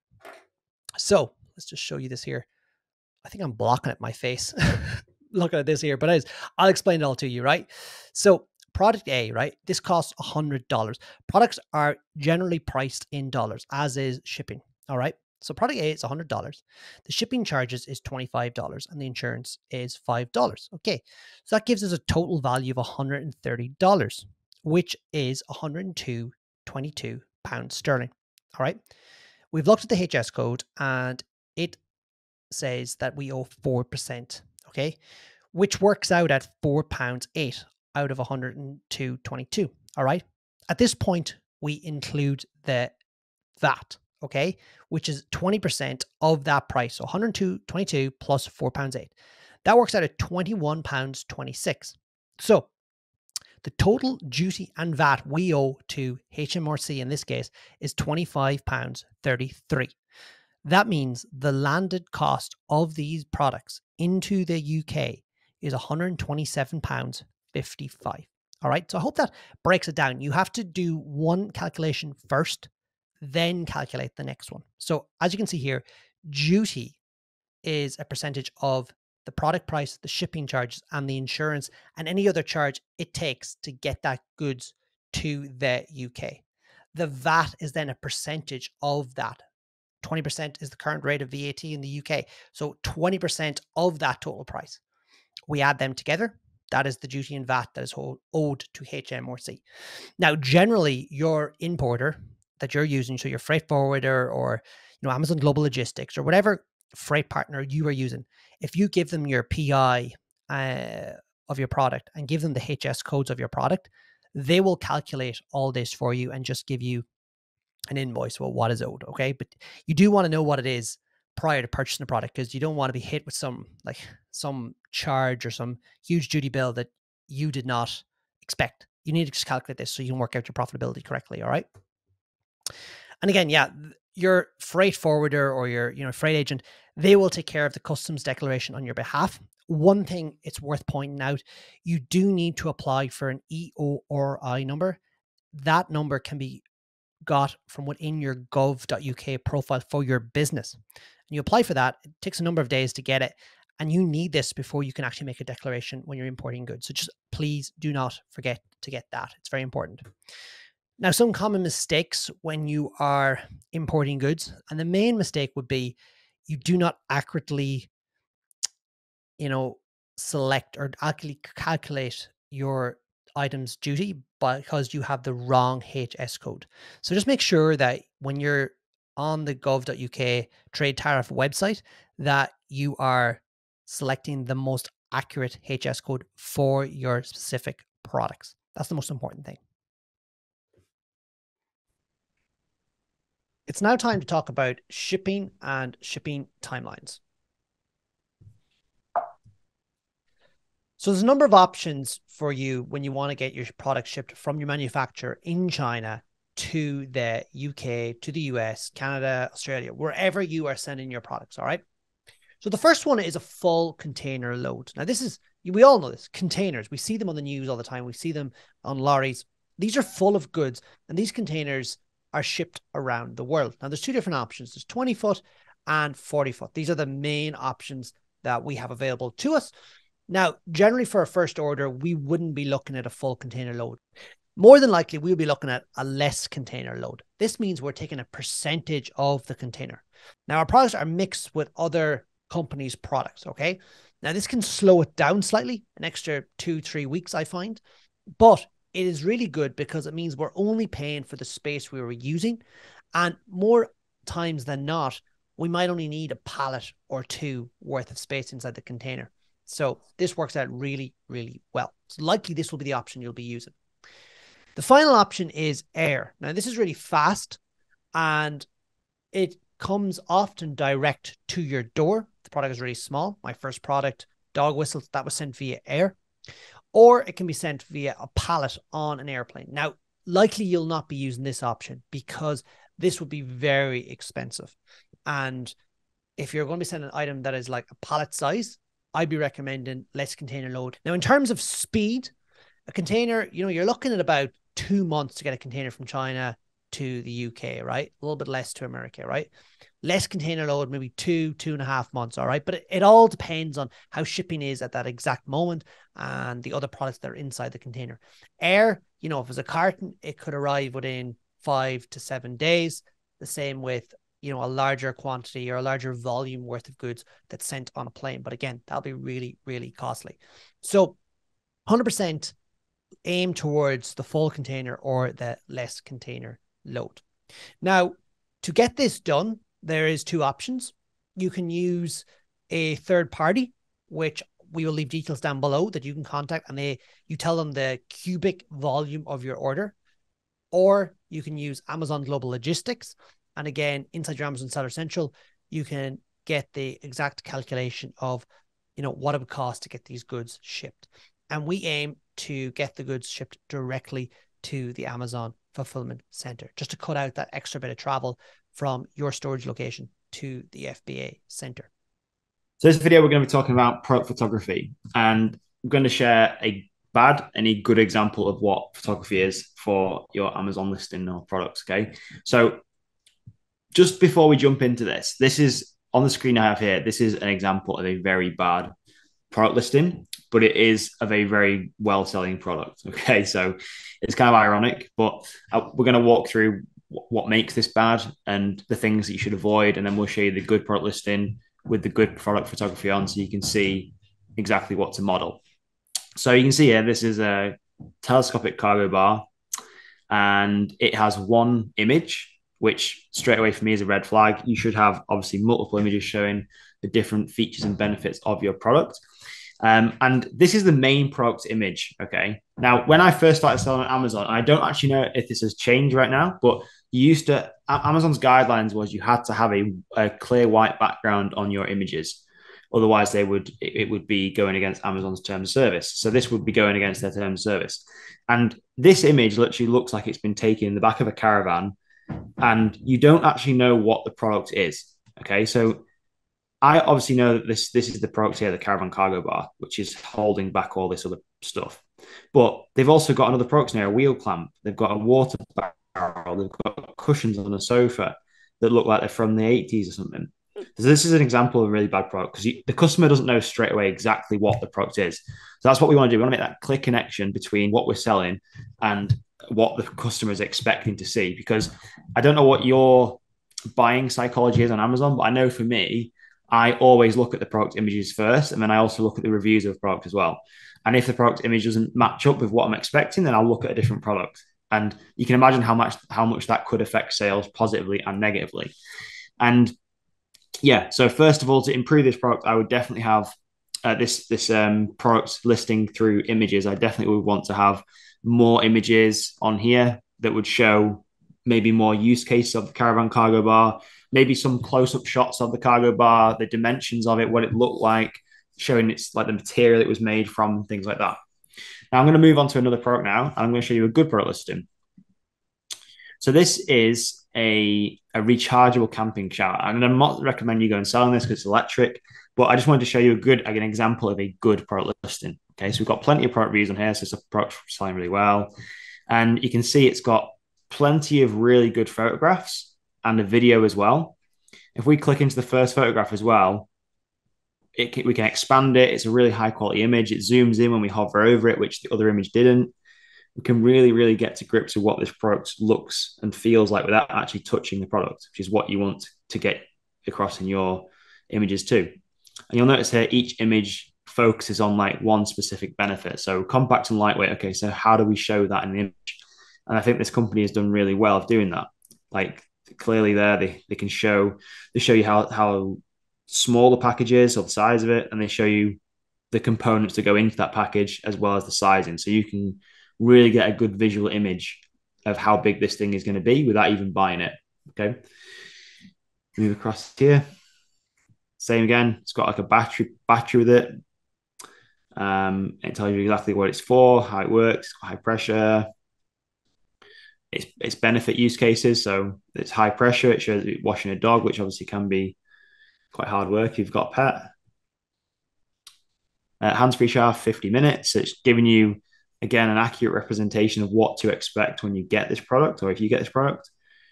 So let's just show you this here. I think I'm blocking at my face looking at this here, but I'll explain it all to you, right? So product A, right? This costs $100. Products are generally priced in dollars, as is shipping, all right? So product A is $100. The shipping charges is $25 and the insurance is $5. Okay, so that gives us a total value of $130, which is 102.22 pounds sterling. All right, we've looked at the HS code and it says that we owe 4%. Okay, which works out at £4.08 out of 102.22. All right, at this point we include the VAT. Okay, which is 20% of that price. So 102.22 plus £4.08. That works out at £21.26. So the total duty and VAT we owe to HMRC in this case is £25.33. That means the landed cost of these products into the UK is £127.55. All right, so I hope that breaks it down. You have to do one calculation first, then calculate the next one. So as you can see here, duty is a percentage of the product price, the shipping charges, and the insurance, and any other charge it takes to get that goods to the UK. The VAT is then a percentage of that. 20% is the current rate of VAT in the UK. So 20% of that total price. We add them together. That is the duty and VAT that is owed to HMRC. Now, generally, your importer that you're using, so your freight forwarder or Amazon Global Logistics or whatever freight partner you are using, if you give them your PI of your product and give them the HS codes of your product, they will calculate all this for you and just give you an invoice for what is owed. Okay, but you do want to know what it is prior to purchasing the product, because you don't want to be hit with some charge or some huge duty bill that you did not expect. You need to just calculate this so you can work out your profitability correctly. All right. And again, yeah, your freight forwarder or your freight agent, they will take care of the customs declaration on your behalf. One thing it's worth pointing out, you do need to apply for an EORI number. That number can be got from within your gov.uk profile for your business. And you apply for that. It takes a number of days to get it. And you need this before you can actually make a declaration when you're importing goods. So just please do not forget to get that. It's very important. Now, some common mistakes when you are importing goods, and the main mistake would be you do not accurately, select or accurately calculate your item's duty because you have the wrong HS code. So just make sure that when you're on the gov.uk trade tariff website that you are selecting the most accurate HS code for your specific products. That's the most important thing. It's now time to talk about shipping and shipping timelines. So there's a number of options for you when you want to get your product shipped from your manufacturer in China to the UK, to the US, Canada, Australia, wherever you are sending your products, all right? So the first one is a full container load. Now this is, we all know this, containers. We see them on the news all the time. We see them on lorries. These are full of goods and these containers are shipped around the world. Now there's two different options. There's 20 foot and 40 foot. These are the main options that we have available to us. Now, generally for a first order, we wouldn't be looking at a full container load. More than likely, we'll be looking at a less container load. This means we're taking a percentage of the container. Now, our products are mixed with other companies' products, okay? Now, this can slow it down slightly, an extra 2-3 weeks, I find. But it is really good because it means we're only paying for the space we were using. And more times than not, we might only need a pallet or two worth of space inside the container. So this works out really, really well. So likely this will be the option you'll be using. The final option is air. Now this is really fast and it comes often direct to your door. The product is really small. My first product dog whistles, that was sent via air, or it can be sent via a pallet on an airplane. Now, likely you'll not be using this option because this would be very expensive. And if you're going to be sending an item that is like a pallet size, I'd be recommending less container load. Now, in terms of speed, a container, you're looking at about 2 months to get a container from China to the UK, right? A little bit less to America, right? Less container load, maybe 2.5 months, all right? But it all depends on how shipping is at that exact moment and the other products that are inside the container. Air, if it's a carton, it could arrive within 5 to 7 days. The same with, a larger quantity or a larger volume worth of goods that's sent on a plane. But again, that'll be really, really costly. So 100% aim towards the full container or the less container load. Now, to get this done, there is 2 options. You can use a third party, which we will leave details down below that you can contact, and you tell them the cubic volume of your order. Or you can use Amazon Global Logistics. And again, inside your Amazon Seller Central, you can get the exact calculation of, what it would cost to get these goods shipped. And we aim to get the goods shipped directly to the Amazon fulfillment center, just to cut out that extra bit of travel from your storage location to the FBA center. So this video, we're going to be talking about product photography, and I'm going to share a bad and a good example of what photography is for your Amazon listing or products. Okay. So just before we jump into this is on the screen I have here. This is an example of a very bad product listing, but it is of a very well-selling product. Okay, so it's kind of ironic, but we're going to walk through what makes this bad and the things that you should avoid, and then we'll show you the good product listing with the good product photography on, so you can see exactly what to model. So you can see here, this is a telescopic cargo bar, and it has one image, which straight away for me is a red flag. You should have obviously multiple images showing the different features and benefits of your product. And this is the main product image. Okay. Now, when I first started selling on Amazon, I don't actually know if this has changed right now, but Amazon's guidelines was you had to have a clear white background on your images. Otherwise, it would be going against Amazon's terms of service. So this would be going against their terms of service. And this image literally looks like it's been taken in the back of a caravan, and you don't actually know what the product is. Okay, so I obviously know that this is the product here, the caravan cargo bar, which is holding back all this other stuff. But they've also got another product here, a wheel clamp. They've got a water barrel. They've got cushions on a sofa that look like they're from the 80s or something. So this is an example of a really bad product because the customer doesn't know straight away exactly what the product is. So that's what we want to do. We want to make that clear connection between what we're selling and what the customer is expecting to see, because I don't know what your buying psychology is on Amazon, but I know for me, I always look at the product images first, and then I also look at the reviews of the product as well. And if the product image doesn't match up with what I'm expecting, then I'll look at a different product. And you can imagine how much that could affect sales positively and negatively. And yeah, so first of all, to improve this product, I would definitely have this product listing through images. I definitely would want to have more images on here that would show maybe more use cases of the caravan cargo bar, maybe some close-up shots of the cargo bar, the dimensions of it, what it looked like, showing it's like the material it was made from, things like that. Now I'm going to move on to another product now, and I'm going to show you a good product listing. So this is a rechargeable camping shower. And I'm not recommending you go and selling this because it's electric, but I just wanted to show you an example of a good product listing. Okay, so we've got plenty of product reviews on here, so it's a product selling really well. And you can see it's got plenty of really good photographs and a video as well. If we click into the first photograph as well, we can expand it. It's a really high quality image. It zooms in when we hover over it, which the other image didn't. We can really, really get to grips with what this product looks and feels like without actually touching the product, which is what you want to get across in your images too. And you'll notice here, each image focuses on like one specific benefit. So compact and lightweight. Okay, so how do we show that in the image? And I think this company has done really well of doing that. Like clearly there, they show you how small the package is or the size of it, and they show you the components that go into that package as well as the sizing. So you can really get a good visual image of how big this thing is going to be without even buying it. Okay. Move across here. Same again. It's got like a battery with it. It tells you exactly what it's for, how it works, high pressure, its benefit use cases. So it's high pressure. It shows it washing a dog, which obviously can be quite hard work if you've got a pet. Hands-free shower, 50 minutes. It's giving you, again, an accurate representation of what to expect when you get this product or if you get this product.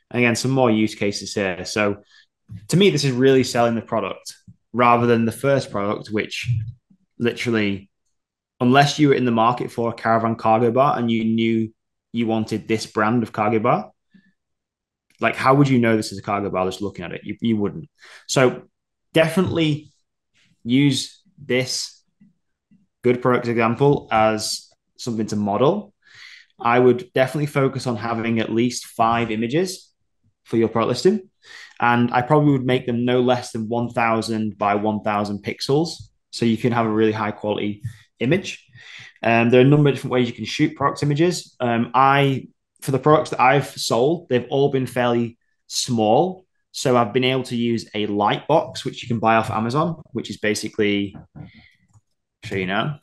And again, some more use cases here. So to me, this is really selling the product rather than the first product, which literally, unless you were in the market for a caravan cargo bar and you knew you wanted this brand of cargo bar, like how would you know this is a cargo bar just looking at it? You wouldn't. So definitely use this good product example as something to model. I would definitely focus on having at least 5 images for your product listing. And I probably would make them no less than 1000 by 1000 pixels. So you can have a really high quality image. There are a number of different ways you can shoot product images. For the products that I've sold, they've all been fairly small. So I've been able to use a light box, which you can buy off Amazon, which is basically, I'll show you now,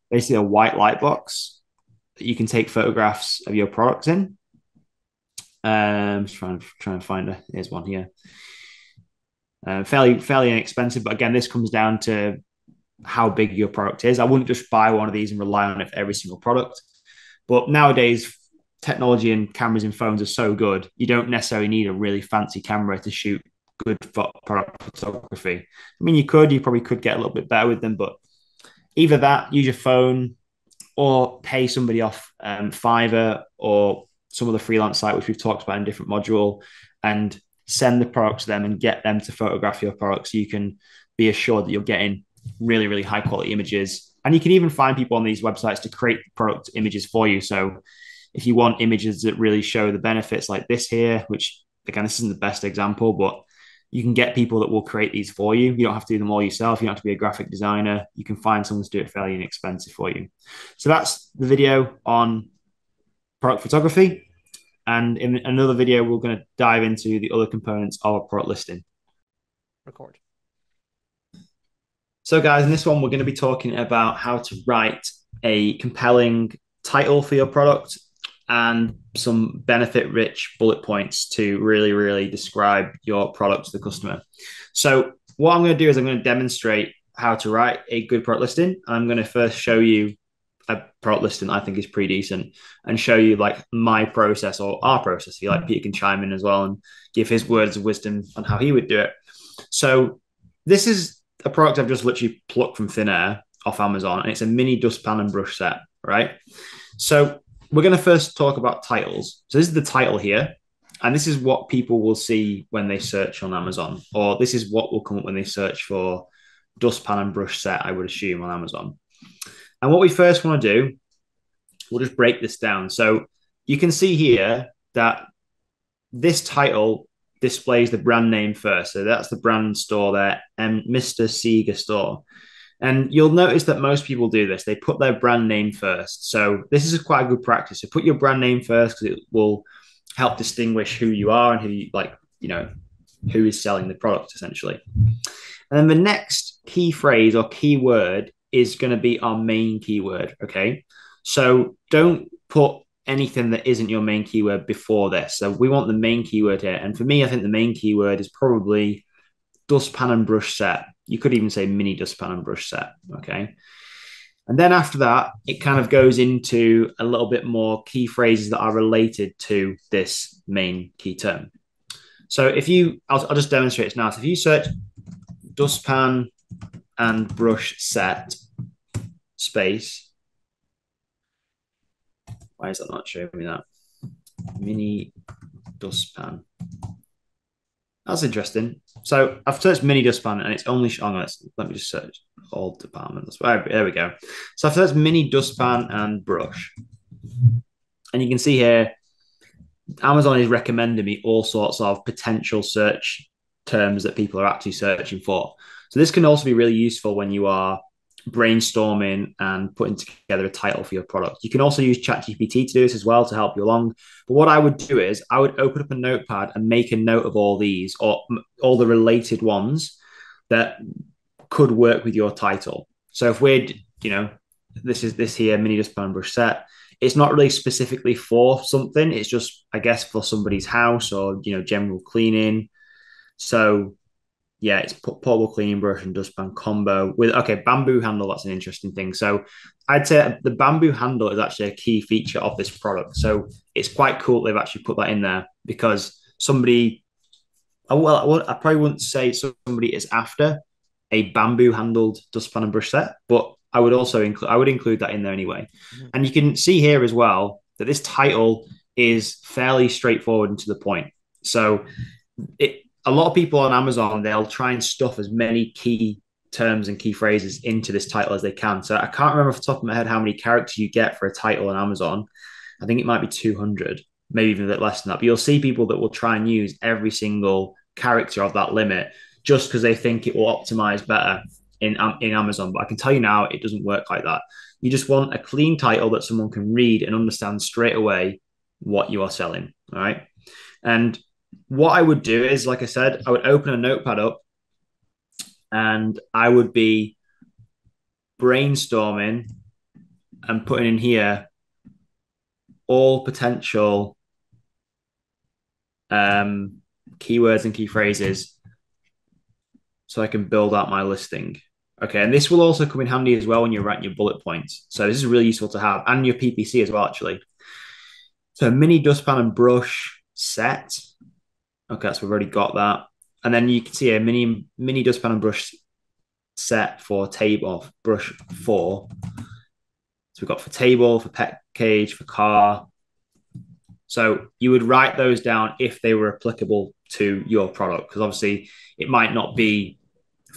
basically a white light box that you can take photographs of your products in. Just trying to find a, here's one here. Fairly inexpensive, but again, this comes down to how big your product is. I wouldn't just buy one of these and rely on it for every single product. But nowadays, technology and cameras in phones are so good, you don't necessarily need a really fancy camera to shoot good product photography. I mean, you probably could get a little bit better with them, but either that, use your phone, or pay somebody off Fiverr or some of the freelance site, which we've talked about in a different module, and send the products to them and get them to photograph your products so you can be assured that you're getting really, really high quality images. And you can even find people on these websites to create product images for you. So if you want images that really show the benefits like this here, which again, this isn't the best example, but you can get people that will create these for you. You don't have to do them all yourself. You don't have to be a graphic designer. You can find someone to do it fairly inexpensive for you. So that's the video on product photography. And in another video, we're going to dive into the other components of a product listing. Record. So guys, in this one, we're going to be talking about how to write a compelling title for your product and some benefit-rich bullet points to really, really describe your product to the customer. So what I'm going to do is I'm going to demonstrate how to write a good product listing. I'm going to first show you a product listing I think is pretty decent and show you like my process or our process. If you like, Peter can chime in as well and give his words of wisdom on how he would do it. So this is a product I've just literally plucked from thin air off Amazon, and it's a mini dustpan and brush set, right? So we're going to first talk about titles. So this is the title here, and this is what people will see when they search on Amazon, or this is what will come up when they search for dustpan and brush set, I would assume, on Amazon. And what we first want to do, we'll just break this down. So you can see here that this title displays the brand name first. So that's the brand store there, and Mr. Seeger store. And you'll notice that most people do this. They put their brand name first. So this is quite a good practice. So put your brand name first because it will help distinguish who you are and who you like, you know, who is selling the product essentially. And then the next key phrase or keyword is going to be our main keyword. Okay. So don't put anything that isn't your main keyword before this. So we want the main keyword here. And for me, I think the main keyword is probably dustpan and brush set. You could even say mini dustpan and brush set. Okay. And then after that, it kind of goes into a little bit more key phrases that are related to this main key term. So if you, I'll just demonstrate it now. So if you search dustpan and brush set space, why is that not showing me that? Mini dustpan. That's interesting. So I've searched mini dustpan and it's only let me just search all departments. There we go. So I've searched mini dustpan and brush. And you can see here, Amazon is recommending me all sorts of potential search terms that people are actually searching for. So this can also be really useful when you are brainstorming and putting together a title for your product. You can also use ChatGPT to do this as well to help you along. But what I would do is I would open up a notepad and make a note of all these or all the related ones that could work with your title. So if we're, this here mini dustpan and brush set, it's not really specifically for something. It's just, I guess, for somebody's house or, general cleaning. So yeah, it's portable cleaning brush and dustpan combo with, bamboo handle. That's an interesting thing. So I'd say the bamboo handle is actually a key feature of this product. So it's quite cool they've actually put that in there, because somebody, I probably wouldn't say somebody is after a bamboo handled dustpan and brush set, but I would include that in there anyway. Mm-hmm. And you can see here as well that this title is fairly straightforward and to the point. So a lot of people on Amazon, they'll try and stuff as many key terms and key phrases into this title as they can. So I can't remember off the top of my head how many characters you get for a title on Amazon. I think it might be 200, maybe even a bit less than that. But you'll see people that will try and use every single character of that limit just because they think it will optimize better in Amazon. But I can tell you now, it doesn't work like that. You just want a clean title that someone can read and understand straight away what you are selling. All right. And what I would do is, like I said, I would open a notepad up and I would be brainstorming and putting in here all potential keywords and key phrases so I can build out my listing. Okay, and this will also come in handy as well when you're writing your bullet points. So this is really useful to have, and your PPC as well, actually. So mini dustpan and brush set. Okay, so we've already got that. And then you can see a mini dustpan and brush set for table, brush 4. So we've got for table, for pet cage, for car. So you would write those down if they were applicable to your product, because obviously it might not be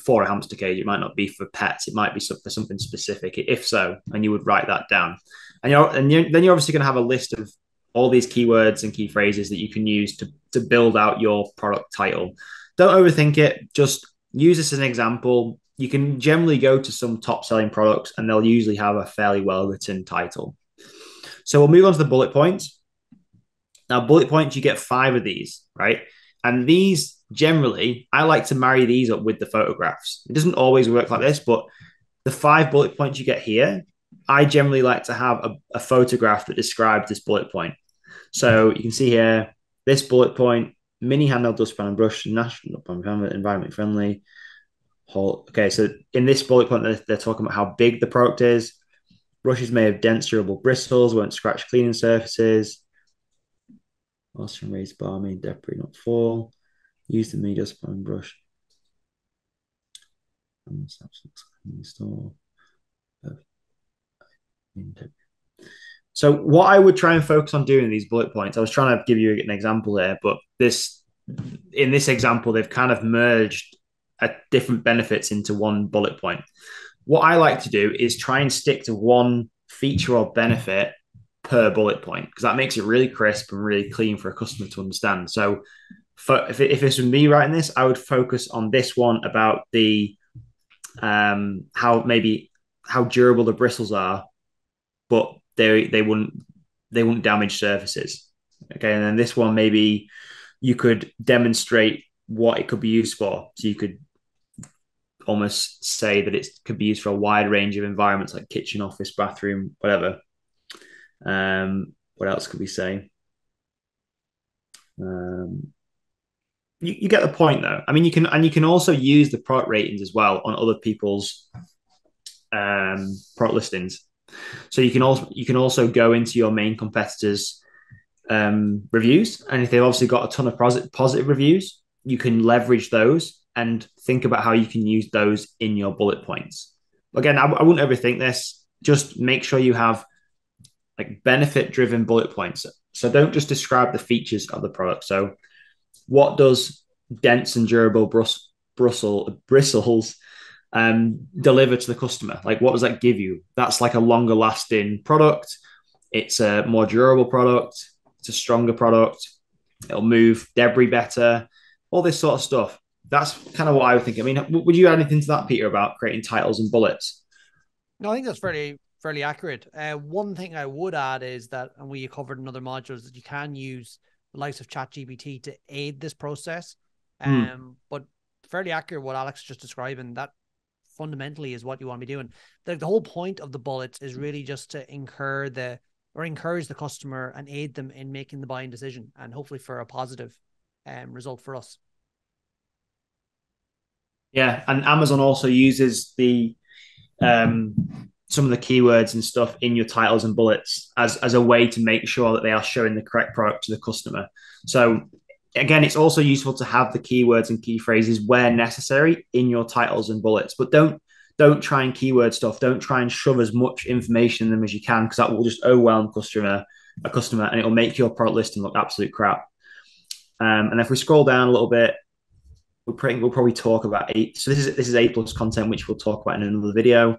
for a hamster cage, it might not be for pets, it might be for something specific. If so, and you would write that down. And then you're obviously going to have a list of all these keywords and key phrases that you can use to build out your product title. Don't overthink it. Just use this as an example. You can generally go to some top selling products and they'll usually have a fairly well-written title. So we'll move on to the bullet points. Now, bullet points, you get 5 of these, right? And these generally, I like to marry these up with the photographs. It doesn't always work like this, but the 5 bullet points you get here, I generally like to have a photograph that describes this bullet point. So you can see here, this bullet point, mini handheld dustpan and brush, national environment friendly. Okay, so in this bullet point, they're talking about how big the product is. Brushes made of dense, durable bristles, won't scratch cleaning surfaces. Lost from raised bar, made debris not fall. Use the mini dustpan and brush. So what I would try and focus on doing in these bullet points, I was trying to give you an example there, but in this example, they've kind of merged different benefits into one bullet point. What I like to do is try and stick to one feature or benefit per bullet point, because that makes it really crisp and really clean for a customer to understand. So if this was me writing this, I would focus on this one about the how durable the bristles are, but they wouldn't damage surfaces. Okay, and then this one, maybe you could demonstrate what it could be used for. So you could almost say that it could be used for a wide range of environments like kitchen, office, bathroom, whatever. What else could we say? You get the point, though. I mean, you can also use the product ratings as well on other people's product listings. So you can also go into your main competitors' reviews, and if they've obviously got a ton of positive reviews, you can leverage those and think about how you can use those in your bullet points. Again, I wouldn't overthink this. Just make sure you have like benefit-driven bullet points. So don't just describe the features of the product. So what does dense and durable bristles deliver to the customer? Like, what does that give you? That's like a longer lasting product. It's a more durable product. It's a stronger product. It'll move debris better, all this sort of stuff. That's kind of what I would think. I mean, would you add anything to that, Peter, about creating titles and bullets? No, I think that's fairly accurate. One thing I would add is that, and we covered in other modules, that you can use the likes of ChatGPT to aid this process. But fairly accurate what Alex just describing, that fundamentally is what you want to be doing. The whole point of the bullets is really just to encourage the customer and aid them in making the buying decision, and hopefully for a positive result for us. Yeah, and Amazon also uses the some of the keywords and stuff in your titles and bullets as a way to make sure that they are showing the correct product to the customer. So again, it's also useful to have the keywords and key phrases where necessary in your titles and bullets, but don't try and keyword stuff. Don't try and shove as much information in them as you can, because that will just overwhelm a customer, and it will make your product listing look absolute crap. And if we scroll down a little bit, we'll probably talk about eight. So this is A+ content, which we'll talk about in another video.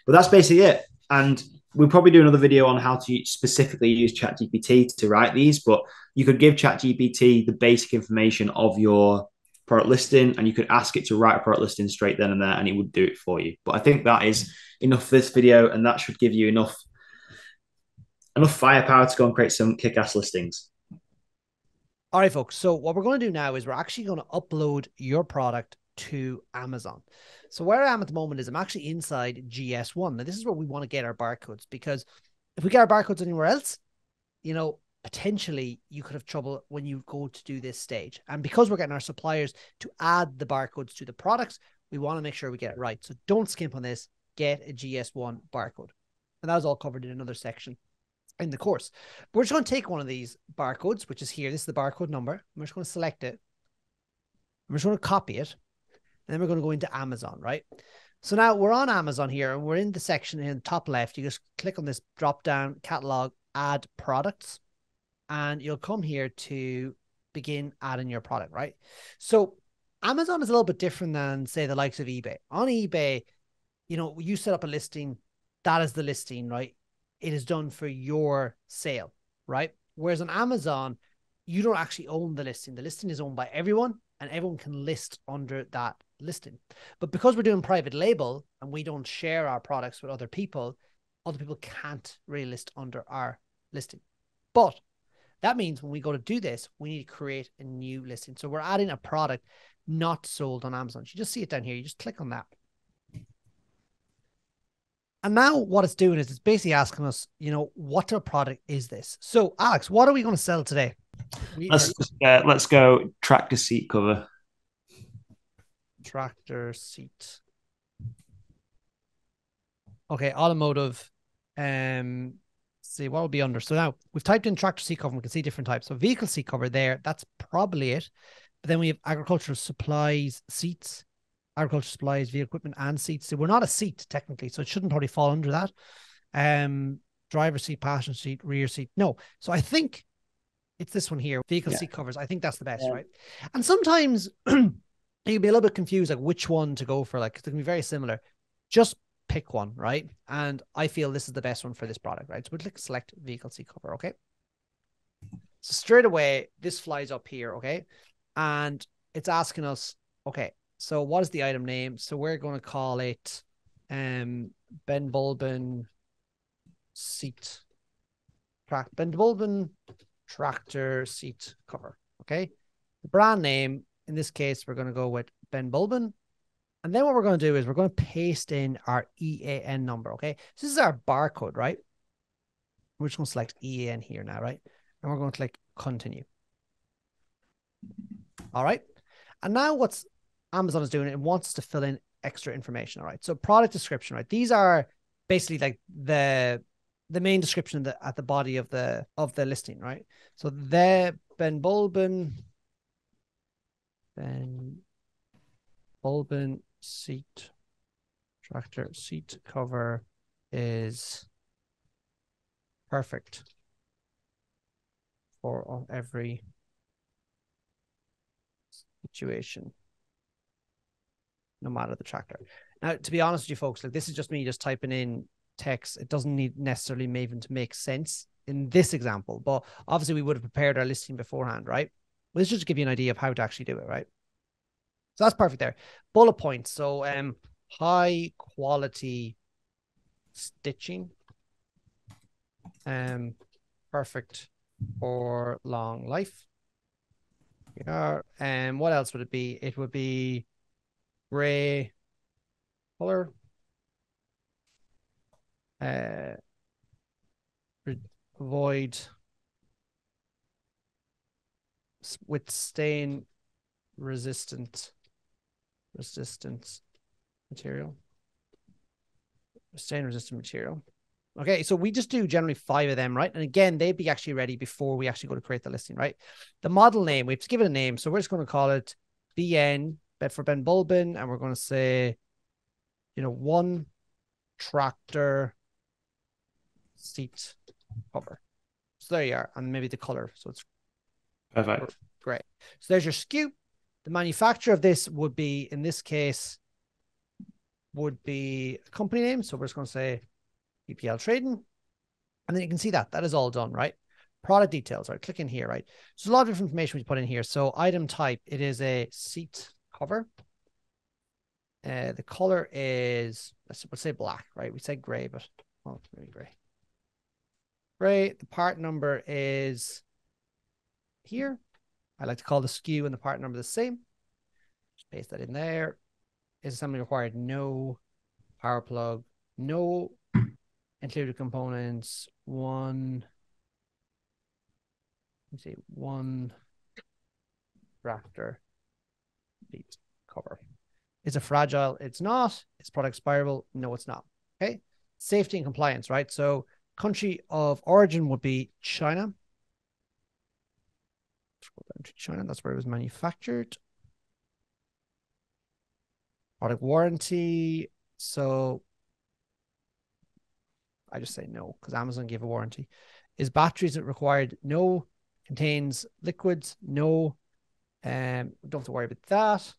But that's basically it. And we'll probably do another video on how to specifically use ChatGPT to write these. But you could give ChatGPT the basic information of your product listing, and you could ask it to write a product listing straight then and there, and it would do it for you. But I think that is enough for this video, and that should give you enough firepower to go and create some kick-ass listings. All right, folks. So what we're going to do now is we're actually going to upload your product to Amazon. So where I am at the moment is I'm actually inside GS1. Now, this is where we want to get our barcodes, because if we get our barcodes anywhere else, you know, potentially you could have trouble when you go to do this stage. And because we're getting our suppliers to add the barcodes to the products, we want to make sure we get it right. So don't skimp on this. Get a GS1 barcode. And that was all covered in another section in the course. But we're just going to take one of these barcodes, which is here. This is the barcode number. We're just going to select it. We're just going to copy it. And then we're going to go into Amazon, right? So now we're on Amazon here, and we're in the section in the top left. You just click on this drop down, catalog, add products, and you'll come here to begin adding your product, right? So Amazon is a little bit different than, say, the likes of eBay. On eBay, you know, you set up a listing, that is the listing, right? It is done for your sale, right? Whereas on Amazon, you don't actually own the listing. The listing is owned by everyone, and everyone can list under that listing. But because we're doing private label and we don't share our products with other people can't really list under our listing. But that means when we go to do this, we need to create a new listing. So we're adding a product not sold on Amazon. You just see it down here. You just click on that. And now what it's doing is it's basically asking us, you know, what type of product is this? So Alex, what are we going to sell today? Let's go tractor seat cover. Tractor seat. Okay, automotive. See what will be under. So now we've typed in tractor seat cover, and we can see different types. So vehicle seat cover there, that's probably it. But then we have agricultural supplies seats, agricultural supplies, vehicle equipment, and seats. So we're not a seat technically, so it shouldn't probably fall under that. Driver seat, passenger seat, rear seat. No. So I think it's this one here, vehicle seat covers. I think that's the best, right? And sometimes you can be a little bit confused, like which one to go for. Like, they can be very similar. Just pick one, right? And I feel this is the best one for this product, right? So we'll click select vehicle seat cover, okay? So straight away, this flies up here, okay? And it's asking us, okay, so what is the item name? So we're going to call it Ben Bulben seat. Ben Bulben tractor seat cover, okay? The brand name, in this case, we're going to go with Ben Bulben. And then what we're going to do is we're going to paste in our EAN number, okay? So this is our barcode, right? We're just going to select EAN here now, right? And we're going to click continue. All right. And now what's Amazon is doing, it wants to fill in extra information, all right? So product description, right? These are basically like the main description at the body of the listing, right? So the Ben Bulben seat tractor seat cover is perfect for every situation, no matter the tractor. Now, to be honest with you folks, like, this is just me just typing in text. It doesn't need necessarily even to make sense in this example, but obviously we would have prepared our listing beforehand, right? Well, this is just to give you an idea of how to actually do it, right? So that's perfect there. Bullet points. So high quality stitching. Perfect for long life. Yeah. What else would it be? It would be gray color. Avoid with stain resistance material. Stain resistant material. Okay, so we just do generally 5 of them, right? And again, they'd be actually ready before we actually go to create the listing, right? The model name, we have to give it a name. So we're just going to call it BN, Bedford Ben Bulbin, and we're going to say, you know, 1 tractor seat cover. So there you are, and maybe the color. So it's Perfect. Great. So there's your SKU. The manufacturer of this would be, in this case, would be a company name. So we're just going to say EPL Trading. And then you can see that is all done, right? Product details, right? Click in here, right? So a lot of different information we put in here. So item type, it is a seat cover. The color is, let's say black, right? We said gray, but oh, maybe gray. Gray. The part number is here. I like to call the SKU and the part number the same. Just paste that in there. Is assembly required? No. Power plug? No. Included components? 1. Let's see, 1 tractor seat cover. Is it fragile? It's not. Is product expirable? No, it's not. Okay. Safety and compliance, right? So country of origin would be China. Scroll down to China. That's where it was manufactured. Product warranty. So I just say no because Amazon gave a warranty. Is batteries required? No. Contains liquids? No. Don't have to worry about that.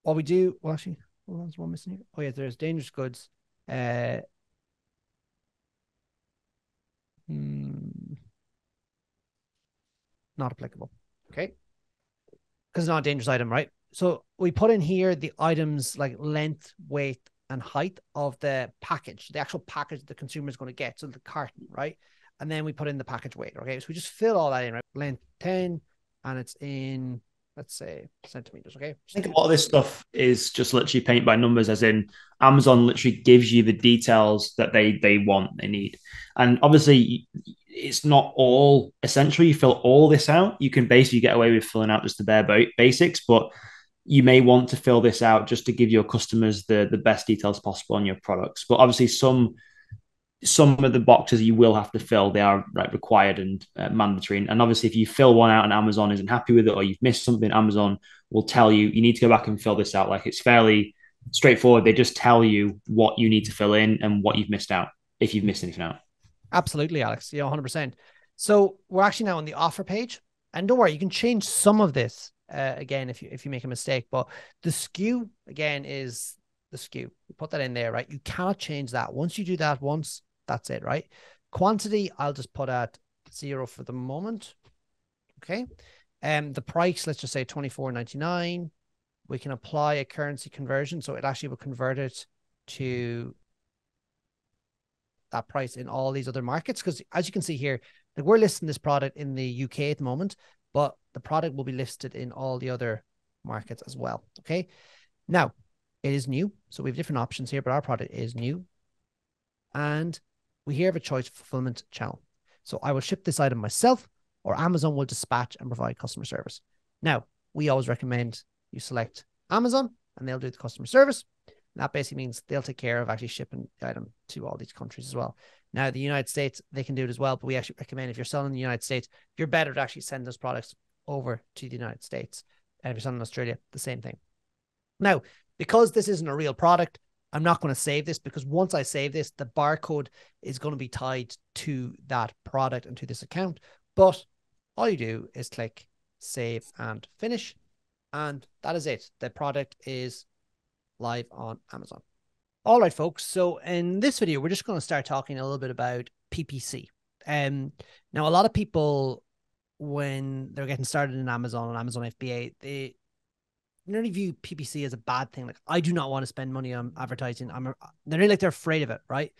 What we do, well, actually, hold on, there's one missing here. Oh yeah, there's dangerous goods. Not applicable. Okay. Because it's not a dangerous item, right? So we put in here the items like length, weight, and height of the package, the actual package the consumer is going to get. So the carton, right? And then we put in the package weight. Okay. So we just fill all that in, right? Length 10, and it's in, let's say, centimeters. Okay. I think a lot of this stuff is just literally paint by numbers, as in Amazon literally gives you the details that they want, they need. And obviously, it's not all essential. You fill all this out. You can basically get away with filling out just the bare basics, but you may want to fill this out just to give your customers the best details possible on your products. But obviously, some of the boxes you will have to fill, they are required and mandatory. And obviously, if you fill one out and Amazon isn't happy with it or you've missed something, Amazon will tell you need to go back and fill this out. Like, it's fairly straightforward. They just tell you what you need to fill in and what you've missed out if you've missed anything out. Absolutely, Alex. Yeah, 100%. So we're actually now on the offer page. And don't worry, you can change some of this again if you make a mistake. But the SKU, again, is the SKU. You put that in there, right? You cannot change that. Once you do that once, that's it, right? Quantity, I'll just put at 0 for the moment. Okay. The price, let's just say $24.99. We can apply a currency conversion. So it actually will convert it to that price in all these other markets. Because as you can see here, like, we're listing this product in the UK at the moment, but the product will be listed in all the other markets as well. Okay. Now, it is new. So we have different options here, but our product is new. And we here have a choice fulfillment channel. So I will ship this item myself, or Amazon will dispatch and provide customer service. Now, we always recommend you select Amazon and they'll do the customer service. And that basically means they'll take care of actually shipping the item to all these countries as well. Now, the United States, they can do it as well, but we actually recommend if you're selling in the United States, you're better to actually send those products over to the United States. And if you're selling in Australia, the same thing. Now, because this isn't a real product, I'm not going to save this, because once I save this, the barcode is going to be tied to that product and to this account. But all you do is click save and finish. And that is it. The product is live on Amazon. All right, folks. So in this video, we're just going to start talking a little bit about PPC. Now, a lot of people, when they're getting started in Amazon and Amazon FBA, they nearly view PPC as a bad thing. Like, I do not want to spend money on advertising. They're really like, they're afraid of it, right?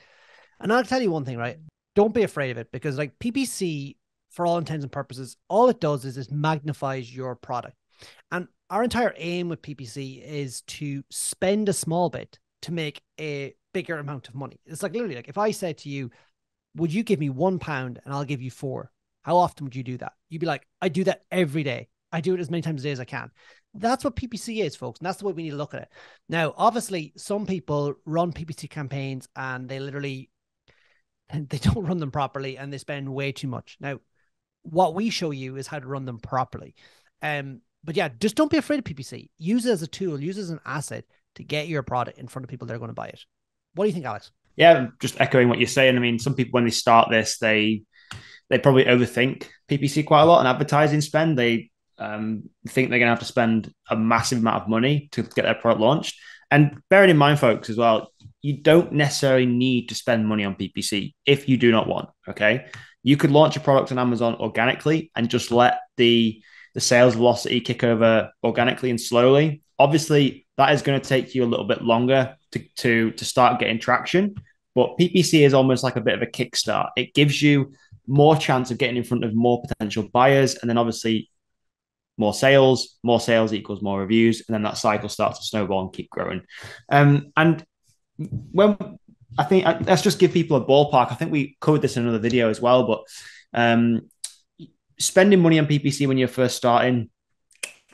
And I'll tell you one thing, right? Don't be afraid of it, because like PPC, for all intents and purposes, all it does is it magnifies your product. And our entire aim with PPC is to spend a small bit to make a bigger amount of money. It's like literally like if I said to you, would you give me £1 and I'll give you 4? How often would you do that? You'd be like, I do that every day. I do it as many times a day as I can. That's what PPC is, folks. And that's the way we need to look at it. Now, obviously, some people run PPC campaigns and they don't run them properly and they spend way too much. Now, what we show you is how to run them properly. But yeah, just don't be afraid of PPC. Use it as a tool, use it as an asset to get your product in front of people that are going to buy it. What do you think, Alex? Yeah, just echoing what you're saying. I mean, some people, when they start this, they probably overthink PPC quite a lot and advertising spend. They think they're going to have to spend a massive amount of money to get their product launched. And bearing in mind, folks, as well, you don't necessarily need to spend money on PPC if you do not want, okay? You could launch a product on Amazon organically and just let the sales velocity kick over organically and slowly. Obviously, that is going to take you a little bit longer to start getting traction. But PPC is almost like a bit of a kickstart. It gives you more chance of getting in front of more potential buyers. And then obviously more sales equals more reviews. And then that cycle starts to snowball and keep growing. And when I think, let's just give people a ballpark. I think we covered this in another video as well, but spending money on PPC when you're first starting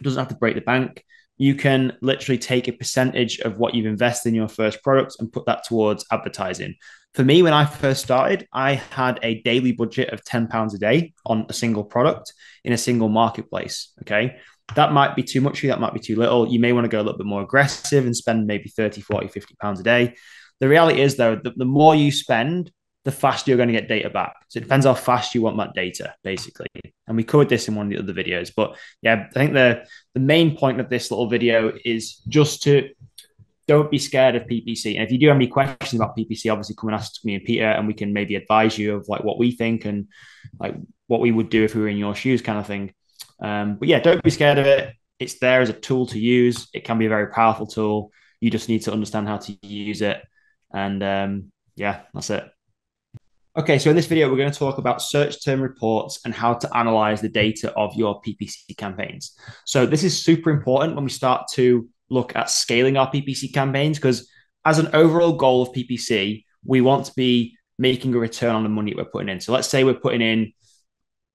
doesn't have to break the bank. You can literally take a percentage of what you've invested in your first product and put that towards advertising. For me, when I first started, I had a daily budget of £10 a day on a single product in a single marketplace. Okay. That might be too much for you. That might be too little. You may want to go a little bit more aggressive and spend maybe 30, 40, £50 a day. The reality is, though, the more you spend, the faster you're going to get data back. So it depends how fast you want that data, basically. And we covered this in one of the other videos. But yeah, I think the main point of this little video is just to don't be scared of PPC. And if you do have any questions about PPC, obviously come and ask me and Peter, and we can maybe advise you of like what we think and like what we would do if we were in your shoes, kind of thing. But yeah, don't be scared of it. It's there as a tool to use. It can be a very powerful tool. You just need to understand how to use it. And yeah, that's it. Okay, so in this video, we're going to talk about search term reports and how to analyze the data of your PPC campaigns. So this is super important when we start to look at scaling our PPC campaigns, because as an overall goal of PPC, we want to be making a return on the money we're putting in. So let's say we're putting in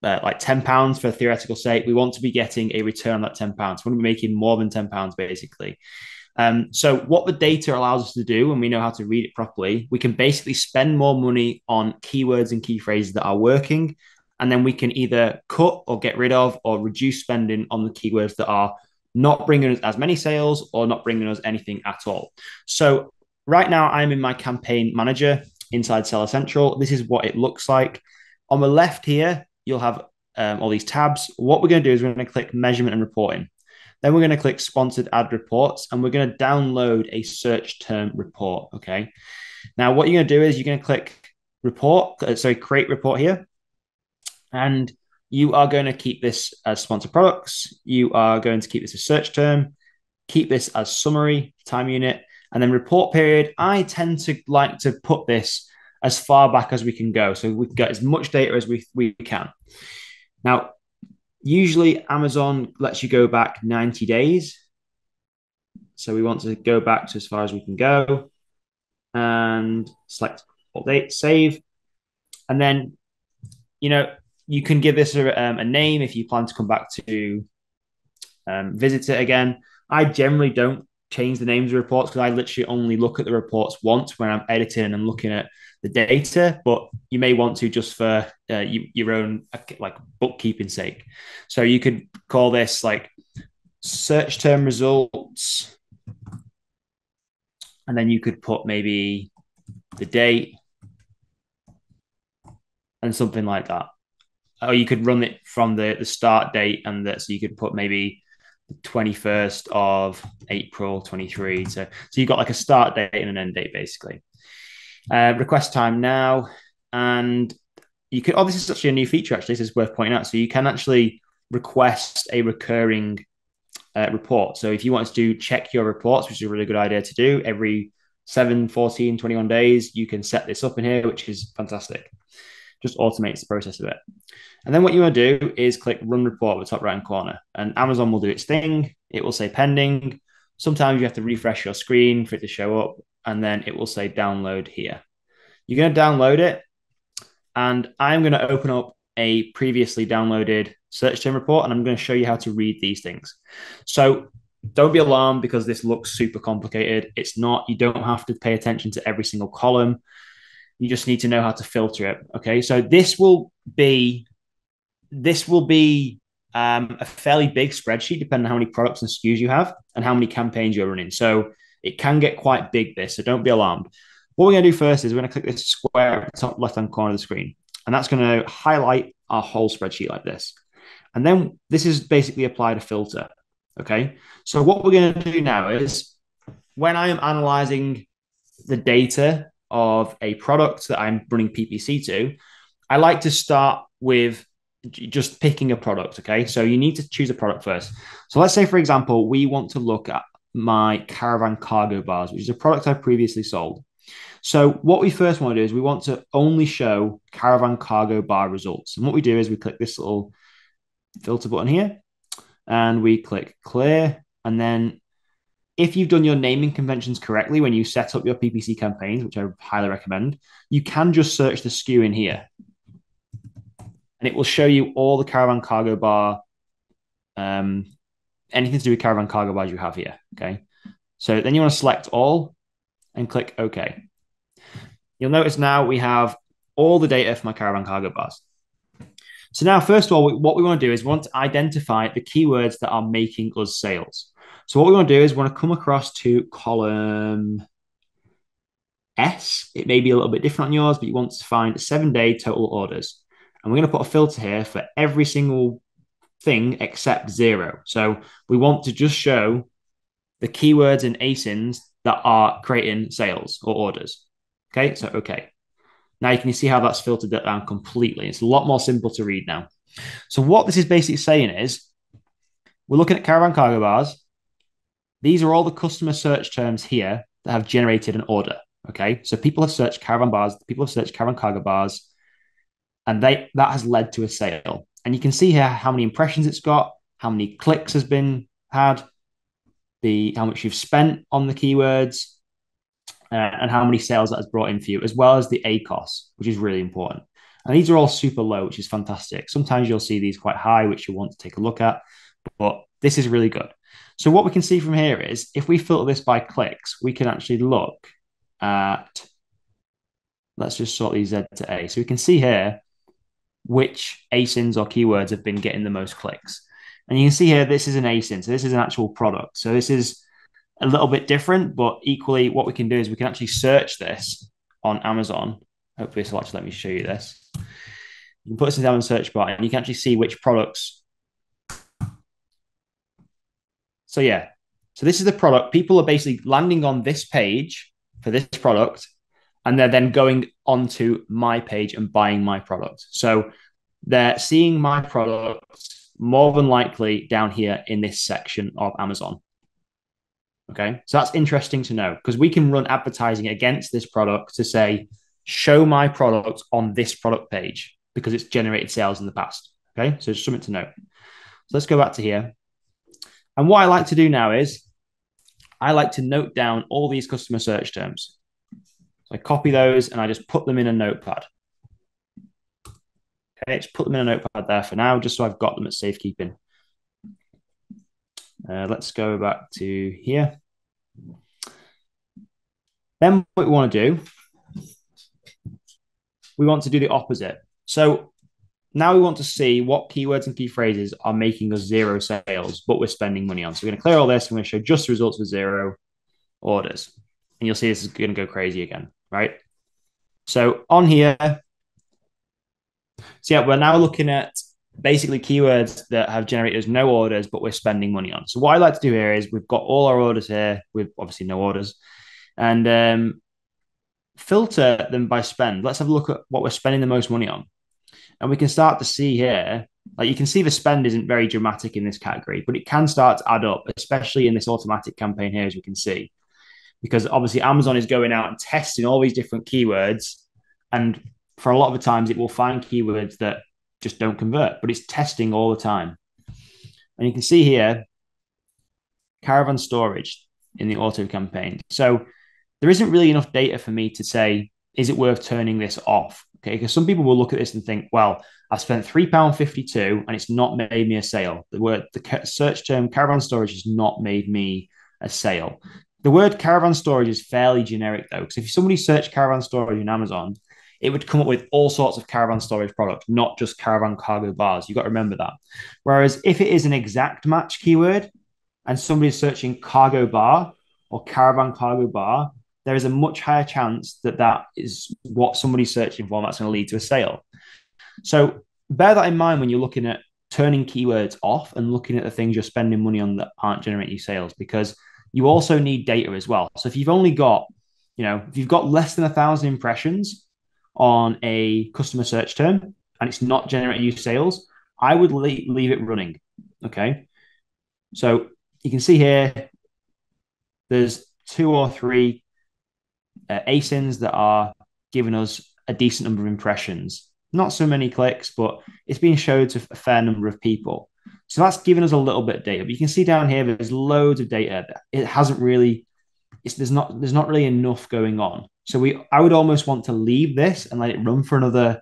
like £10 for theoretical sake. We want to be getting a return on that £10. We want to be making more than £10 basically. So what the data allows us to do when we know how to read it properly, we can basically spend more money on keywords and key phrases that are working. And then we can either cut or get rid of or reduce spending on the keywords that are not bringing us as many sales or not bringing us anything at all. So right now I'm in my campaign manager inside Seller Central. This is what it looks like. On the left here, you'll have all these tabs. What we're going to do is we're going to click measurement and reporting. Then we're going to click sponsored ad reports, and we're going to download a search term report. Okay. Now, what you're going to do is you're going to click create report here. And you are going to keep this as sponsored products. You are going to keep this as search term, keep this as summary, time unit, and then report period. I tend to like to put this as far back as we can go. So we can get as much data as we can. Now, usually Amazon lets you go back 90 days. So we want to go back to as far as we can go and select update, save. And then, you can give this a name if you plan to come back to visit it again. I generally don't change the names of reports because I literally only look at the reports once when I'm editing and I'm looking at the data, but you may want to just for your own like bookkeeping sake. So you could call this like search term results, and then you could put maybe the date and something like that. Or you could run it from the start date, and so you could put maybe the 21st of April 23. So you've got like a start date and an end date basically. Request time now, and you could obviously it's actually a new feature. Actually, this is worth pointing out. So you can actually request a recurring report. So if you want to check your reports, which is a really good idea to do every 7, 14, 21 days, you can set this up in here, which is fantastic. Just automates the process of it. And then what you want to do is click run report at the top right hand corner, and Amazon will do its thing. it will say pending. Sometimes you have to refresh your screen for it to show up, and then it will say download here. You're going to download it, and I'm going to open up a previously downloaded search term report, and I'm going to show you how to read these things. So don't be alarmed because this looks super complicated. It's not. You don't have to pay attention to every single column. You just need to know how to filter it. Okay, so this will be a fairly big spreadsheet depending on how many products and SKUs you have and how many campaigns you're running. So it can get quite big, this, so don't be alarmed. What we're going to do first is we're going to click this square at the top left-hand corner of the screen, and that's going to highlight our whole spreadsheet like this. And then this is basically applied a filter, okay? So what we're going to do now is when I am analyzing the data of a product that I'm running PPC to, I like to start with just picking a product, okay? So you need to choose a product first. So let's say, for example, we want to look at my Caravan cargo bars, which is a product I previously sold. So what we first want to do is we want to only show Caravan cargo bar results. And what we do is we click this little filter button here and we click clear. And then if you've done your naming conventions correctly when you set up your PPC campaigns, which I highly recommend, you can just search the SKU in here. And it will show you all the Caravan cargo bar, anything to do with Caravan cargo bars you have here, okay? So then you want to select all and click OK. You'll notice now we have all the data for my Caravan cargo bars. So now, first of all, what we want to do is we want to identify the keywords that are making us sales. So what we want to do is we want to come across to column S. It may be a little bit different on yours, but you want to find 7-day total orders. And we're going to put a filter here for every single thing except 0. So we want to just show the keywords and ASINs that are creating sales or orders. Okay, so okay. Now you can see how that's filtered that down completely. It's a lot more simple to read now. So what this is basically saying is we're looking at Caravan cargo bars. These are all the customer search terms here that have generated an order. Okay, so people have searched Caravan bars, people have searched Caravan cargo bars, and that has led to a sale. And you can see here how many impressions it's got, how many clicks has been had, how much you've spent on the keywords, and how many sales that has brought in for you, as well as the ACOS, which is really important. And these are all super low, which is fantastic. Sometimes you'll see these quite high, which you'll want to take a look at, but this is really good. So what we can see from here is if we filter this by clicks, we can actually look at, let's just sort these Z to A. So we can see here which ASINs or keywords have been getting the most clicks. And you can see here, this is an ASIN. So this is an actual product. So this is a little bit different, but equally what we can do is we can actually search this on Amazon. Hopefully this will actually let me show you this. You can put this in the Amazon search bar and you can actually see which products. So yeah, so this is the product. People are basically landing on this page for this product, and they're then going onto my page and buying my product. So they're seeing my product more than likely down here in this section of Amazon. Okay, so that's interesting to know because we can run advertising against this product to say, show my product on this product page because it's generated sales in the past. Okay, so it's something to note. So let's go back to here. And what I like to do now is I like to note down all these customer search terms. So I copy those and I just put them in a notepad. Okay, just put them in a notepad there for now, just so I've got them at safekeeping. Let's go back to here. Then what we want to do, we want to do the opposite. So now we want to see what keywords and key phrases are making us 0 sales, but we're spending money on. So we're going to clear all this. I'm going to show just the results for 0 orders. And you'll see this is going to go crazy again, right? So on here, so yeah, we're now looking at basically keywords that have generated no orders, but we're spending money on. So what I like to do here is we've got all our orders here with obviously no orders and filter them by spend. Let's have a look at what we're spending the most money on. And we can start to see here, like you can see the spend isn't very dramatic in this category, but it can start to add up, especially in this automatic campaign here, as we can see, because obviously Amazon is going out and testing all these different keywords. And for a lot of the times it will find keywords that just don't convert, but it's testing all the time. And you can see here, caravan storage in the auto campaign. So there isn't really enough data for me to say, is it worth turning this off? Okay, because some people will look at this and think, well, I've spent £3.52 and it's not made me a sale. The search term caravan storage has not made me a sale. The word caravan storage is fairly generic though, because if somebody searched caravan storage in Amazon, it would come up with all sorts of caravan storage products, not just caravan cargo bars. You've got to remember that. Whereas if it is an exact match keyword and somebody's searching cargo bar or caravan cargo bar, there is a much higher chance that that is what somebody's searching for, and that's going to lead to a sale. So bear that in mind when you're looking at turning keywords off and looking at the things you're spending money on that aren't generating you sales, because you also need data as well. So if you've only got, if you've got less than 1,000 impressions on a customer search term and it's not generating you sales, I would leave it running. Okay. So you can see here, there's 2 or 3 ASINs that are giving us a decent number of impressions. Not so many clicks, but it's being showed to a fair number of people. So that's giving us a little bit of data. But you can see down here, there's loads of data. It hasn't really, there's not really enough going on. So I would almost want to leave this and let it run for another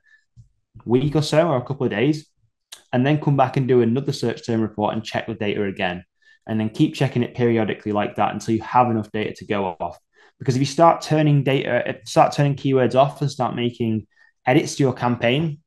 week or so, or a couple of days, and then come back and do another search term report and check the data again. And then keep checking it periodically like that until you have enough data to go off. Because if you start turning keywords off and start making edits to your campaign,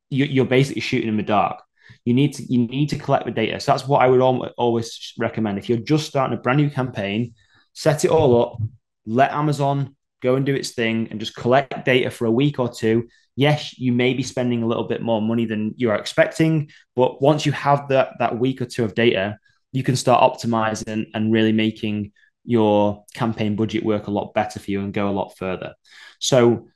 you're basically shooting in the dark. You need to collect the data. So that's what I would always recommend. If you're just starting a brand new campaign, set it all up, let Amazon go and do its thing and just collect data for a week or two. Yes, you may be spending a little bit more money than you are expecting, but once you have that week or two of data, you can start optimizing and really making your campaign budget work a lot better for you and go a lot further. So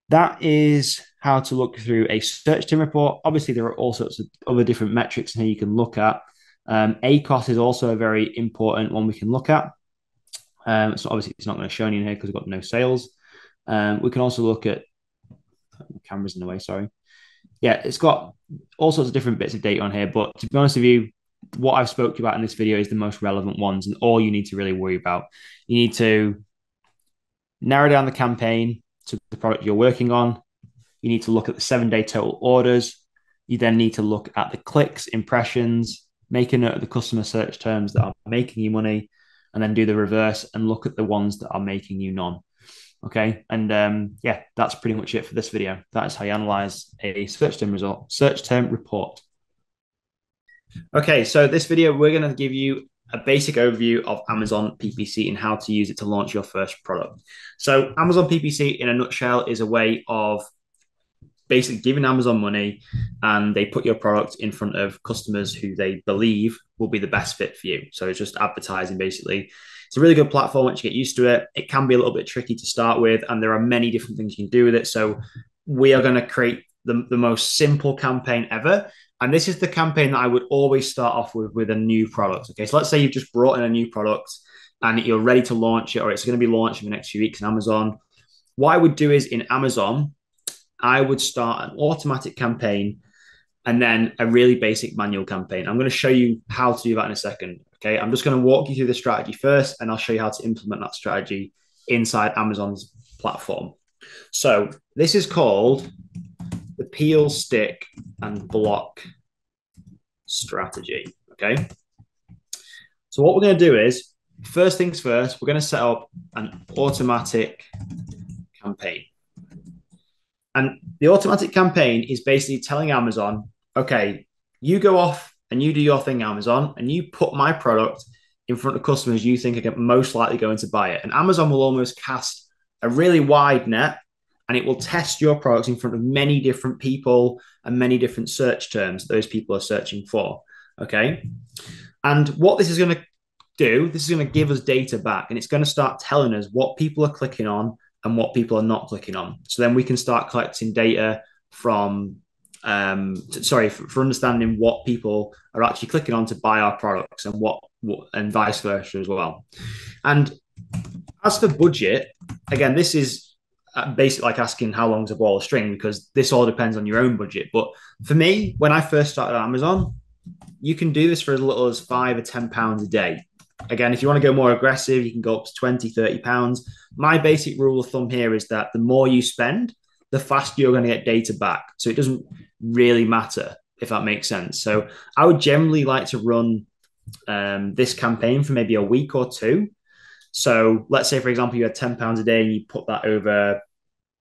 that is how to look through a search term report. Obviously, there are all sorts of other different metrics in here you can look at. ACOS is also a very important one we can look at. So obviously, it's not going to show any in here because we've got no sales. We can also look at the camera's in the way, sorry. Yeah, it's got all sorts of different bits of data on here. But to be honest with you, what I've spoke to you about in this video is the most relevant ones and all you need to really worry about. You need to narrow down the campaign to the product you're working on. You need to look at the 7-day total orders. You then need to look at the clicks, impressions, make a note of the customer search terms that are making you money, and then do the reverse and look at the ones that are making you none. Okay. And yeah, that's pretty much it for this video. That is how you analyze a search term report. Okay, so this video, we're going to give you a basic overview of Amazon PPC and how to use it to launch your first product. So Amazon PPC, in a nutshell, is a way of basically giving Amazon money and they put your product in front of customers who they believe will be the best fit for you. So it's just advertising, basically. It's a really good platform once you get used to it. It can be a little bit tricky to start with, and there are many different things you can do with it. So we are going to create the most simple campaign ever. And this is the campaign that I would always start off with a new product. Okay, so let's say you've just brought in a new product and you're ready to launch it, or it's going to be launched in the next few weeks in Amazon. What I would do is in Amazon, I would start an automatic campaign and then a really basic manual campaign. I'm going to show you how to do that in a second. Okay, I'm just going to walk you through the strategy first, and I'll show you how to implement that strategy inside Amazon's platform. So this is called the peel, stick, and block strategy. Okay. So what we're going to do is, first things first, we're going to set up an automatic campaign. And the automatic campaign is basically telling Amazon, okay, you go off and you do your thing, Amazon, and you put my product in front of customers you think are most likely going to buy it. And Amazon will almost cast a really wide net, and it will test your products in front of many different people and many different search terms those people are searching for. Okay. And what this is going to do, this is going to give us data back, and it's going to start telling us what people are clicking on and what people are not clicking on. So then we can start collecting data from, for understanding what people are actually clicking on to buy our products and vice versa as well. And as for budget, again, this is basically like asking how long's a ball of string, because this all depends on your own budget. But for me, when I first started on Amazon, you can do this for as little as £5 or £10 a day. Again, if you want to go more aggressive, you can go up to 20, 30 pounds. My basic rule of thumb here is that the more you spend, the faster you're going to get data back. So it doesn't really matter, if that makes sense. So I would generally like to run this campaign for maybe a week or two. So let's say, for example, you had £10 a day and you put that over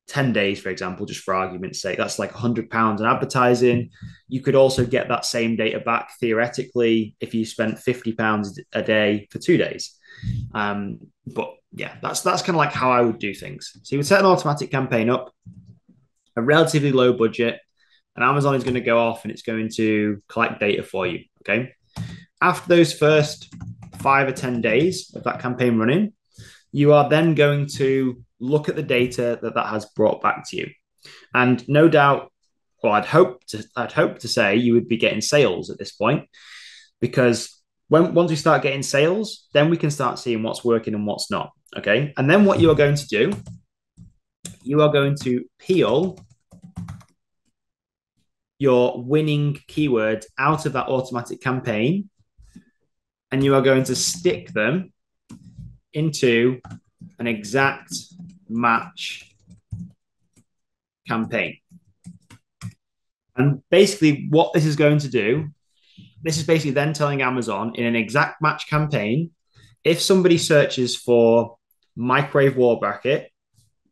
10 days, for example, just for argument's sake. That's like £100 in advertising. You could also get that same data back theoretically if you spent £50 a day for 2 days. But yeah, that's kind of like how I would do things. So you would set an automatic campaign up, a relatively low budget, and Amazon is going to go off and it's going to collect data for you. Okay. After those first 5 or 10 days of that campaign running, you are then going to look at the data that has brought back to you. And no doubt, well, I'd hope to say you would be getting sales at this point, because once we start getting sales, then we can start seeing what's working and what's not. Okay. And then what you are going to do, you are going to peel your winning keywords out of that automatic campaign, and you are going to stick them into an exact match campaign. And basically what this is going to do, this is basically then telling Amazon in an exact match campaign, if somebody searches for microwave wall bracket,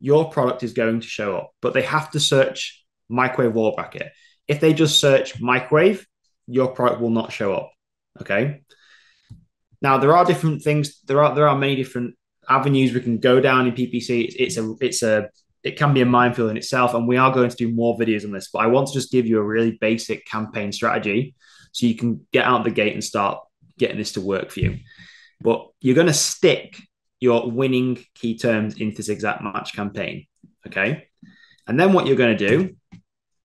your product is going to show up, but they have to search microwave wall bracket. If they just search microwave, your product will not show up. Okay. Now there are different things. There are many different avenues we can go down in PPC. It can be a minefield in itself, and we are going to do more videos on this. But I want to just give you a really basic campaign strategy so you can get out the gate and start getting this to work for you. But you're going to stick your winning key terms into this exact match campaign. Okay, and then what you're going to do,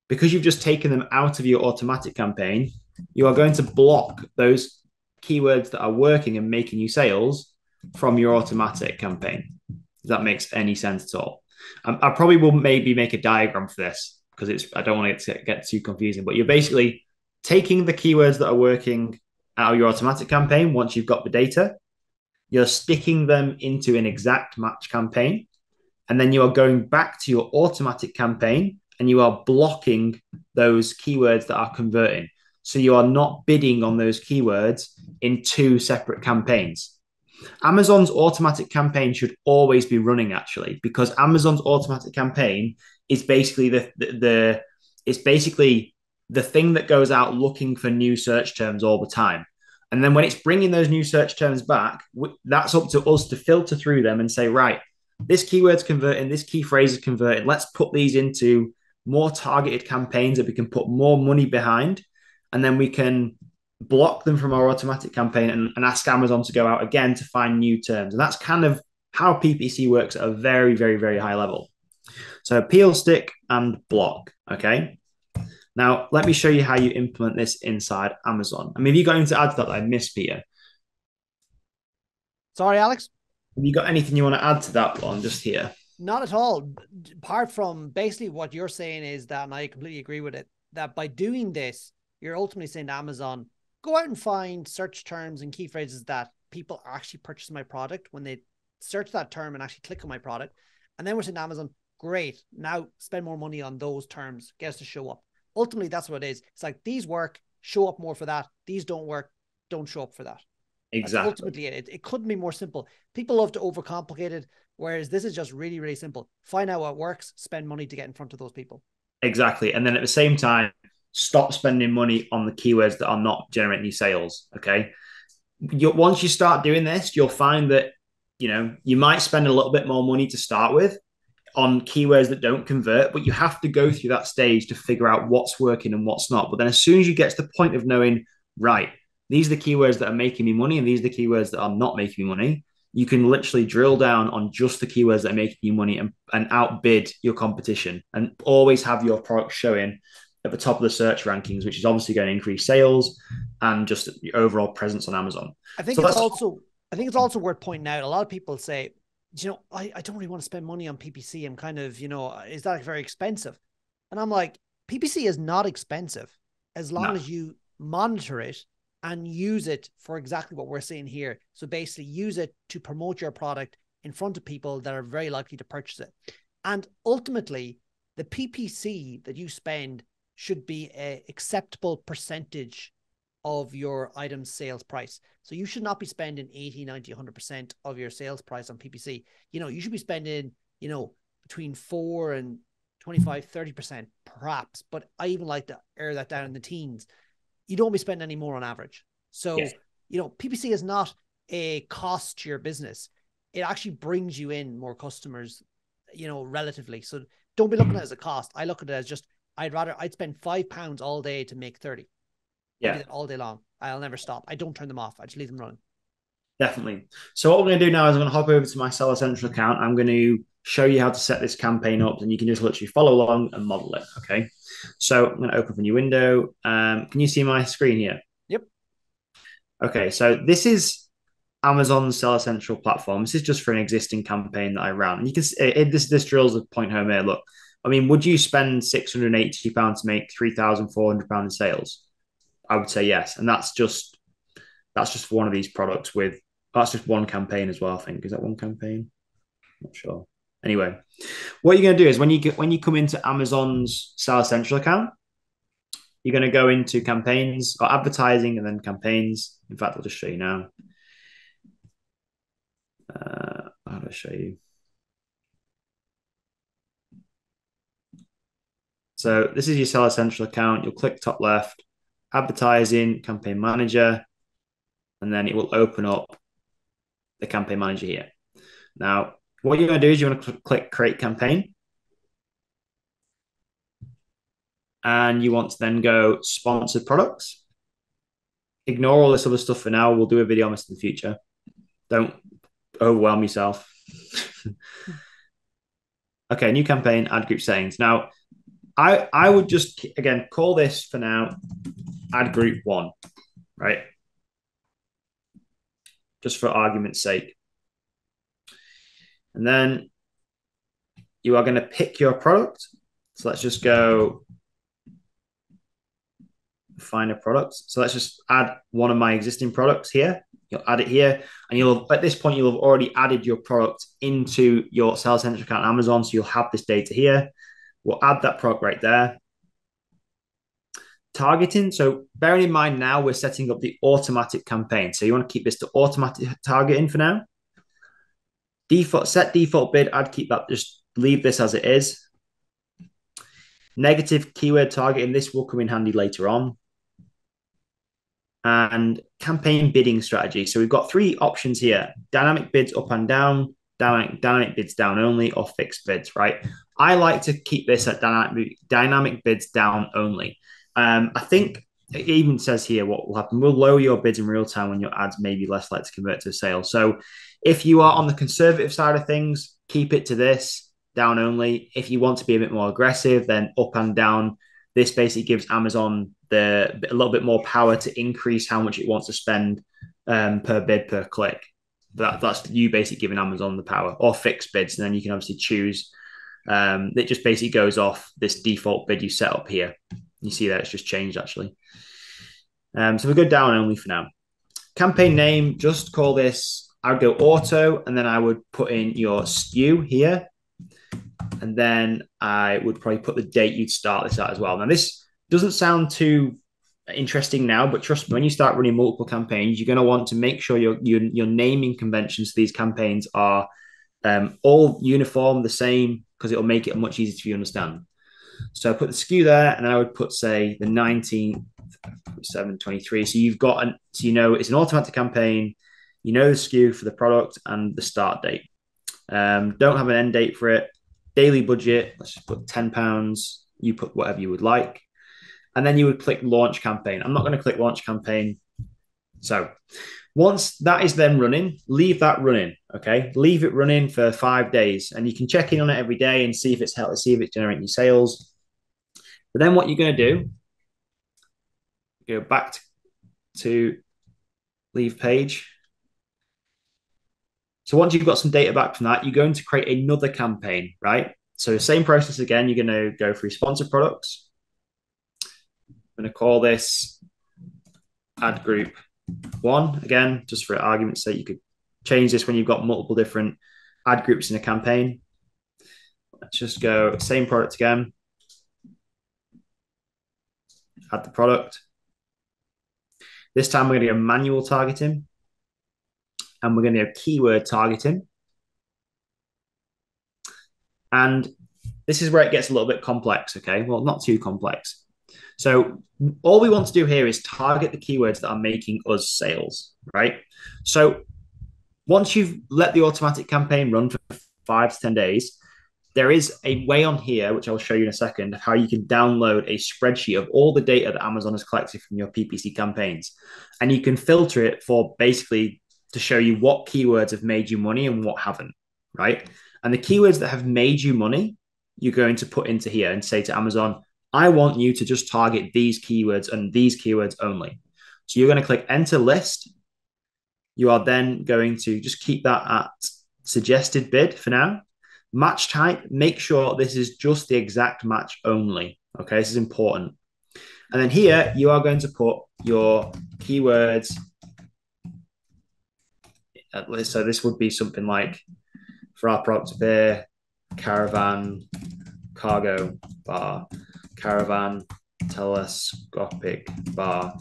because you've just taken them out of your automatic campaign, you are going to block those keywords that are working and making you sales from your automatic campaign. If that makes any sense at all. I probably will maybe make a diagram for this because I don't want it to get too confusing, but you're basically taking the keywords that are working out of your automatic campaign once you've got the data, you're sticking them into an exact match campaign, and then you are going back to your automatic campaign and you are blocking those keywords that are converting. So you are not bidding on those keywords in two separate campaigns. Amazon's automatic campaign should always be running, actually, because Amazon's automatic campaign is basically the thing that goes out looking for new search terms all the time. And then when it's bringing those new search terms back, that's up to us to filter through them and say, right, this keyword's converting, this key phrase is converting. Let's put these into more targeted campaigns that we can put more money behind. And then we can block them from our automatic campaign and ask Amazon to go out again to find new terms. And that's kind of how PPC works at a very, very, very high level. So peel, stick, and block. Okay. Now, let me show you how you implement this inside Amazon. I mean, have you got anything to add to that I missed, Peter? Sorry, Alex? Have you got anything you want to add to that one just here? Not at all. Apart from basically what you're saying is that, and I completely agree with it, that by doing this, you're ultimately saying to Amazon, go out and find search terms and key phrases that people are actually purchasing my product when they search that term and actually click on my product. And then we're saying to Amazon, great, now spend more money on those terms, get us to show up. Ultimately, that's what it is. It's like, these work, show up more for that. These don't work, don't show up for that. Exactly. That's ultimately it couldn't be more simple. People love to overcomplicate it, whereas this is just really, really simple. Find out what works, spend money to get in front of those people. Exactly. And then at the same time, stop spending money on the keywords that are not generating you sales. Okay. Once you start doing this, you'll find that, you might spend a little bit more money to start with on keywords that don't convert, but you have to go through that stage to figure out what's working and what's not. But then as soon as you get to the point of knowing, right, these are the keywords that are making me money and these are the keywords that are not making me money, you can literally drill down on just the keywords that are making you money and outbid your competition and always have your product showing at the top of the search rankings, which is obviously going to increase sales and just the overall presence on Amazon. I think it's also worth pointing out. A lot of people say, I don't really want to spend money on PPC. I'm kind of, is that very expensive? And I'm like, PPC is not expensive as long as you monitor it and use it for exactly what we're seeing here. So basically use it to promote your product in front of people that are very likely to purchase it. And ultimately, the PPC that you spend should be an acceptable percentage of your item's sales price. So you should not be spending 80, 90, 100% of your sales price on PPC. You should be spending, between 4 and 25, 30% perhaps, but I even like to air that down in the teens. You don't be spending any more on average. So, yes. PPC is not a cost to your business. It actually brings you in more customers, relatively. So don't be looking at it as a cost. I look at it as just, I'd spend £5 all day to make 30. I do that all day long. I'll never stop. I don't turn them off. I just leave them running. Definitely. So what we're going to do now is I'm going to hop over to my Seller Central account. I'm going to show you how to set this campaign up, and you can just literally follow along and model it. Okay. So I'm going to open up a new window. Can you see my screen here? Yep. Okay. So this is Amazon Seller Central platform. This is just for an existing campaign that I ran. And you can see this drills a point home here. Look, I mean, would you spend £680 to make £3,400 in sales? I would say yes. And that's just for one of these products that's just one campaign as well, I think. Is that one campaign? Not sure. Anyway, what you're going to do is when you come into Amazon's Seller Central account, you're going to go into campaigns or advertising and then campaigns. In fact, I'll just show you now. How do I show you? So this is your Seller Central account. You'll click top left, advertising, campaign manager, and then it will open up the campaign manager here. Now, what you're going to do is you want to click create campaign. And you want to then go sponsored products. Ignore all this other stuff for now. We'll do a video on this in the future. Don't overwhelm yourself. Okay, new campaign, ad group settings. Now, I would just, again, call this for now ad group 1, right? Just for argument's sake. And then you are going to pick your product. So let's just go find a product. So let's just add one of my existing products here. You'll add it here. And at this point, you'll have already added your product into your Seller Central account on Amazon. So you'll have this data here. We'll add that product right there. Targeting. So bearing in mind now, we're setting up the automatic campaign. So you want to keep this to automatic targeting for now. Set default bid. I'd keep that, just leave this as it is. Negative keyword targeting. This will come in handy later on. And campaign bidding strategy. So we've got 3 options here: dynamic bids up and down, dynamic bids down only, or fixed bids, right? I like to keep this at dynamic bids down only. I think it even says here what will happen. We'll lower your bids in real time when your ads may be less likely to convert to a sale. So if you are on the conservative side of things, keep it to this, down only. If you want to be a bit more aggressive, then up and down. This basically gives Amazon a little bit more power to increase how much it wants to spend per bid, per click. That's you basically giving Amazon the power, or fixed bids. And then you can obviously choose. It just basically goes off this default bid you set up here. You see that it's just changed actually. So we go down only for now. Campaign name, just call this, I would go auto, and then I would put in your SKU here. And then I would probably put the date you'd start this at as well. Now, this doesn't sound too interesting now, but trust me, when you start running multiple campaigns, you're going to want to make sure your naming conventions for these campaigns are all uniform, the same, because it'll make it much easier for you to understand. So I put the SKU there, and then I would put, say, the 19th, 7/23. So you've got so you know it's an automatic campaign. You know the SKU for the product and the start date. Don't have an end date for it. Daily budget, let's just put £10. You put whatever you would like. And then you would click launch campaign. I'm not going to click launch campaign. So once that is then running, leave that running. Okay. Leave it running for 5 days, and you can check in on it every day and see if it's helping, see if it's generating sales. But then what you're going to do, go back to leave page. So once you've got some data back from that, you're going to create another campaign, right? So same process again, you're going to go through sponsored products. I'm going to call this add group 1. Again, just for argument's sake, you could change this when you've got multiple different ad groups in a campaign. Let's just go same product again. Add the product. This time we're going to go manual targeting. And we're going to go keyword targeting. And this is where it gets a little bit complex, okay? Well, not too complex. So all we want to do here is target the keywords that are making us sales, right? So once you've let the automatic campaign run for 5 to 10 days, there is a way on here, which I'll show you in a second, how you can download a spreadsheet of all the data that Amazon has collected from your PPC campaigns. And you can filter it for basically to show you what keywords have made you money and what haven't, right? And the keywords that have made you money, you're going to put into here and say to Amazon, I want you to just target these keywords and these keywords only. So you're going to click enter list. You are then going to just keep that at suggested bid for now. Match type, make sure this is just the exact match only. Okay, this is important. And then here you are going to put your keywords. So this would be something like, for our product here, caravan, cargo bar, caravan, telescopic bar.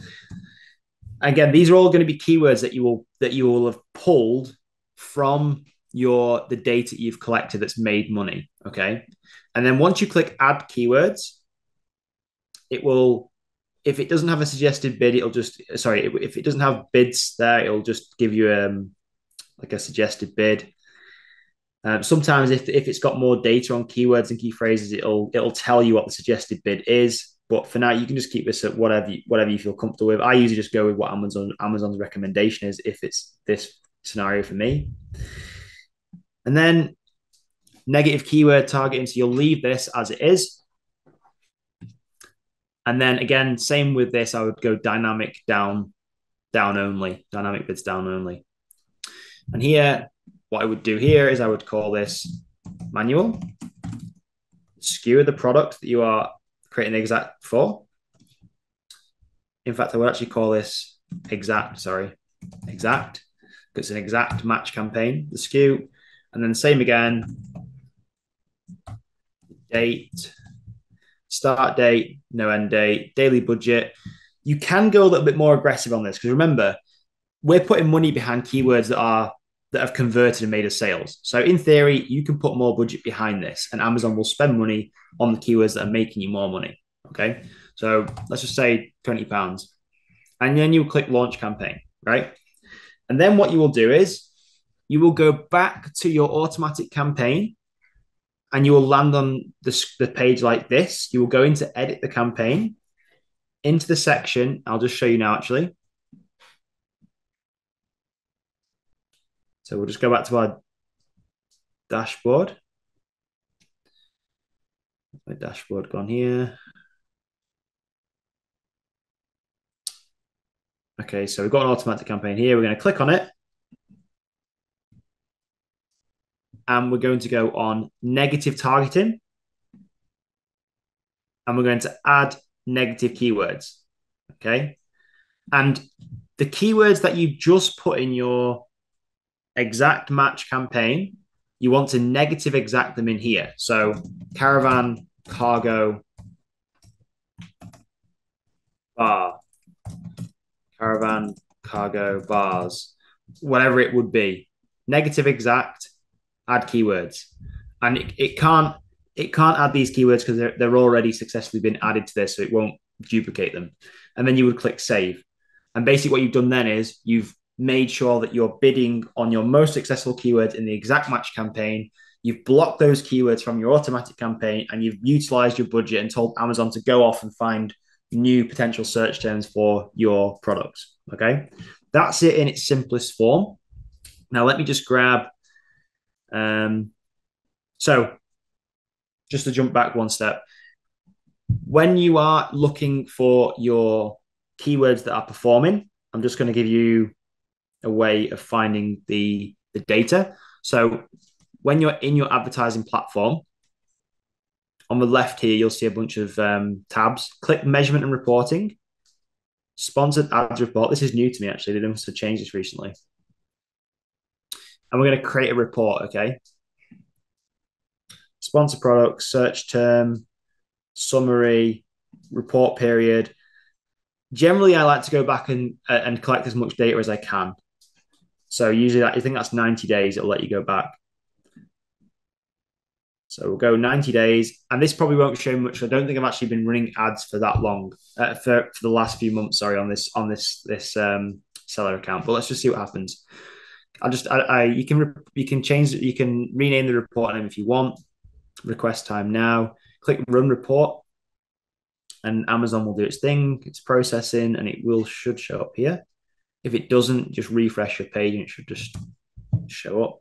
Again, these are all going to be keywords that you will have pulled from the data you've collected that's made money. Okay. And then once you click add keywords, it will, if it doesn't have a suggested bid, it'll just, if it doesn't have bids there, it'll just give you like a suggested bid. Sometimes if it's got more data on keywords and key phrases, it'll tell you what the suggested bid is. But for now, you can just keep this at whatever you feel comfortable with. I usually just go with what Amazon's recommendation is if it's this scenario for me. And then negative keyword targeting. So you'll leave this as it is. And then again, same with this, I would go dynamic down only, dynamic bids down only. And here, what I would do here is I would call this manual. Skewer the product that you are creating the exact for. In fact, I would actually call this exact. It's an exact match campaign, the skew. And then same again, date, start date, no end date, daily budget. You can go a little bit more aggressive on this because remember, we're putting money behind keywords that have converted and made us sales. So in theory, you can put more budget behind this and Amazon will spend money on the keywords that are making you more money. Okay. So let's just say £20. And then you click launch campaign, right? And then what you will do is you will go back to your automatic campaign and you will land on the page like this. You will go into edit the campaign, into the section. I'll just show you now, actually. So we'll just go back to our dashboard. My dashboard gone here. Okay, so we've got an automatic campaign here. We're going to click on it. And we're going to go on negative targeting. And we're going to add negative keywords. Okay. And the keywords that you just put in your exact match campaign, you want to negative exact them in here. So caravan, cargo, bar, caravan, cargo, bars, whatever it would be. Negative exact, add keywords. And it can't add these keywords because they're already successfully been added to this, so it won't duplicate them. And then you would click save. And basically what you've done then is you've made sure that you're bidding on your most successful keywords in the exact match campaign. You've blocked those keywords from your automatic campaign and you've utilized your budget and told Amazon to go off and find new potential search terms for your products. Okay. That's it in its simplest form. Now let me just grab, so just to jump back one step, when you are looking for your keywords that are performing, I'm just going to give you a way of finding the data. So when you're in your advertising platform, on the left here, you'll see a bunch of tabs. Click measurement and reporting. sponsored ads report. This is new to me, actually. They must have changed this recently. And we're going to create a report, okay? Sponsor product, search term, summary, report period. Generally, I like to go back and collect as much data as I can. So usually I think that's 90 days. It'll let you go back. So we'll go 90 days, and this probably won't show much. I don't think I've actually been running ads for that long, for the last few months. Sorry, on this seller account. But let's just see what happens. You can change it. You can rename the report name if you want. Request time now. Click run report, and Amazon will do its thing. It's processing, and it should show up here. If it doesn't, just refresh your page, and it should just show up.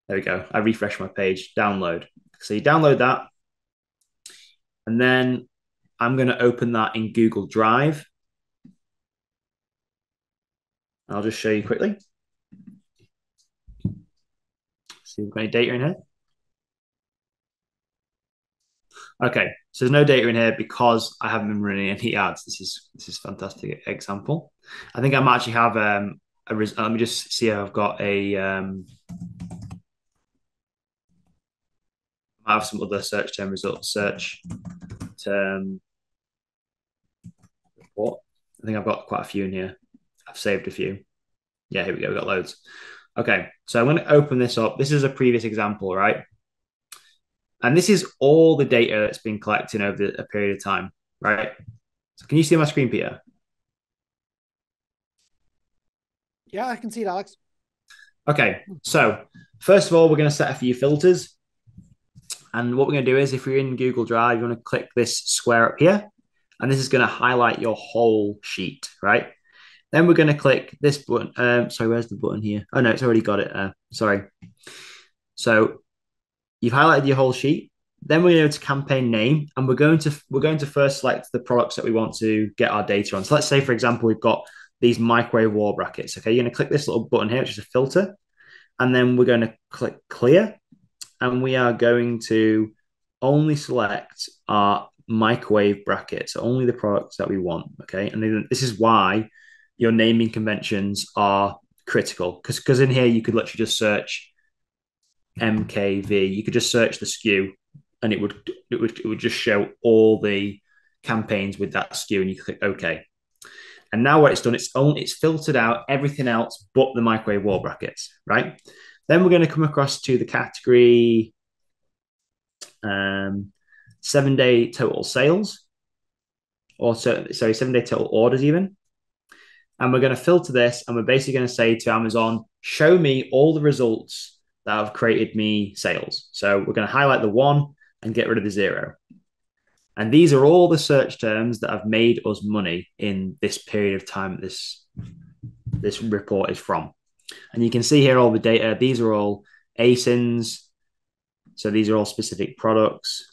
There we go. I refresh my page, download. So you download that. And then I'm going to open that in Google Drive. I'll just show you quickly. See if we've got any data in here. Okay, so there's no data in here because I haven't been running any ads. This is a fantastic example. I think I might actually have let me just see how I've got I have some other search term results. Search term report. I think I've got quite a few in here. I've saved a few. Yeah, here we go. We've got loads. Okay, so I'm going to open this up. This is a previous example, right? And this is all the data that's been collected over a period of time, right? So can you see my screen, Peter? Yeah, I can see it, Alex. Okay, so first of all, we're going to set a few filters. And what we're going to do is, if you're in Google Drive, you want to click this square up here. And this is going to highlight your whole sheet, right? Then we're going to click this button. Sorry, where's the button here? Oh, no, it's already got it. Sorry. So you've highlighted your whole sheet. Then we're going to go to campaign name, and we're going to first select the products that we want to get our data on. So let's say, for example, we've got these microwave wall brackets. Okay, you're going to click this little button here, which is a filter. And then we're going to click clear. And we are going to only select our microwave brackets, only the products that we want, okay? And then this is why your naming conventions are critical, because in here you could literally just search MKV. You could just search the SKU, and it would just show all the campaigns with that SKU, and you click OK. And now what it's done, it's filtered out everything else but the microwave wall brackets, right? Then we're going to come across to the category 7-day total sales, or 7-day total orders even. And we're going to filter this, and we're basically going to say to Amazon, show me all the results that have created me sales. So we're going to highlight the 1 and get rid of the 0. And these are all the search terms that have made us money in this period of time this report is from. And you can see here all the data. These are all ASINs. So these are all specific products.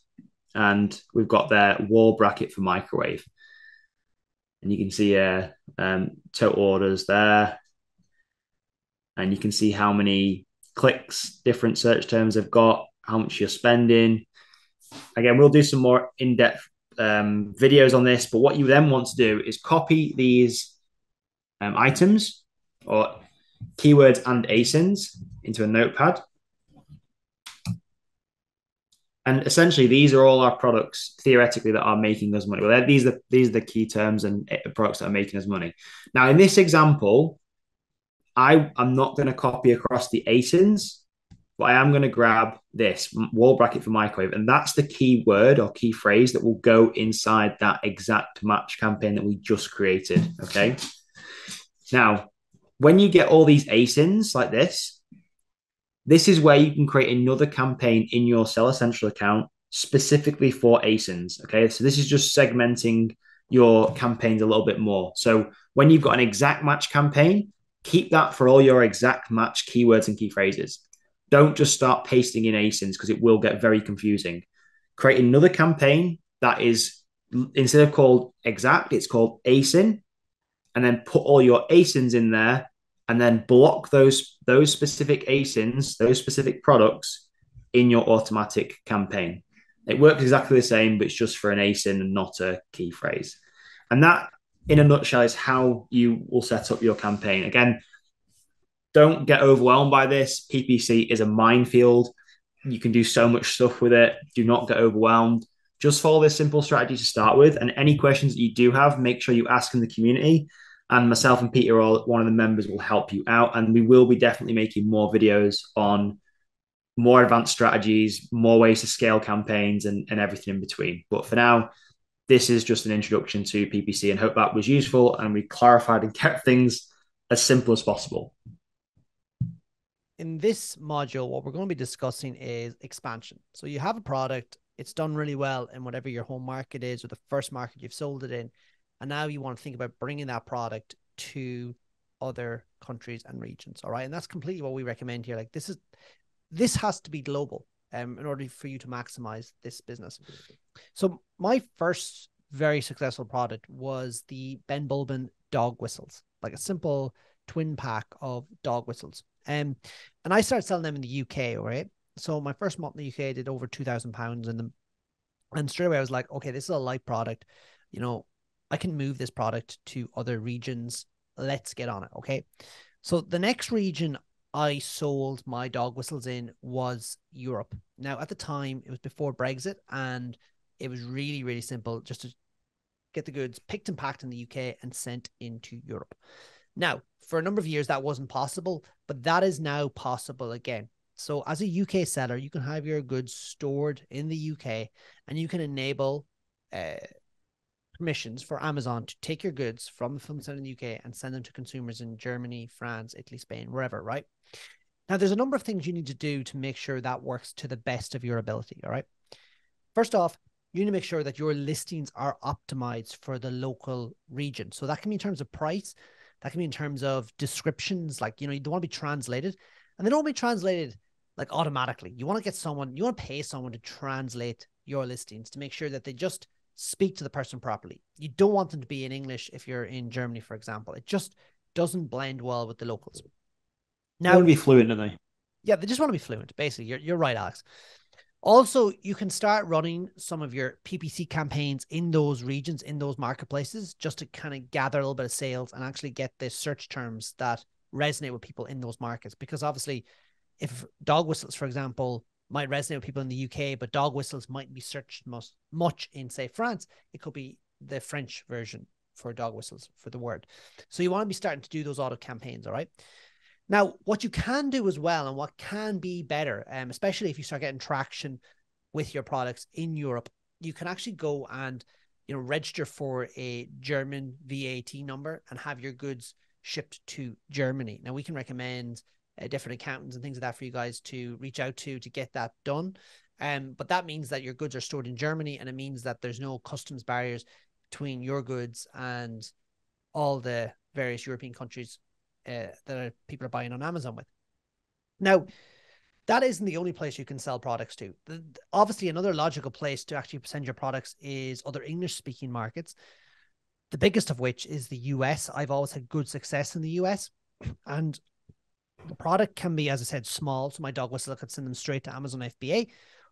And we've got their wall bracket for microwave. And you can see total orders there. And you can see how many clicks different search terms have got, how much you're spending. Again, we'll do some more in-depth videos on this. But what you then want to do is copy these items or keywords and ASINs into a notepad. And essentially, these are all our products, theoretically, that are making us money. Well, these are the key terms and products that are making us money. Now, in this example, I'm not going to copy across the ASINs, but I am going to grab this wall bracket for microwave. And that's the key word or key phrase that will go inside that exact match campaign that we just created, okay? Now, when you get all these ASINs like this is where you can create another campaign in your Seller Central account specifically for ASINs, okay? So this is just segmenting your campaigns a little bit more. So when you've got an exact match campaign, keep that for all your exact match keywords and key phrases. Don't just start pasting in ASINs because it will get very confusing. Create another campaign that is, instead of called exact, it's called ASIN, and then put all your ASINs in there, and then block those specific ASINs, those specific products in your automatic campaign. It works exactly the same, but it's just for an ASIN and not a key phrase. And that in a nutshell, is how you will set up your campaign. Again, don't get overwhelmed by this. PPC is a minefield. You can do so much stuff with it. Do not get overwhelmed. Just follow this simple strategy to start with. And any questions that you do have, make sure you ask in the community. And myself and Peter, or one of the members, will help you out. And we will be definitely making more videos on more advanced strategies, more ways to scale campaigns, and everything in between. But for now, this is just an introduction to PPC, and hope that was useful and we clarified and kept things as simple as possible. In this module, what we're going to be discussing is expansion. So you have a product, it's done really well in whatever your home market is, or the first market you've sold it in. And now you want to think about bringing that product to other countries and regions. All right. And that's completely what we recommend here. Like this has to be global in order for you to maximize this business. So my first very successful product was the Ben Bulben dog whistles, like a simple twin pack of dog whistles. And I started selling them in the UK, all right? So my first month in the UK, I did over £2,000 in them. And straight away I was like, okay, this is a light product. You know, I can move this product to other regions. Let's get on it, okay? So the next region I sold my dog whistles in was Europe. Now, at the time, it was before Brexit, and it was really, really simple just to get the goods picked and packed in the UK and sent into Europe. Now, for a number of years, that wasn't possible, but that is now possible again. So as a UK seller, you can have your goods stored in the UK, and you can enable permissions for Amazon to take your goods from the fulfillment center in the UK and send them to consumers in Germany, France, Italy, Spain, wherever, right? Now, there's a number of things you need to do to make sure that works to the best of your ability, all right? First off, you need to make sure that your listings are optimized for the local region. So that can be in terms of price, that can be in terms of descriptions, like, you know, you don't want to be translated, and they don't be translated like automatically. You want to get someone, you want to pay someone to translate your listings to make sure that they just speak to the person properly. You don't want them to be in English if you're in Germany, for example. It just doesn't blend well with the locals. Now, they want to be fluent, don't they? Yeah, they just want to be fluent, basically. You're right, Alex. Also, you can start running some of your PPC campaigns in those regions, in those marketplaces, just to kind of gather a little bit of sales and actually get the search terms that resonate with people in those markets. Because obviously, if dog whistles, for example, might resonate with people in the UK, but dog whistles might be searched much in, say, France, it could be the French version for dog whistles for the word. So you want to be starting to do those auto campaigns, all right? Now, what you can do as well, and what can be better, especially if you start getting traction with your products in Europe, you can actually go and, you know, register for a German VAT number and have your goods shipped to Germany. Now, we can recommend different accountants and things like that for you guys to reach out to get that done. But that means that your goods are stored in Germany, and it means that there's no customs barriers between your goods and all the various European countries that people are buying on Amazon with. Now, that isn't the only place you can sell products to. Obviously, another logical place to actually send your products is other English-speaking markets, the biggest of which is the US. I've always had good success in the US, and the product can be, as I said, small. So my dog whistle, I could send them straight to Amazon FBA,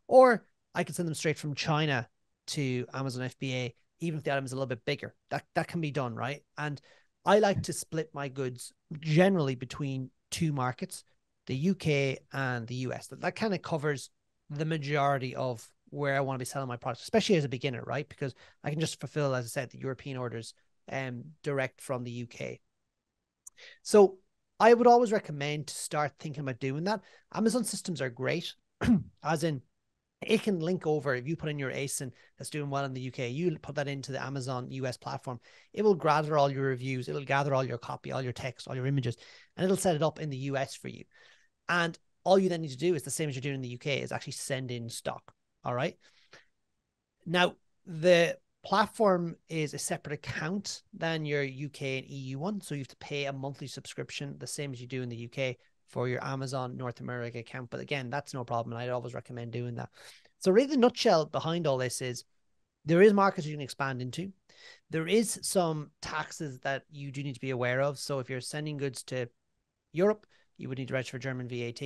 or I could send them straight from China to Amazon FBA, even if the item is a little bit bigger. That can be done, right? And I like to split my goods generally between two markets, the UK and the US. That kind of covers the majority of where I want to be selling my products, especially as a beginner, right? Because I can just fulfill, as I said, the European orders direct from the UK. So I would always recommend to start thinking about doing that. Amazon systems are great, as in it can link over. If you put in your ASIN that's doing well in the UK, you put that into the Amazon US platform, it will gather all your reviews, it'll gather all your copy, all your text, all your images, and it'll set it up in the US for you. And all you then need to do is the same as you're doing in the UK, is actually send in stock. All right. Now, the platform is a separate account than your UK and EU one. So you have to pay a monthly subscription, the same as you do in the UK, for your Amazon North America account. But again, that's no problem. And I'd always recommend doing that. So really the nutshell behind all this is there is markets you can expand into. There is some taxes that you do need to be aware of. So if you're sending goods to Europe, you would need to register for German VAT.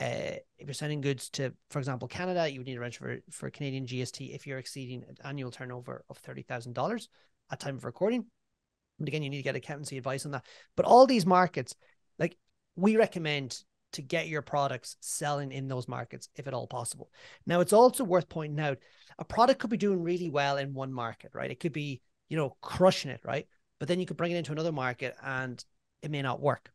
If you're sending goods to, for example, Canada, you would need to register for Canadian GST if you're exceeding an annual turnover of $30,000 at time of recording. And again, you need to get accountancy advice on that. But all these markets, like, we recommend to get your products selling in those markets if at all possible. Now, it's also worth pointing out, a product could be doing really well in one market, right? It could be, you know, crushing it, right? But then you could bring it into another market and it may not work.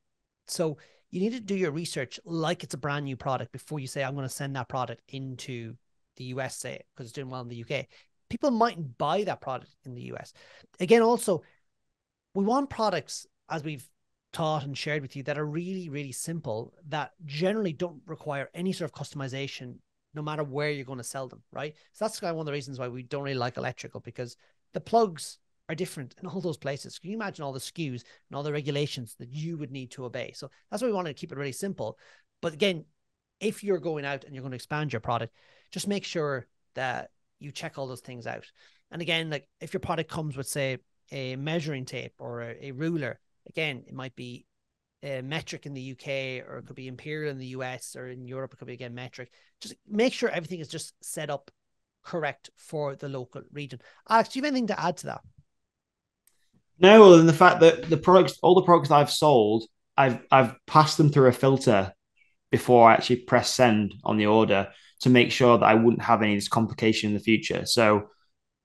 So you need to do your research like it's a brand new product before you say, I'm going to send that product into the US, say, because it's doing well in the UK. People mightn't buy that product in the US. Again, also, we want products, as we've taught and shared with you, that are really, really simple, that generally don't require any sort of customization, no matter where you're going to sell them, right? So that's kind of one of the reasons why we don't really like electrical, because the plugs are different in all those places. Can you imagine all the SKUs and all the regulations that you would need to obey? So that's why we want to keep it really simple. But again, if you're going out and you're going to expand your product, just make sure that you check all those things out. And again, like, if your product comes with, say, a measuring tape or a ruler, again, it might be a metric in the UK, or it could be imperial in the US, or in Europe, it could be, again, metric. Just make sure everything is just set up correct for the local region. Alex, do you have anything to add to that? No, other than the fact that all the products that I've sold, I've passed them through a filter before I actually press send on the order to make sure that I wouldn't have any of this complication in the future. So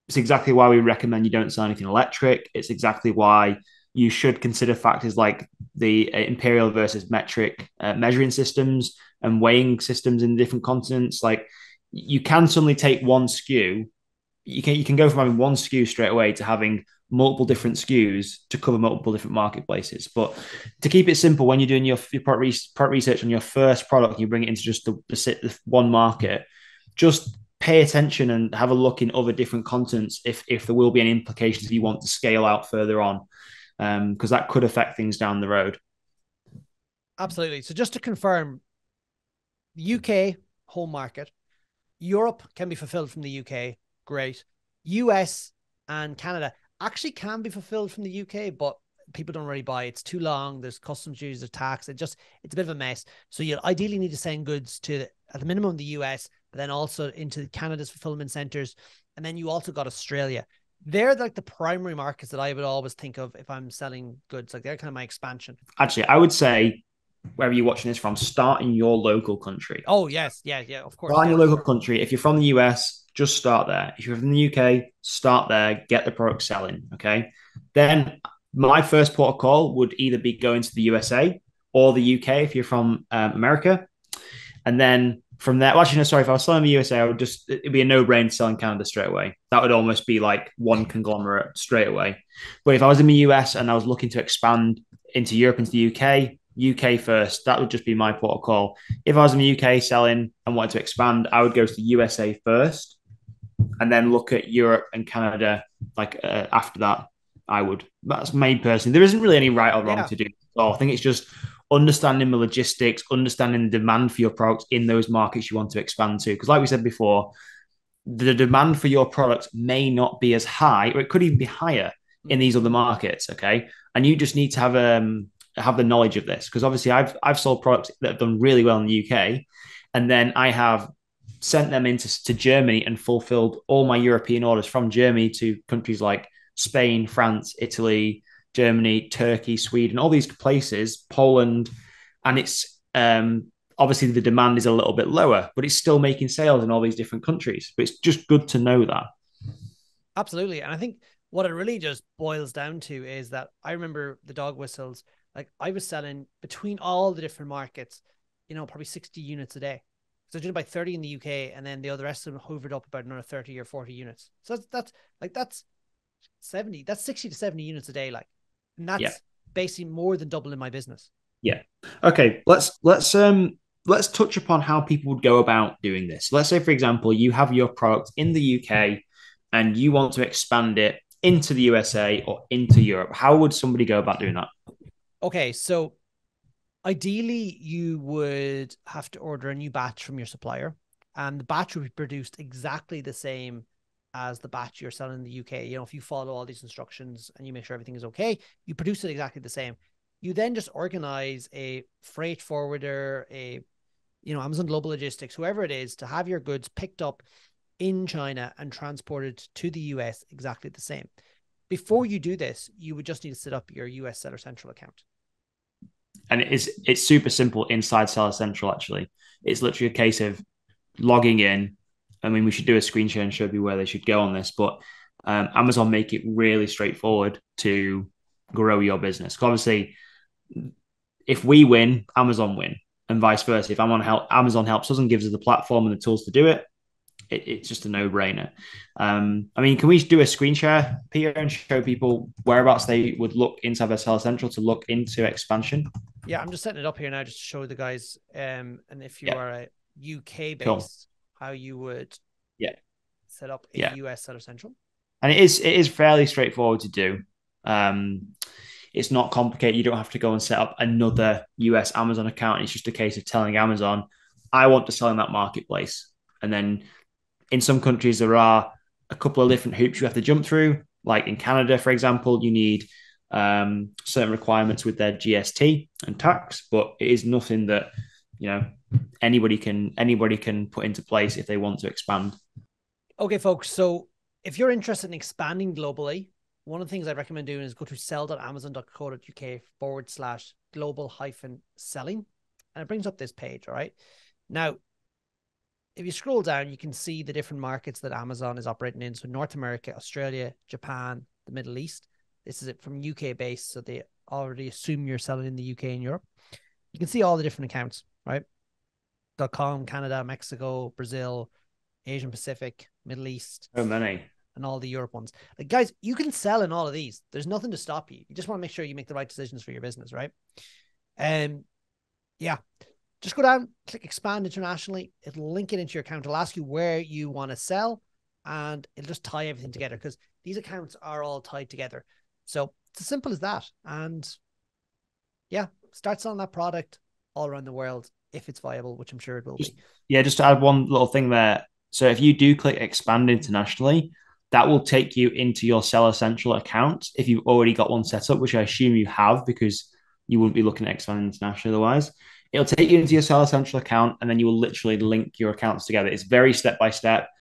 it's exactly why we recommend you don't sell anything electric. It's exactly why you should consider factors like the imperial versus metric measuring systems and weighing systems in different continents. Like, you can suddenly take one SKU. You can go from having one SKU straight away to having multiple different SKUs to cover multiple different marketplaces. But to keep it simple, when you're doing your product research on your first product, you bring it into just the one market, just pay attention and have a look in other different continents if there will be any implications if you want to scale out further on, because that could affect things down the road. Absolutely. So just to confirm, UK, home market. Europe can be fulfilled from the UK. Great. US and Canada actually can be fulfilled from the UK, but people don't really buy. It's too long. There's customs duties, there's tax. It's a bit of a mess. So you ideally need to send goods to, at the minimum, the US, but then also into Canada's fulfillment centers. And then you also got Australia. They're like the primary markets that I would always think of if I'm selling goods. Like, they're kind of my expansion. Actually, I would say, wherever you're watching this from, start in your local country. Oh, yes. Yeah, of course. Start in your local country. If you're from the US, just start there. If you're from the UK, start there, get the product selling. Okay. Then my first port of call would either be going to the USA or the UK if you're from America. And then from there, well, actually, no, sorry, if I was selling the USA, it'd be a no-brainer to sell in Canada straight away. That would almost be like one conglomerate straight away. But if I was in the US and I was looking to expand into Europe, into the UK first, that would just be my port of call. If I was in the UK selling and wanted to expand, I would go to the USA first and then look at Europe and Canada after that. That's me personally. There isn't really any right or wrong to do. So I think it's just understanding the logistics, understanding the demand for your products in those markets you want to expand to. Because like we said before, the demand for your products may not be as high, or it could even be higher in these other markets. Okay. And you just need to have the knowledge of this, because obviously I've sold products that have done really well in the UK, and then I have sent them to Germany and fulfilled all my European orders from Germany to countries like Spain, France, Italy, Germany, Turkey, Sweden, all these places, Poland, and it's obviously the demand is a little bit lower, but it's still making sales in all these different countries. But it's just good to know that. Absolutely. And I think what it really just boils down to is that I remember the dog whistles. Like, I was selling between all the different markets, probably 60 units a day. So I did about 30 in the UK, and then the rest of them hovered up about another 30 or 40 units. So that's 70, that's 60 to 70 units a day. Like, and that's basically more than doubling my business. Yeah. Okay. Let's touch upon how people would go about doing this. Let's say, for example, you have your product in the UK and you want to expand it into the USA or into Europe. How would somebody go about doing that? Okay. So ideally, you would have to order a new batch from your supplier, and the batch would be produced exactly the same as the batch you're selling in the UK. If you follow all these instructions and you make sure everything is okay, you produce it exactly the same. You then just organize a freight forwarder, Amazon Global Logistics, whoever it is, to have your goods picked up in China and transported to the US exactly the same. before you do this, you would just need to set up your US Seller Central account. And it's super simple inside Seller Central, actually. It's literally a case of logging in. I mean, we should do a screen share and show you where they should go on this, but Amazon make it really straightforward to grow your business. Obviously, if we win, Amazon win, and vice versa. If Amazon helps us and gives us the platform and the tools to do it, it's just a no-brainer. I mean, can we do a screen share, Peter, and show people whereabouts they would look inside their Seller Central to look into expansion? Yeah, I'm just setting it up here now just to show the guys. And if you are a UK based, cool. how you would set up a US Seller Central. And it is fairly straightforward to do. It's not complicated. You don't have to go and set up another US Amazon account. It's just a case of telling Amazon, I want to sell in that marketplace. And then in some countries, there are a couple of different hoops you have to jump through. Like in Canada, for example, you need certain requirements with their GST and tax, but it is nothing that, anybody can put into place if they want to expand. Okay, folks. So if you're interested in expanding globally, one of the things I recommend doing is go to sell.amazon.co.uk/global-selling. And it brings up this page. All right. Now, if you scroll down, you can see the different markets that Amazon is operating in. So North America, Australia, Japan, the Middle East. This is it from UK based. So they already assume you're selling in the UK and Europe. You can see all the different accounts, right? .com, Canada, Mexico, Brazil, Asian Pacific, Middle East. So many. And all the Europe ones. Like, guys, you can sell in all of these. There's nothing to stop you. You just want to make sure you make the right decisions for your business, right? Just go down, click expand internationally. It'll link it into your account. It'll ask you where you want to sell, and it'll just tie everything together because these accounts are all tied together. So it's as simple as that. And start selling that product all around the world if it's viable, which I'm sure it will be. Yeah, just to add one little thing there. So if you do click expand internationally, that will take you into your Seller Central account if you've already got one set up, which I assume you have because you wouldn't be looking at expanding internationally otherwise. It'll take you into your Seller Central account, and then you will literally link your accounts together. It's very step-by-step.